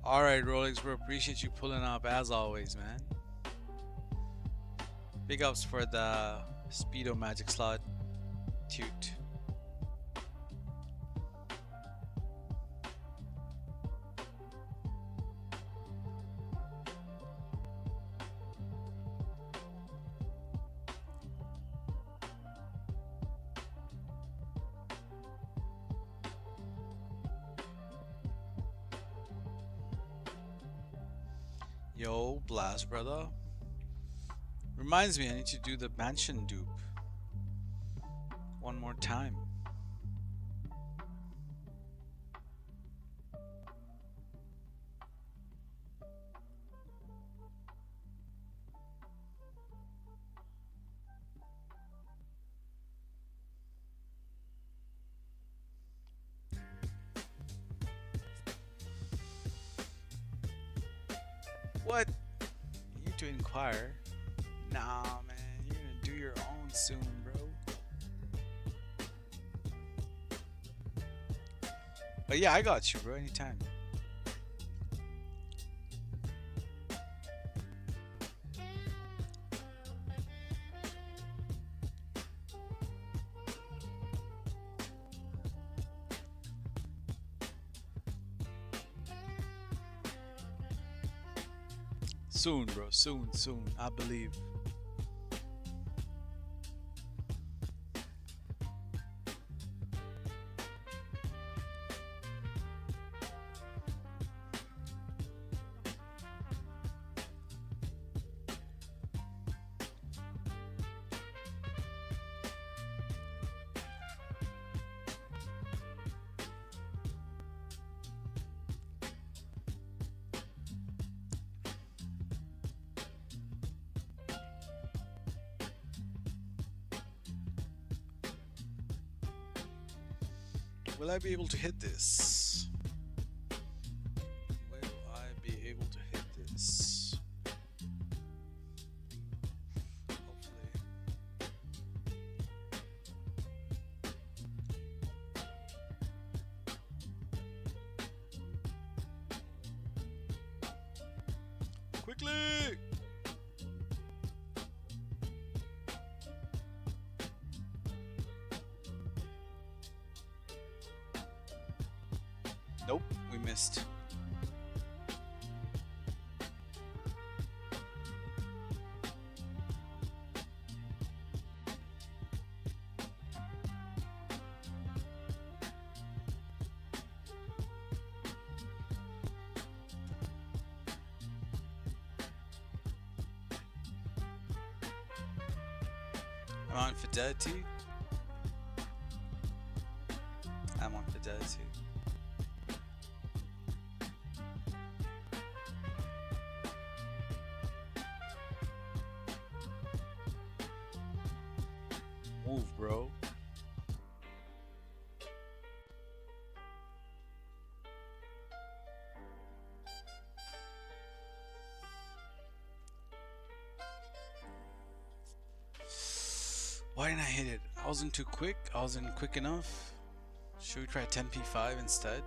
Alright, Rolex bro, appreciate you pulling up as always, man. Big ups for the Speedo Magic Slot toot. Yo, blast, brother. Reminds me, I need to do the mansion dupe one more time. What? You need to inquire. Nah, man, you're gonna do your own soon, bro. But yeah, I got you, bro, anytime. Soon, bro, soon, I believe. Will I be able to hit this? Will I be able to hit this? Hopefully. Quickly! Nope, we missed. on Fidelity. I'm on Fidelity. Move, bro. Why didn't I hit it? I wasn't too quick. I wasn't quick enough. Should we try 10p5 instead?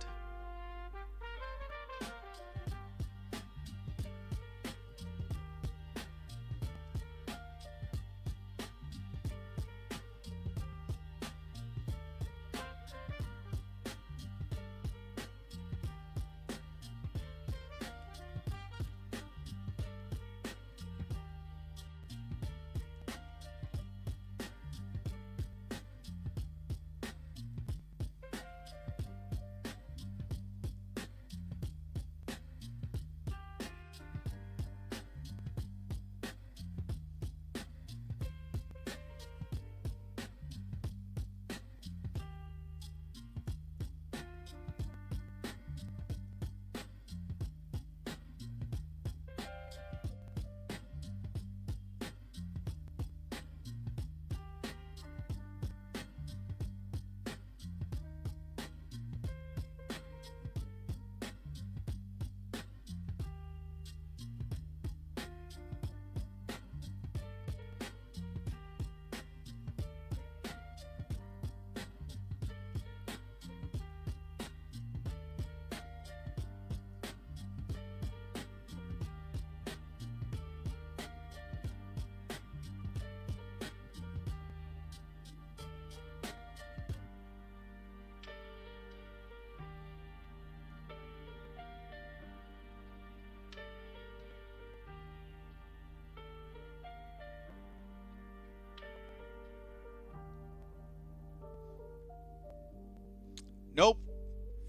Nope.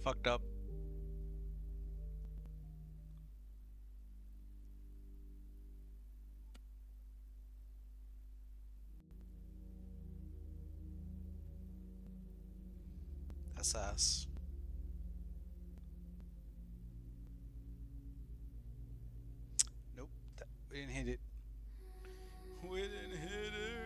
Fucked up. That's ass. Nope. We didn't hit it. We didn't hit it.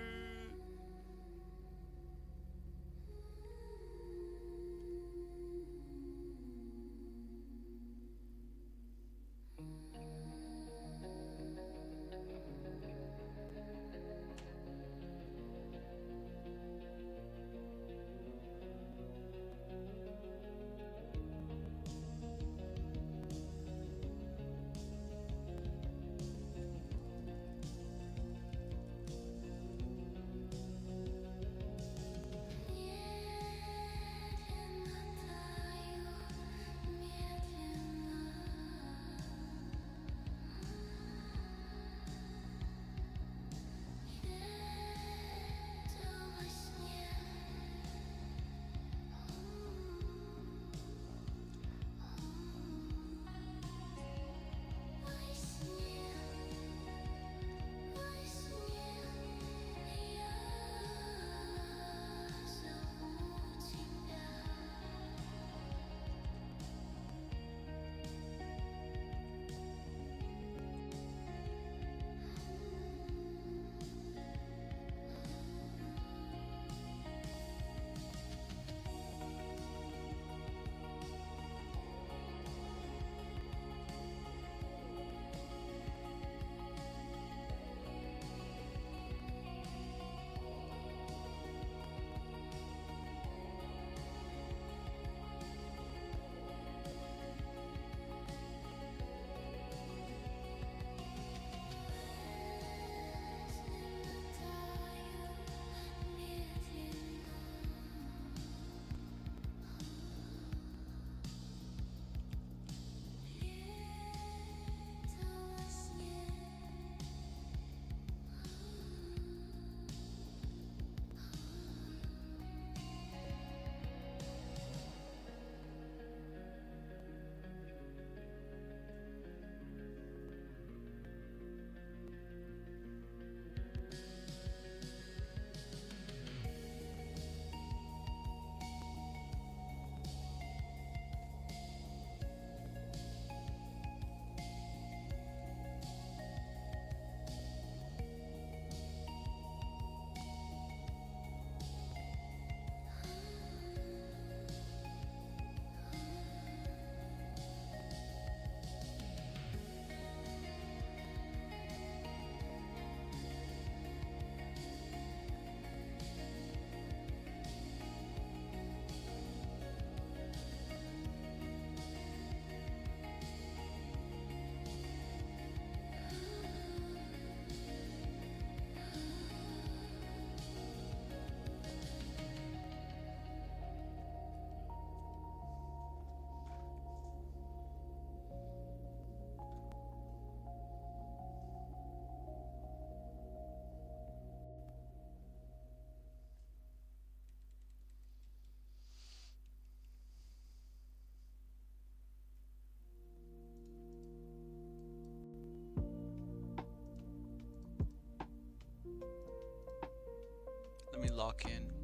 lock in.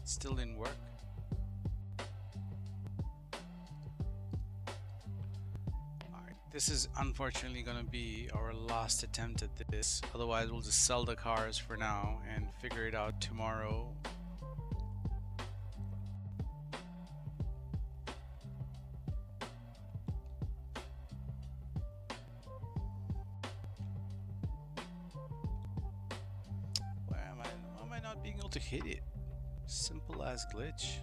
Still didn't work. Alright, this is unfortunately gonna be our last attempt at this. Otherwise we'll just sell the cars for now and figure it out tomorrow. Why am I not being able to hit it? Simple as glitch.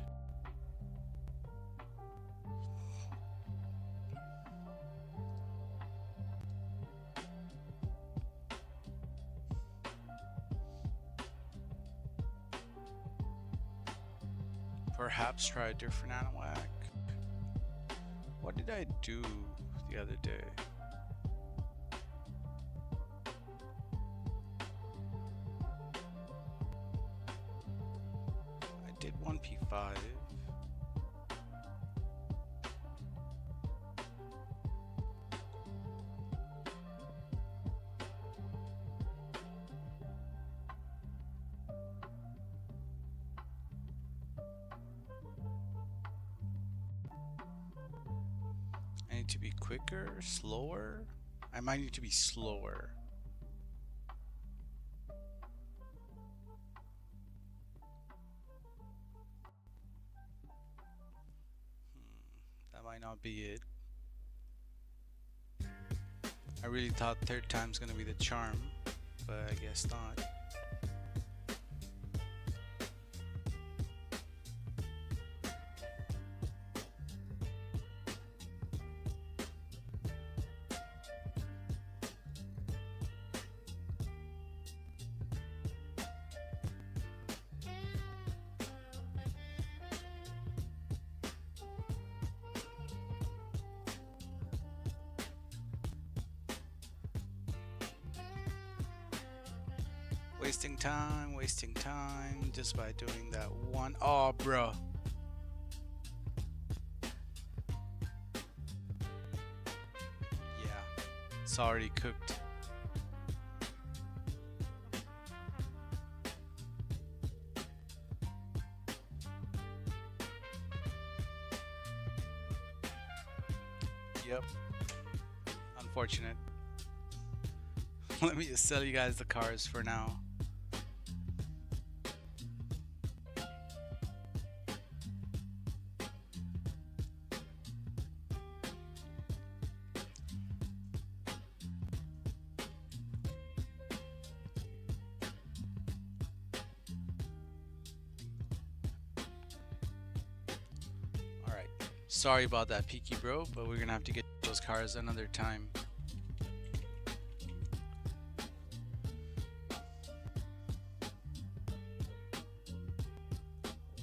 Perhaps try a different animac. What did I do the other day? I did one P5. I need to be quicker, slower? I might need to be slower. That might not be it. I really thought third time's gonna be the charm, but I guess not. Wasting time just by doing that one. Oh, bro. Yeah, it's already cooked. Yep. Unfortunate. Let me just sell you guys the cars for now. Sorry about that, Peaky Bro, but we're gonna have to get those cars another time.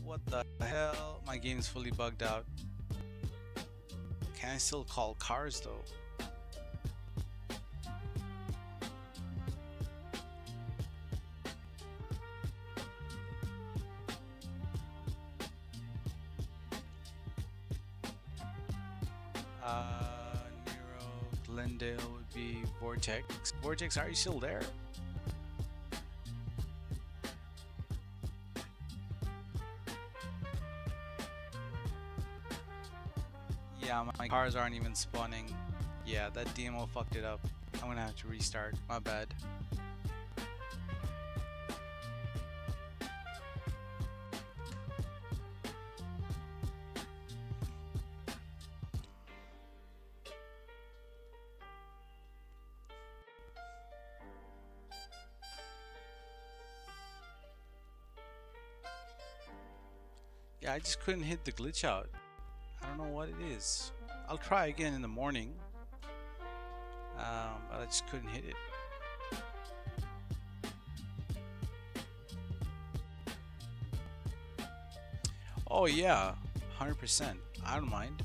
What the hell? My game's fully bugged out. Can I still call cars though? Nero, Glendale would be Vortex. Vortex, are you still there? Yeah, my cars aren't even spawning. Yeah, that DMO fucked it up. I'm gonna have to restart. My bad. Yeah, I just couldn't hit the glitch out. I don't know what it is. I'll try again in the morning. But I just couldn't hit it. Oh yeah, 100%. I don't mind.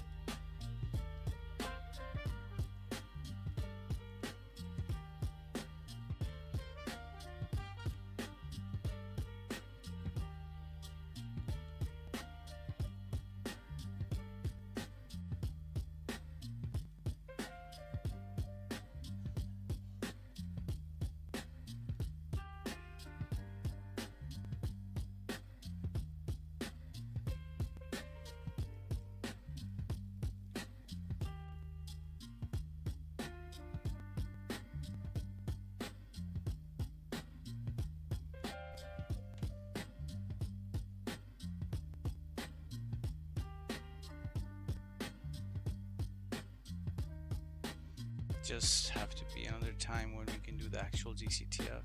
just have to be another time when we can do the actual GCTF.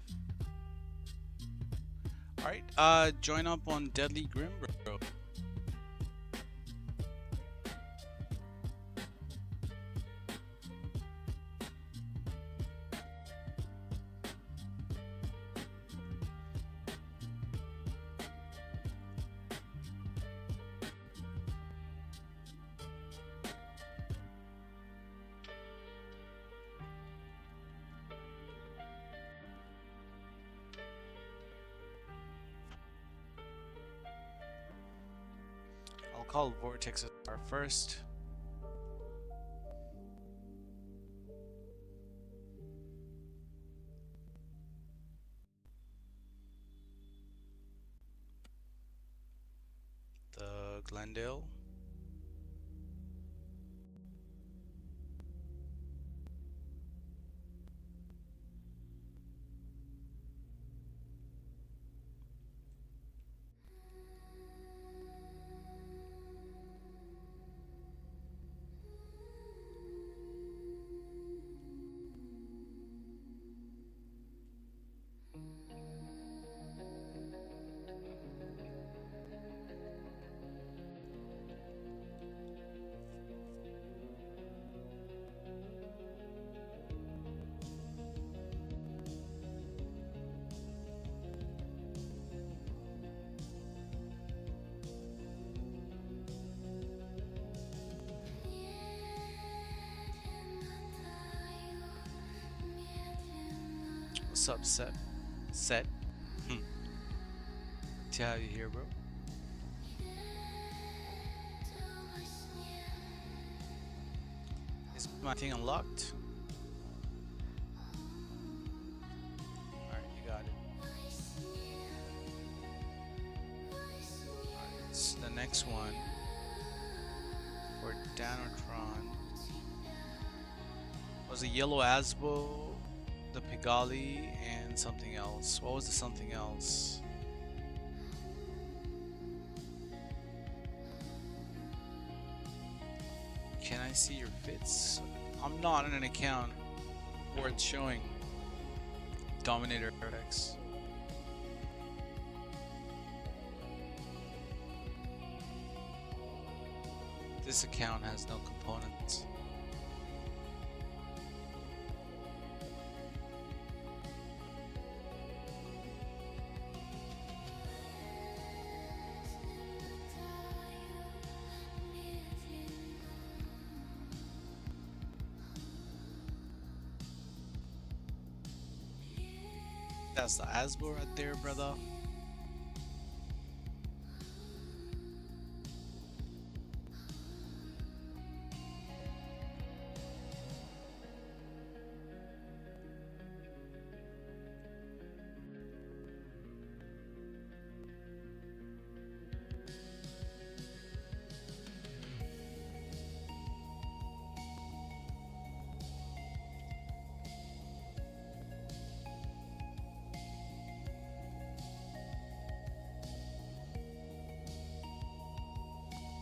Alright, join up on Deadly Grim, bro. I'll call Vortex as our first. The Glendale. What's up, Set? To have you here, bro. Is my thing unlocked? Alright, you got it. Alright, it's the next one for Danotron. Was a yellow Asbo, the Pigali, and something else. What was the something else? Can I see your fits? I'm not on an account where it's showing Dominator X. This account has no components. That's the Asbo right there, brother.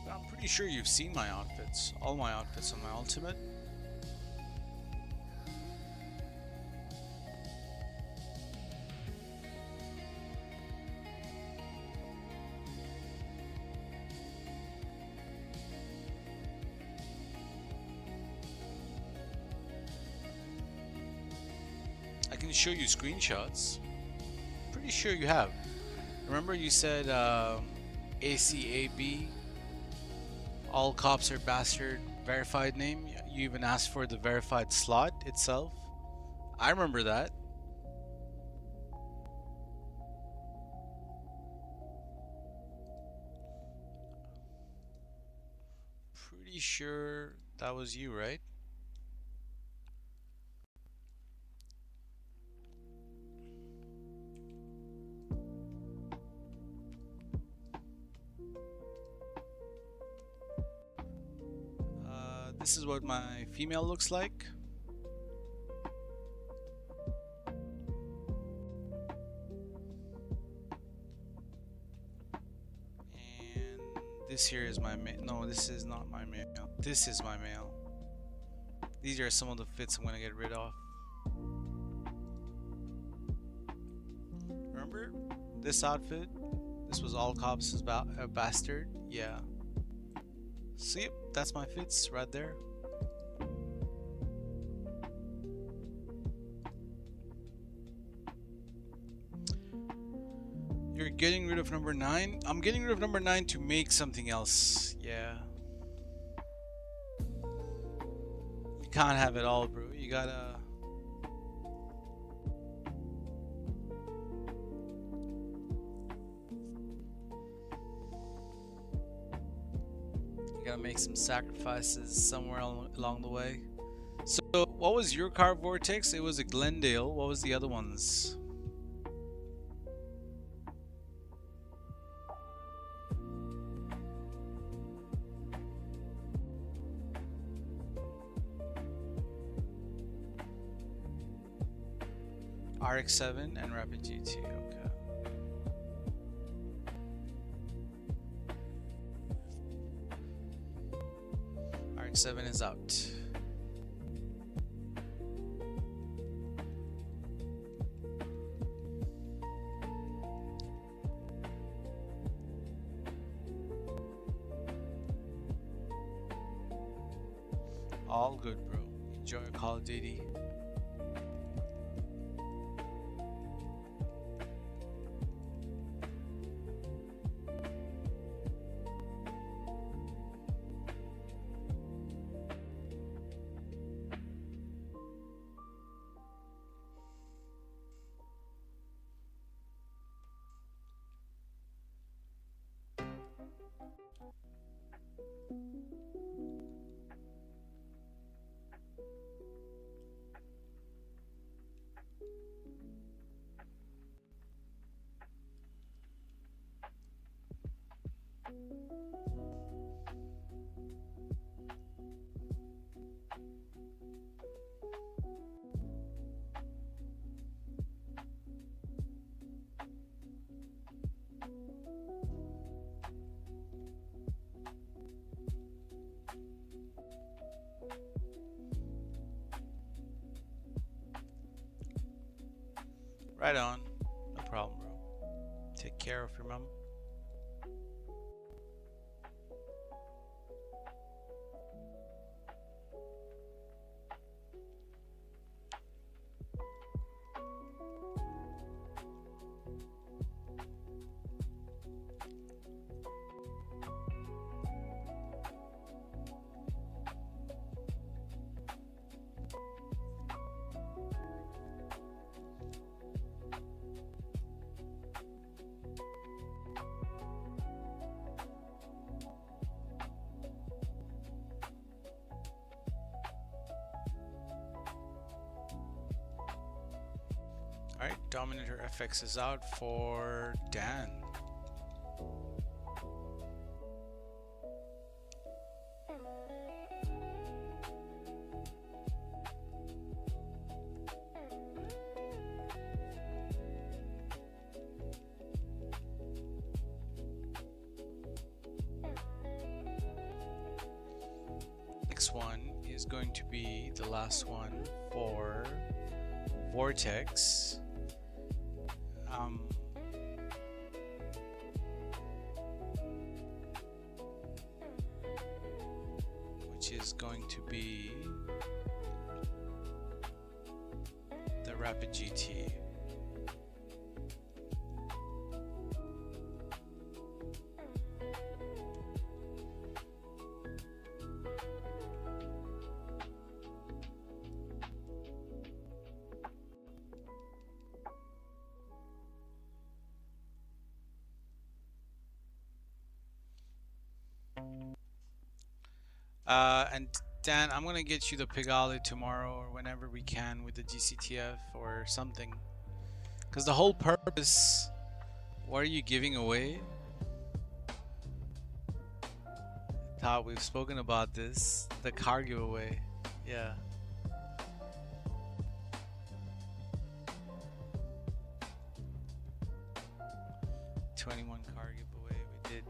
I'm pretty sure you've seen my outfits, all my outfits on my ultimate. I can show you screenshots. Pretty sure you have. Remember you said ACAB, all cops are bastard, verified name. You even asked for the verified slot itself. I remember that. Pretty sure that was you, right? This is what my female looks like. And this here is my male. No, this is not my male. This is my male. These are some of the fits I'm gonna get rid of. Remember this outfit? This was all cops about a bastard. Yeah. See, that's my fits right there. You're getting rid of number 9? I'm getting rid of number 9 to make something else. Yeah. You can't have it all, bro. You gotta... You gotta make some sacrifices somewhere along the way. So, what was your car, Vortex? It was a Glendale. What was the other ones? RX-7 and Rapid GT, okay. RX-7 is out. All good, bro. Enjoy Call of Duty. Right on. No problem, bro. Take care of your mom. Alright, Dominator FX is out for Dan. Next one is going to be the last one for Vortex. Which is going to be the Rapid GT. And Dan, I'm gonna get you the Pigalle tomorrow or whenever we can with the GCTF or something. Because the whole purpose, what are you giving away? Todd, we've spoken about this. The car giveaway. Yeah. '21 car giveaway we did.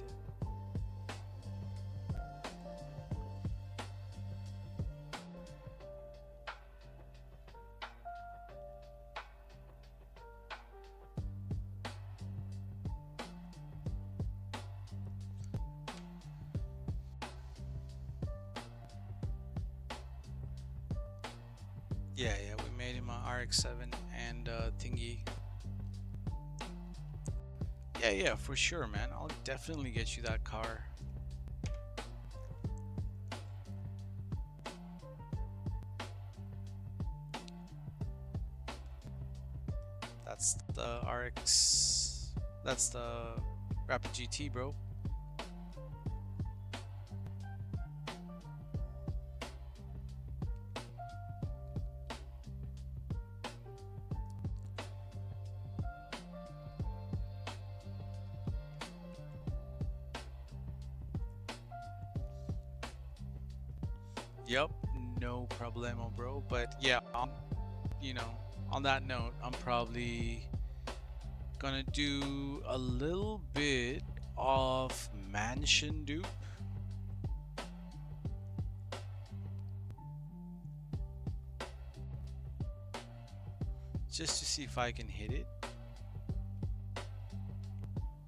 Yeah, we made him a RX-7 and thingy. Yeah, for sure, man. I'll definitely get you that car. That's the RX. That's the Rapid GT, bro. Yep, no problemo, bro. But yeah, you know, on that note, I'm probably gonna do a little bit of mansion dupe. Just to see if I can hit it.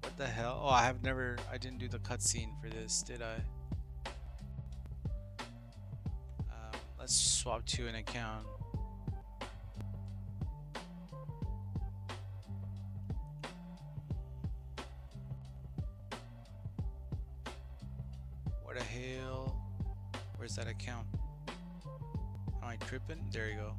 What the hell? Oh, I didn't do the cutscene for this, did I? Let's swap to an account. What the hell? Where's that account? Am I tripping? There you go.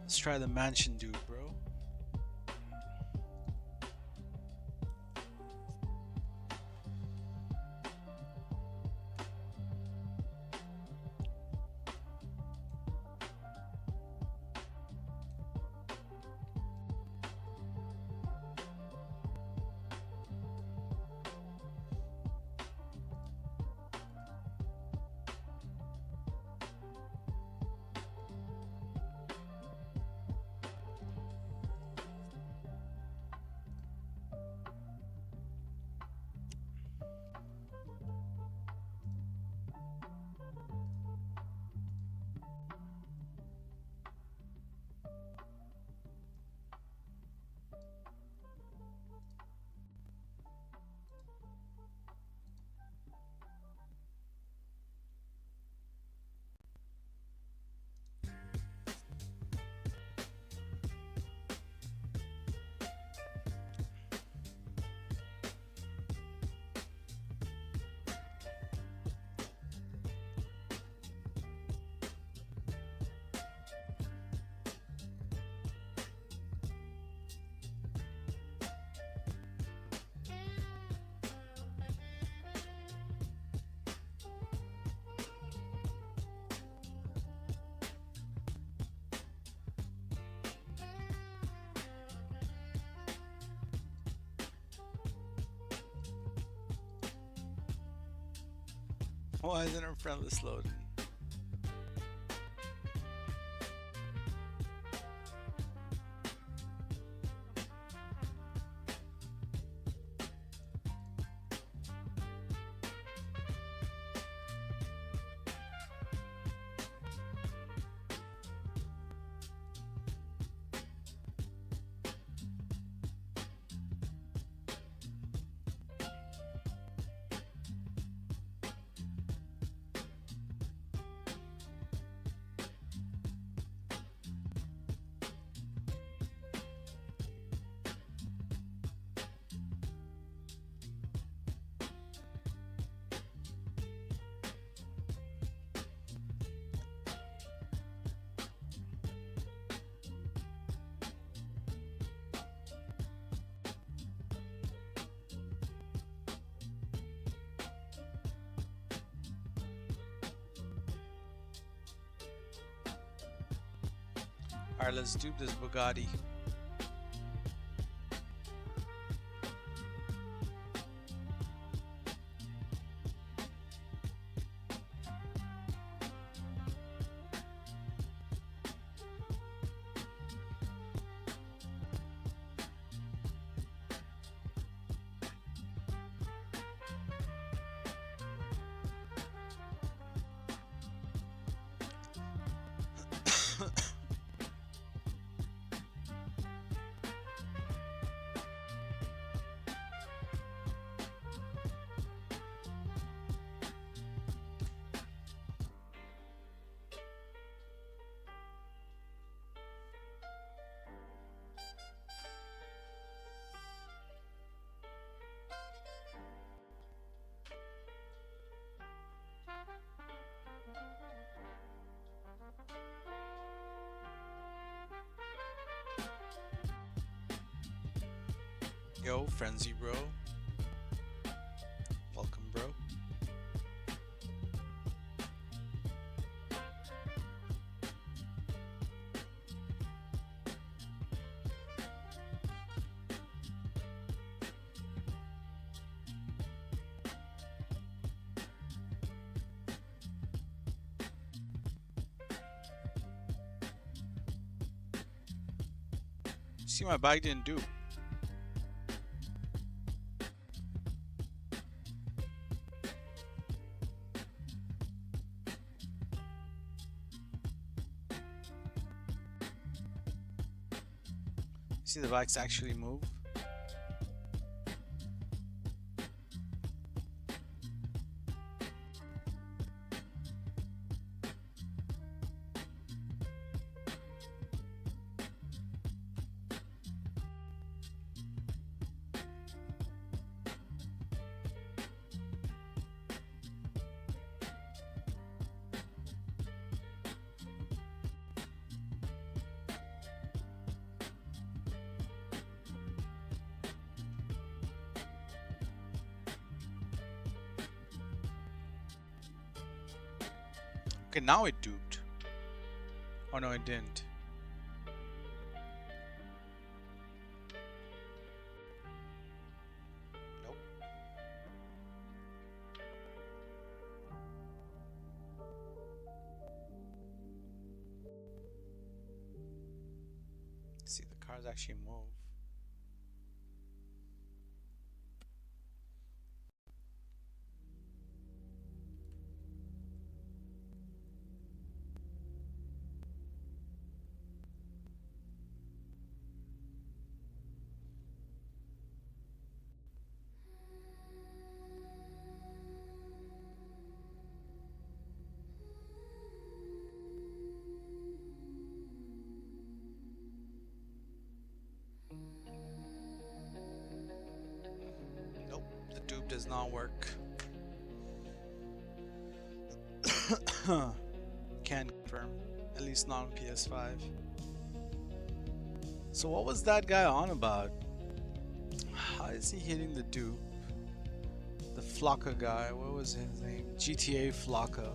Let's try the mansion dude, bro. Why isn't our friend list loading? Alright, let's dupe this Bugatti. Yo, Frenzy bro. Welcome, bro. See, my bike didn't do. See, the bikes actually move. Okay, now it duped. Oh no, it didn't. Nope. See, the cars actually move. Nope, the dupe does not work. Can't confirm, at least not on PS5. So what was that guy on about? How is he hitting the dupe? The Flocka guy, what was his name? GTA Flocka.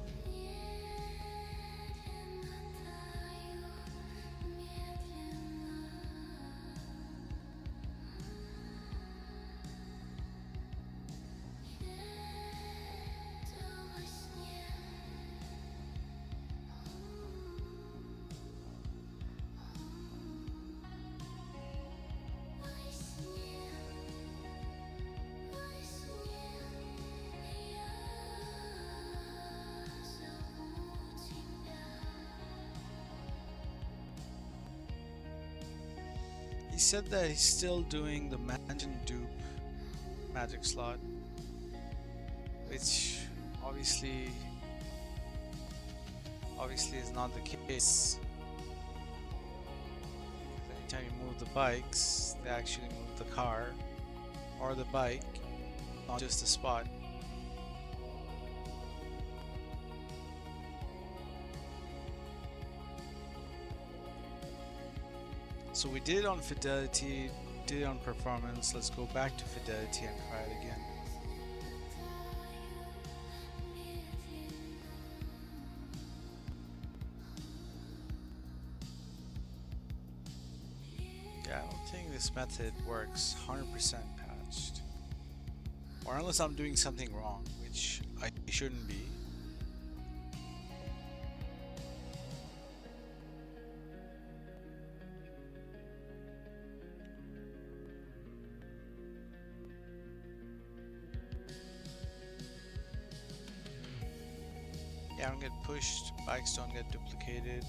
He said that he's still doing the mansion dupe magic slot, which obviously is not the case. Anytime you move the bikes, they actually move the car or the bike, not just the spot. So we did it on fidelity, did it on performance. Let's go back to fidelity and try it again. Yeah, I don't think this method works 100% patched. Or unless I'm doing something wrong, which I shouldn't be. Yeah, I don't get pushed, bikes don't get duplicated.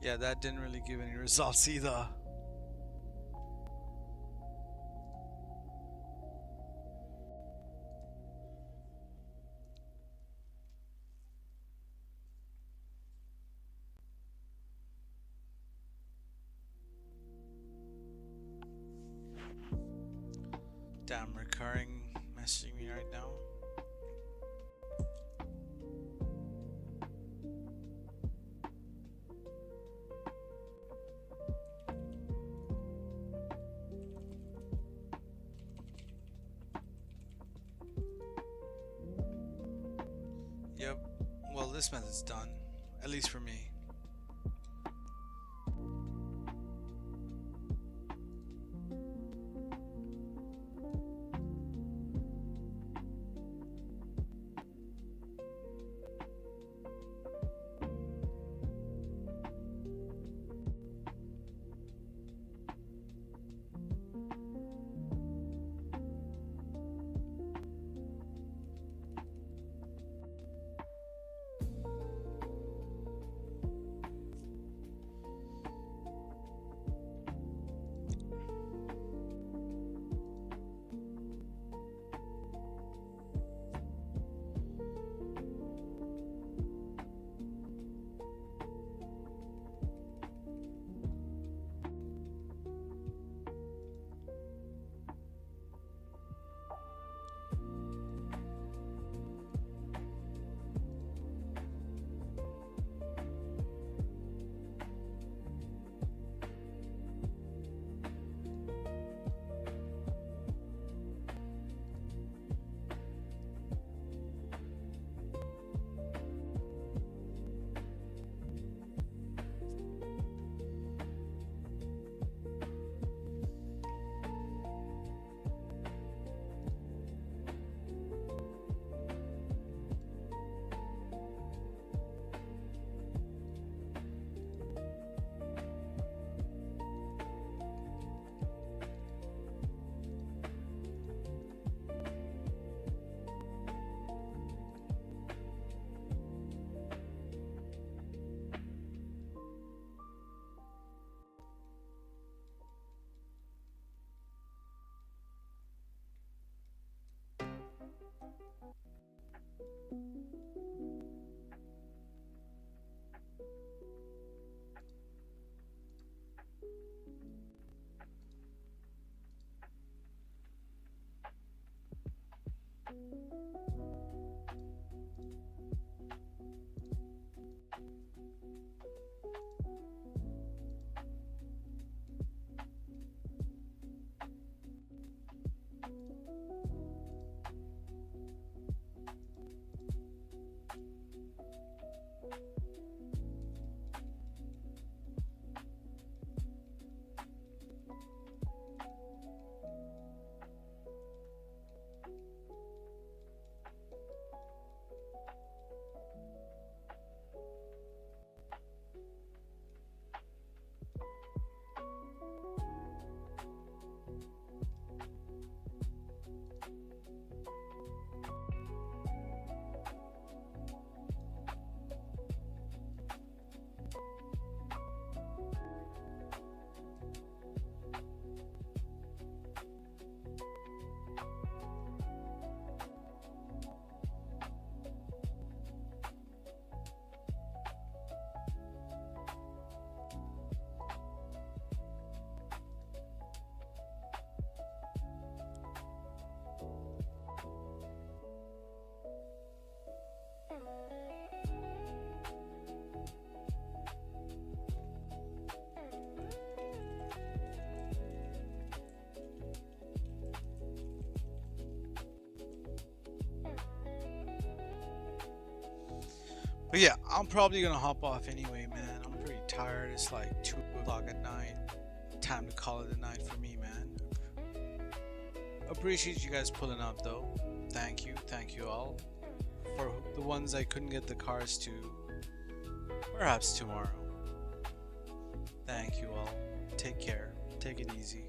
Yeah, that didn't really give any results either. Damn, recurring messaging me right now. Yep, well, this method's done, at least for me. But yeah, I'm probably gonna hop off anyway, man. I'm pretty tired. It's like 2 o'clock at night. Time to call it a night for me, man. Appreciate you guys pulling up though. Thank you all. For the ones I couldn't get the cars to, perhaps tomorrow. Thank you all. Take care. Take it easy.